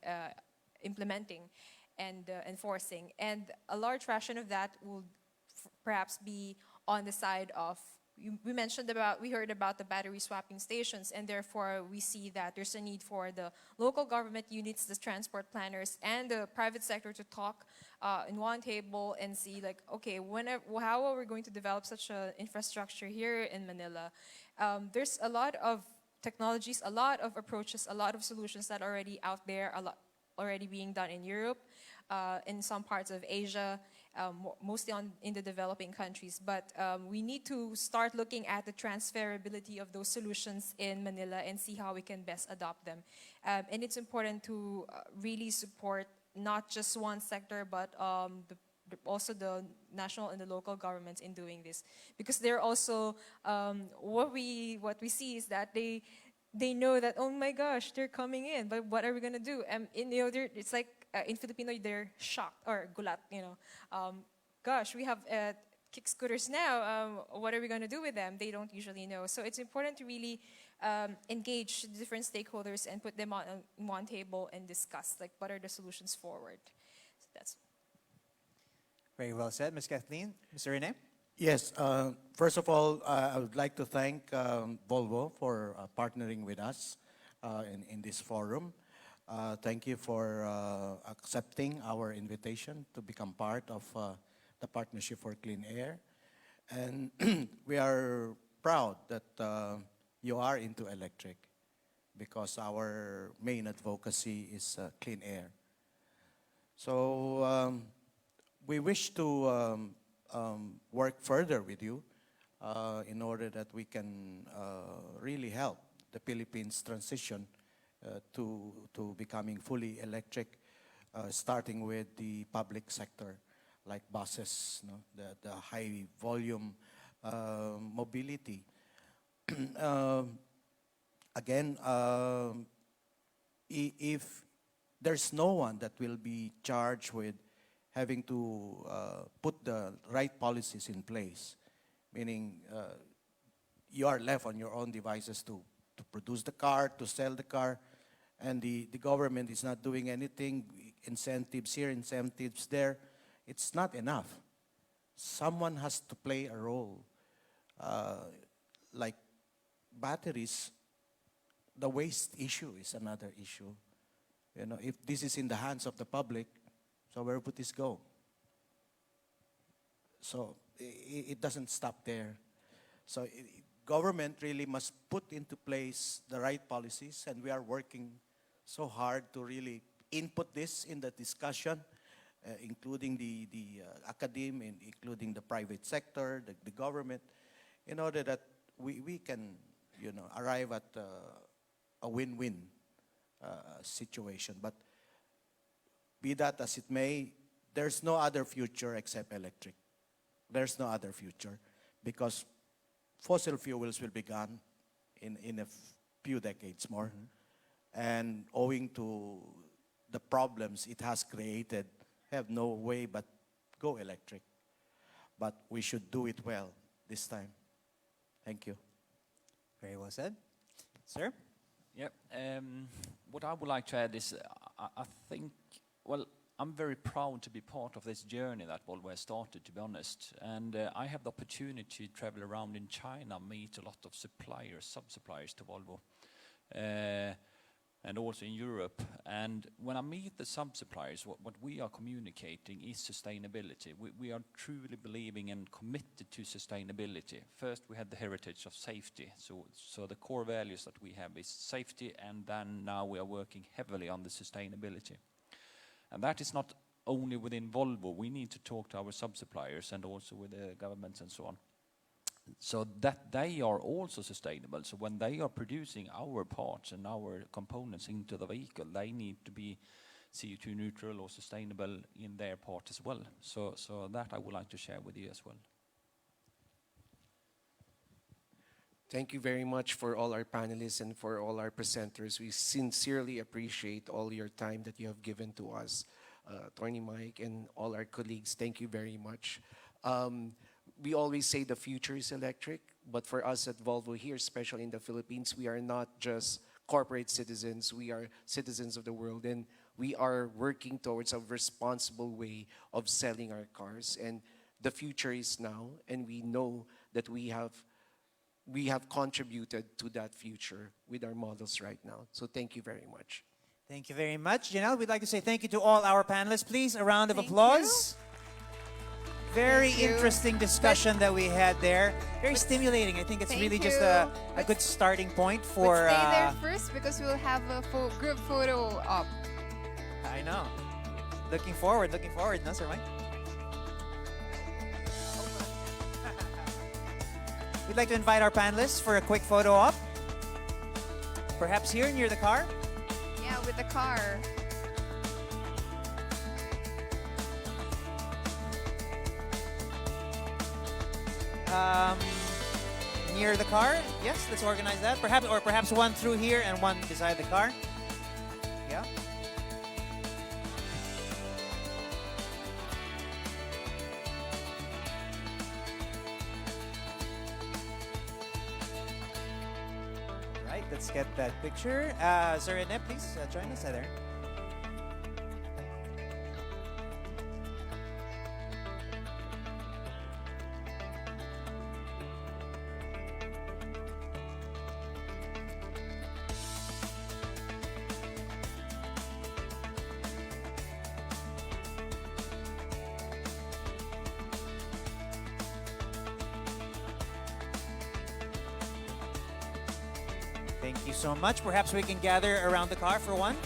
enforcing. And a large fraction of that will perhaps be on the side of, we heard about the battery swapping stations, and therefore we see that there's a need for the local government units, the transport planners, and the private sector to talk in one table and see, like, okay, how are we going to develop such an infrastructure here in Manila? There's a lot of technologies, a lot of approaches, a lot of solutions that are already out there, a lot already being done in Europe, in some parts of Asia, mostly in the developing countries. But we need to start looking at the transferability of those solutions in Manila and see how we can best adopt them. And it's important to really support not just one sector, but also the national and the local governments in doing this, because they're also what we see is that they know that, oh my gosh, they're coming in, but what are we gonna do? It's like in Filipino they're shocked or gulat, gosh, we have kick scooters now. What are we gonna do with them? They don't usually know. So it's important to really engage different stakeholders and put them on one table and discuss like what are the solutions forward. So that's Very well said, Ms. Kathleen. Mr. Rene? Yes, first of all, I would like to thank Volvo for partnering with us in this forum. Thank you for accepting our invitation to become part of the Partnership for Clean Air. And we are proud that you are into electric, because our main advocacy is clean air. So we wish to work further with you in order that we can really help the Philippines transition to becoming fully electric, starting with the public sector, like buses, the high volume mobility. Again, if there's no one that will be charged with having to put the right policies in place, meaning you are left on your own devices to produce the car, to sell the car, and the government is not doing anything, incentives here, incentives there, it's not enough. Someone has to play a role. Like batteries, the waste issue is another issue. If this is in the hands of the public, so where would this go? So it doesn't stop there. So government really must put into place the right policies, and we are working so hard to really input this in the discussion, including the academe, including the private sector, the government, in order that we can arrive at a win-win situation. But be that as it may, there's no other future except electric. There's no other future, because fossil fuels will be gone in a few decades more. And owing to the problems it has created, have no way but go electric. But we should do it well this time. Thank you. Very well said. Sir? Yep. What I would like to add is, I think, well, I'm very proud to be part of this journey that Volvo has started, to be honest. And I have the opportunity to travel around in China, meet a lot of suppliers, sub-suppliers to Volvo, and also in Europe. And when I meet the sub-suppliers, what we are communicating is sustainability. We are truly believing and committed to sustainability. First, we had the heritage of safety. So the core values that we have is safety, and then now we are working heavily on the sustainability. And that is not only within Volvo. We need to talk to our sub-suppliers and also with the governments and so on, so that they are also sustainable. So when they are producing our parts and our components into the vehicle, they need to be CO2 neutral or sustainable in their part as well. So that I would like to share with you as well. Thank you very much for all our panelists and for all our presenters. We sincerely appreciate all your time that you have given to us. Attorney Mike and all our colleagues, thank you very much. We always say the future is electric, but for us at Volvo here, especially in the Philippines, we are not just corporate citizens, we are citizens of the world, and we are working towards a responsible way of selling our cars. And the future is now, and we know that we have contributed to that future with our models right now. So thank you very much. Thank you very much. Janelle, we'd like to say thank you to all our panelists. Please, a round of applause. Very interesting discussion that we had there. Very stimulating. I think it's really just a good starting point for... But stay there first, because we'll have a group photo up. I know. Looking forward, no, Sir Mike? We'd like to invite our panelists for a quick photo op. Perhaps here near the car. Yeah, with the car. Near the car. Yes, let's organize that. Perhaps one through here and one beside the car. Yeah. Right, let's get that picture. Sir Rene, please join us there. Thank you so much. Perhaps we can gather around the car for one.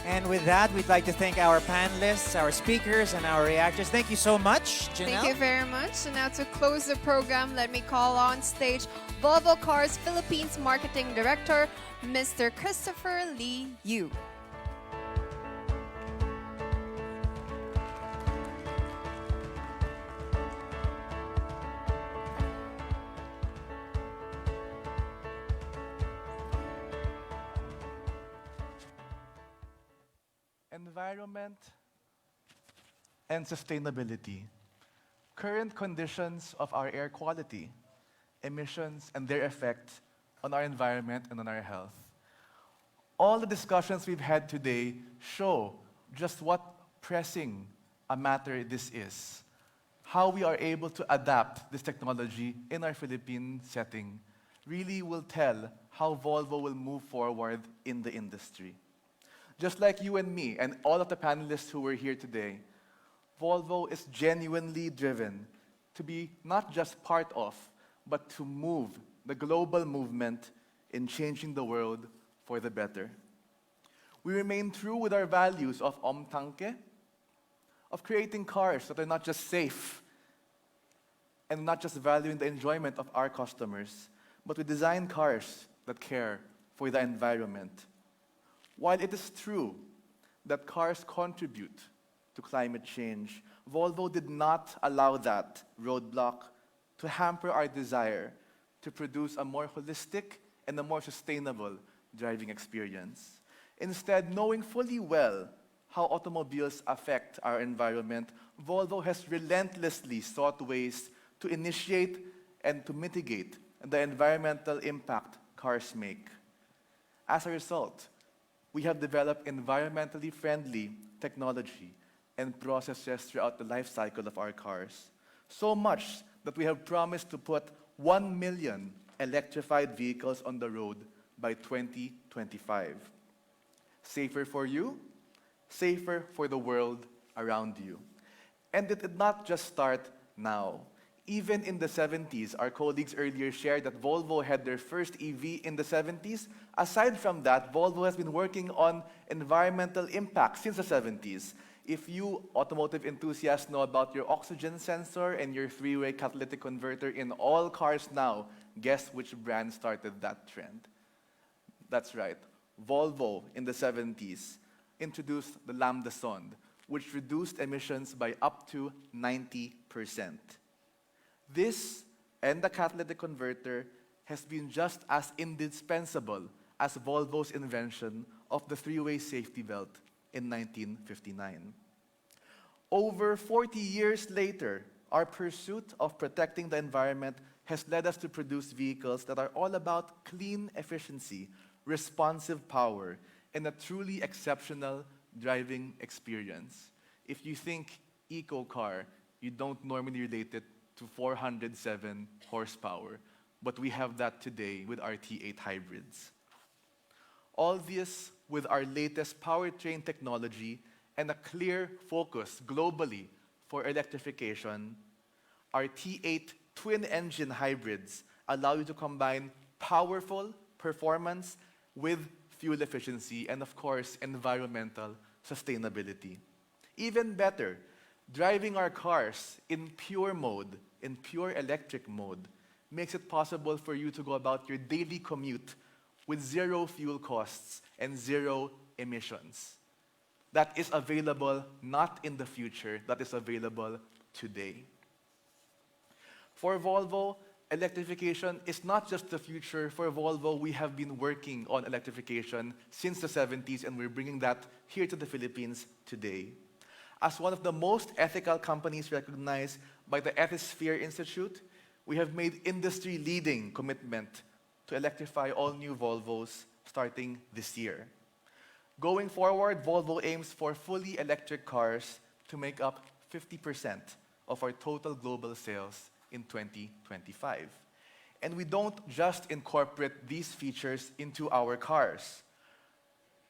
And with that, we'd like to thank our panelists, our speakers, and our reactors. Thank you so much, Janelle. Thank you very much. So now to close the program, let me call on stage Volvo Cars Philippines Marketing Director, Mr. Christopher Lee Yu. Environment and sustainability. Current conditions of our air quality, emissions, and their effect on our environment and on our health. All the discussions we've had today show just what pressing a matter this is. How we are able to adapt this technology in our Philippine setting really will tell how Volvo will move forward in the industry. Just like you and me and all of the panelists who were here today, Volvo is genuinely driven to be not just part of, but to move the global movement in changing the world for the better. We remain true with our values of omtanke, of creating cars that are not just safe and not just valuing the enjoyment of our customers, but we design cars that care for the environment. While it is true that cars contribute to climate change, Volvo did not allow that roadblock to hamper our desire to produce a more holistic and a more sustainable driving experience. Instead, knowing fully well how automobiles affect our environment, Volvo has relentlessly sought ways to initiate and to mitigate the environmental impact cars make. As a result, we have developed environmentally friendly technology and processes throughout the life cycle of our cars. So much that we have promised to put 1 million electrified vehicles on the road by 2025. Safer for you, safer for the world around you. And it did not just start now. Even in the 70s, our colleagues earlier shared that Volvo had their first EV in the 70s. Aside from that, Volvo has been working on environmental impact since the 70s. If you automotive enthusiasts know about your oxygen sensor and your three-way catalytic converter in all cars now, guess which brand started that trend? That's right. Volvo in the 70s introduced the Lambda Sonde, which reduced emissions by up to 90%. This and the catalytic converter has been just as indispensable as Volvo's invention of the three-way safety belt in 1959. Over 40 years later, our pursuit of protecting the environment has led us to produce vehicles that are all about clean efficiency, responsive power, and a truly exceptional driving experience. If you think eco car, you don't normally relate it to 407 horsepower, but we have that today with our T8 hybrids. All this with our latest powertrain technology and a clear focus globally for electrification. Our T8 twin-engine hybrids allow you to combine powerful performance with fuel efficiency and, of course, environmental sustainability. Even better, driving our cars in pure mode, in pure electric mode, makes it possible for you to go about your daily commute with zero fuel costs and zero emissions. That is available not in the future, that is available today. For Volvo, electrification is not just the future. For Volvo, we have been working on electrification since the 70s, and we're bringing that here to the Philippines today. As one of the most ethical companies recognized by the Ethisphere Institute, we have made industry-leading commitment to electrify all new Volvos starting this year. Going forward, Volvo aims for fully electric cars to make up 50% of our total global sales in 2025. And we don't just incorporate these features into our cars.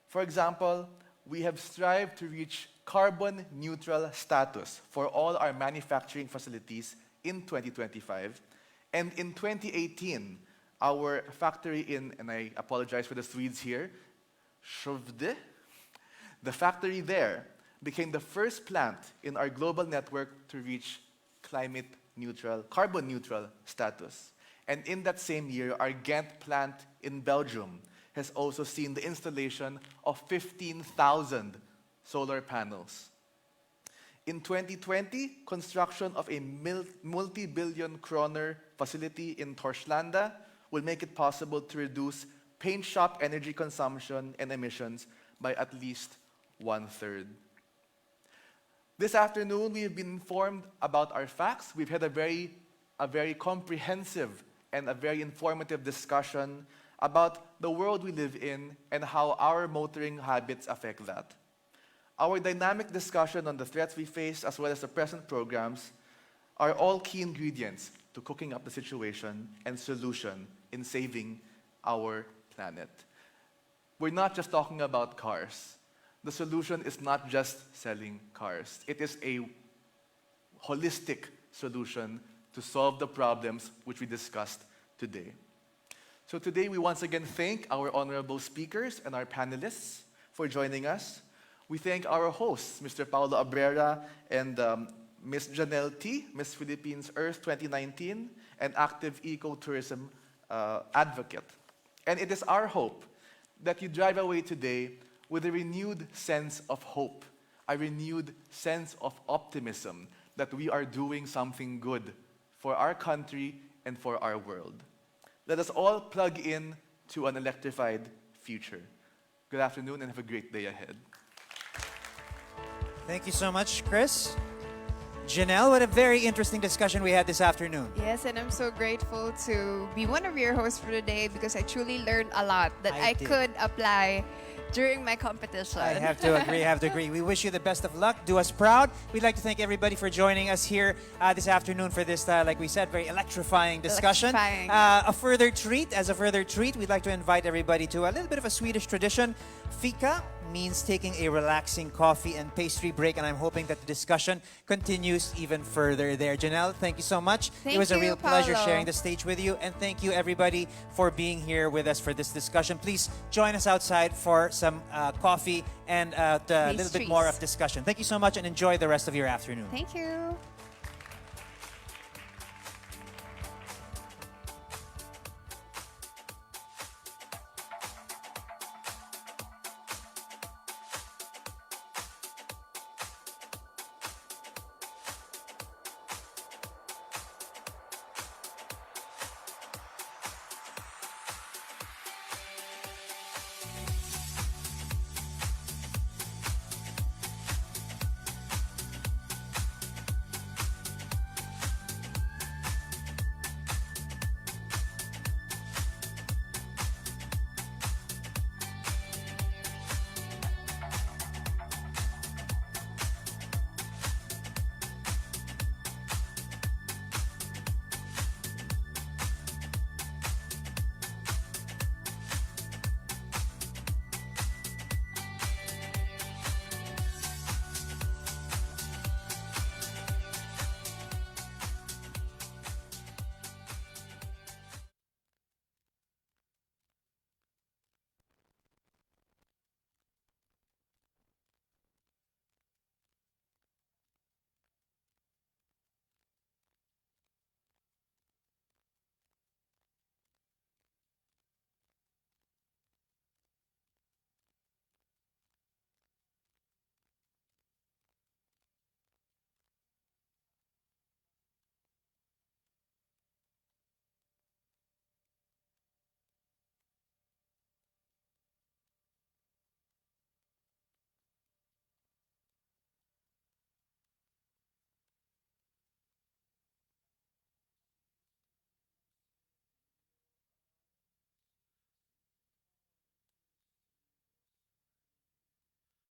For example, we have strived to reach carbon neutral status for all our manufacturing facilities in 2025. And in 2018, our factory in, and I apologize for the Swedes here, Skövde, the factory there became the first plant in our global network to reach climate neutral, carbon neutral status. And in that same year, our Ghent plant in Belgium has also seen the installation of 15,000 solar panels. In 2020, construction of a multi-billion kroner facility in Torslanda will make it possible to reduce paint shop energy consumption and emissions by at least 1/3. This afternoon, we have been informed about our facts. We've had a very comprehensive and a very informative discussion about the world we live in and how our motoring habits affect that. Our dynamic discussion on the threats we face, as well as the present programs, are all key ingredients to cooking up the situation and solution in saving our planet. We're not just talking about cars. The solution is not just selling cars. It is a holistic solution to solve the problems which we discussed today. So today we once again thank our honorable speakers and our panelists for joining us. We thank our hosts, Mr. Paulo Abrera and Ms. Janelle T., Miss Philippines Earth 2019, and active ecotourism advocate. And it is our hope that you drive away today with a renewed sense of hope, a renewed sense of optimism that we are doing something good for our country and for our world. Let us all plug in to an electrified future. Good afternoon and have a great day ahead. Thank you so much, Chris. Janelle, what a very interesting discussion we had this afternoon. Yes, and I'm so grateful to be one of your hosts for today because I truly learned a lot that I could apply during my competition. I have to agree. We wish you the best of luck. Do us proud. We'd like to thank everybody for joining us here this afternoon for this, like we said, very electrifying discussion. A further treat, we'd like to invite everybody to a little bit of a Swedish tradition. Fika means taking a relaxing coffee and pastry break, and I'm hoping that the discussion continues even further there. Janelle, thank you so much. It was a real pleasure sharing the stage with you, and thank you everybody for being here with us for this discussion. Please join us outside for some coffee and a little bit more of discussion. Thank you so much and enjoy the rest of your afternoon. Thank you.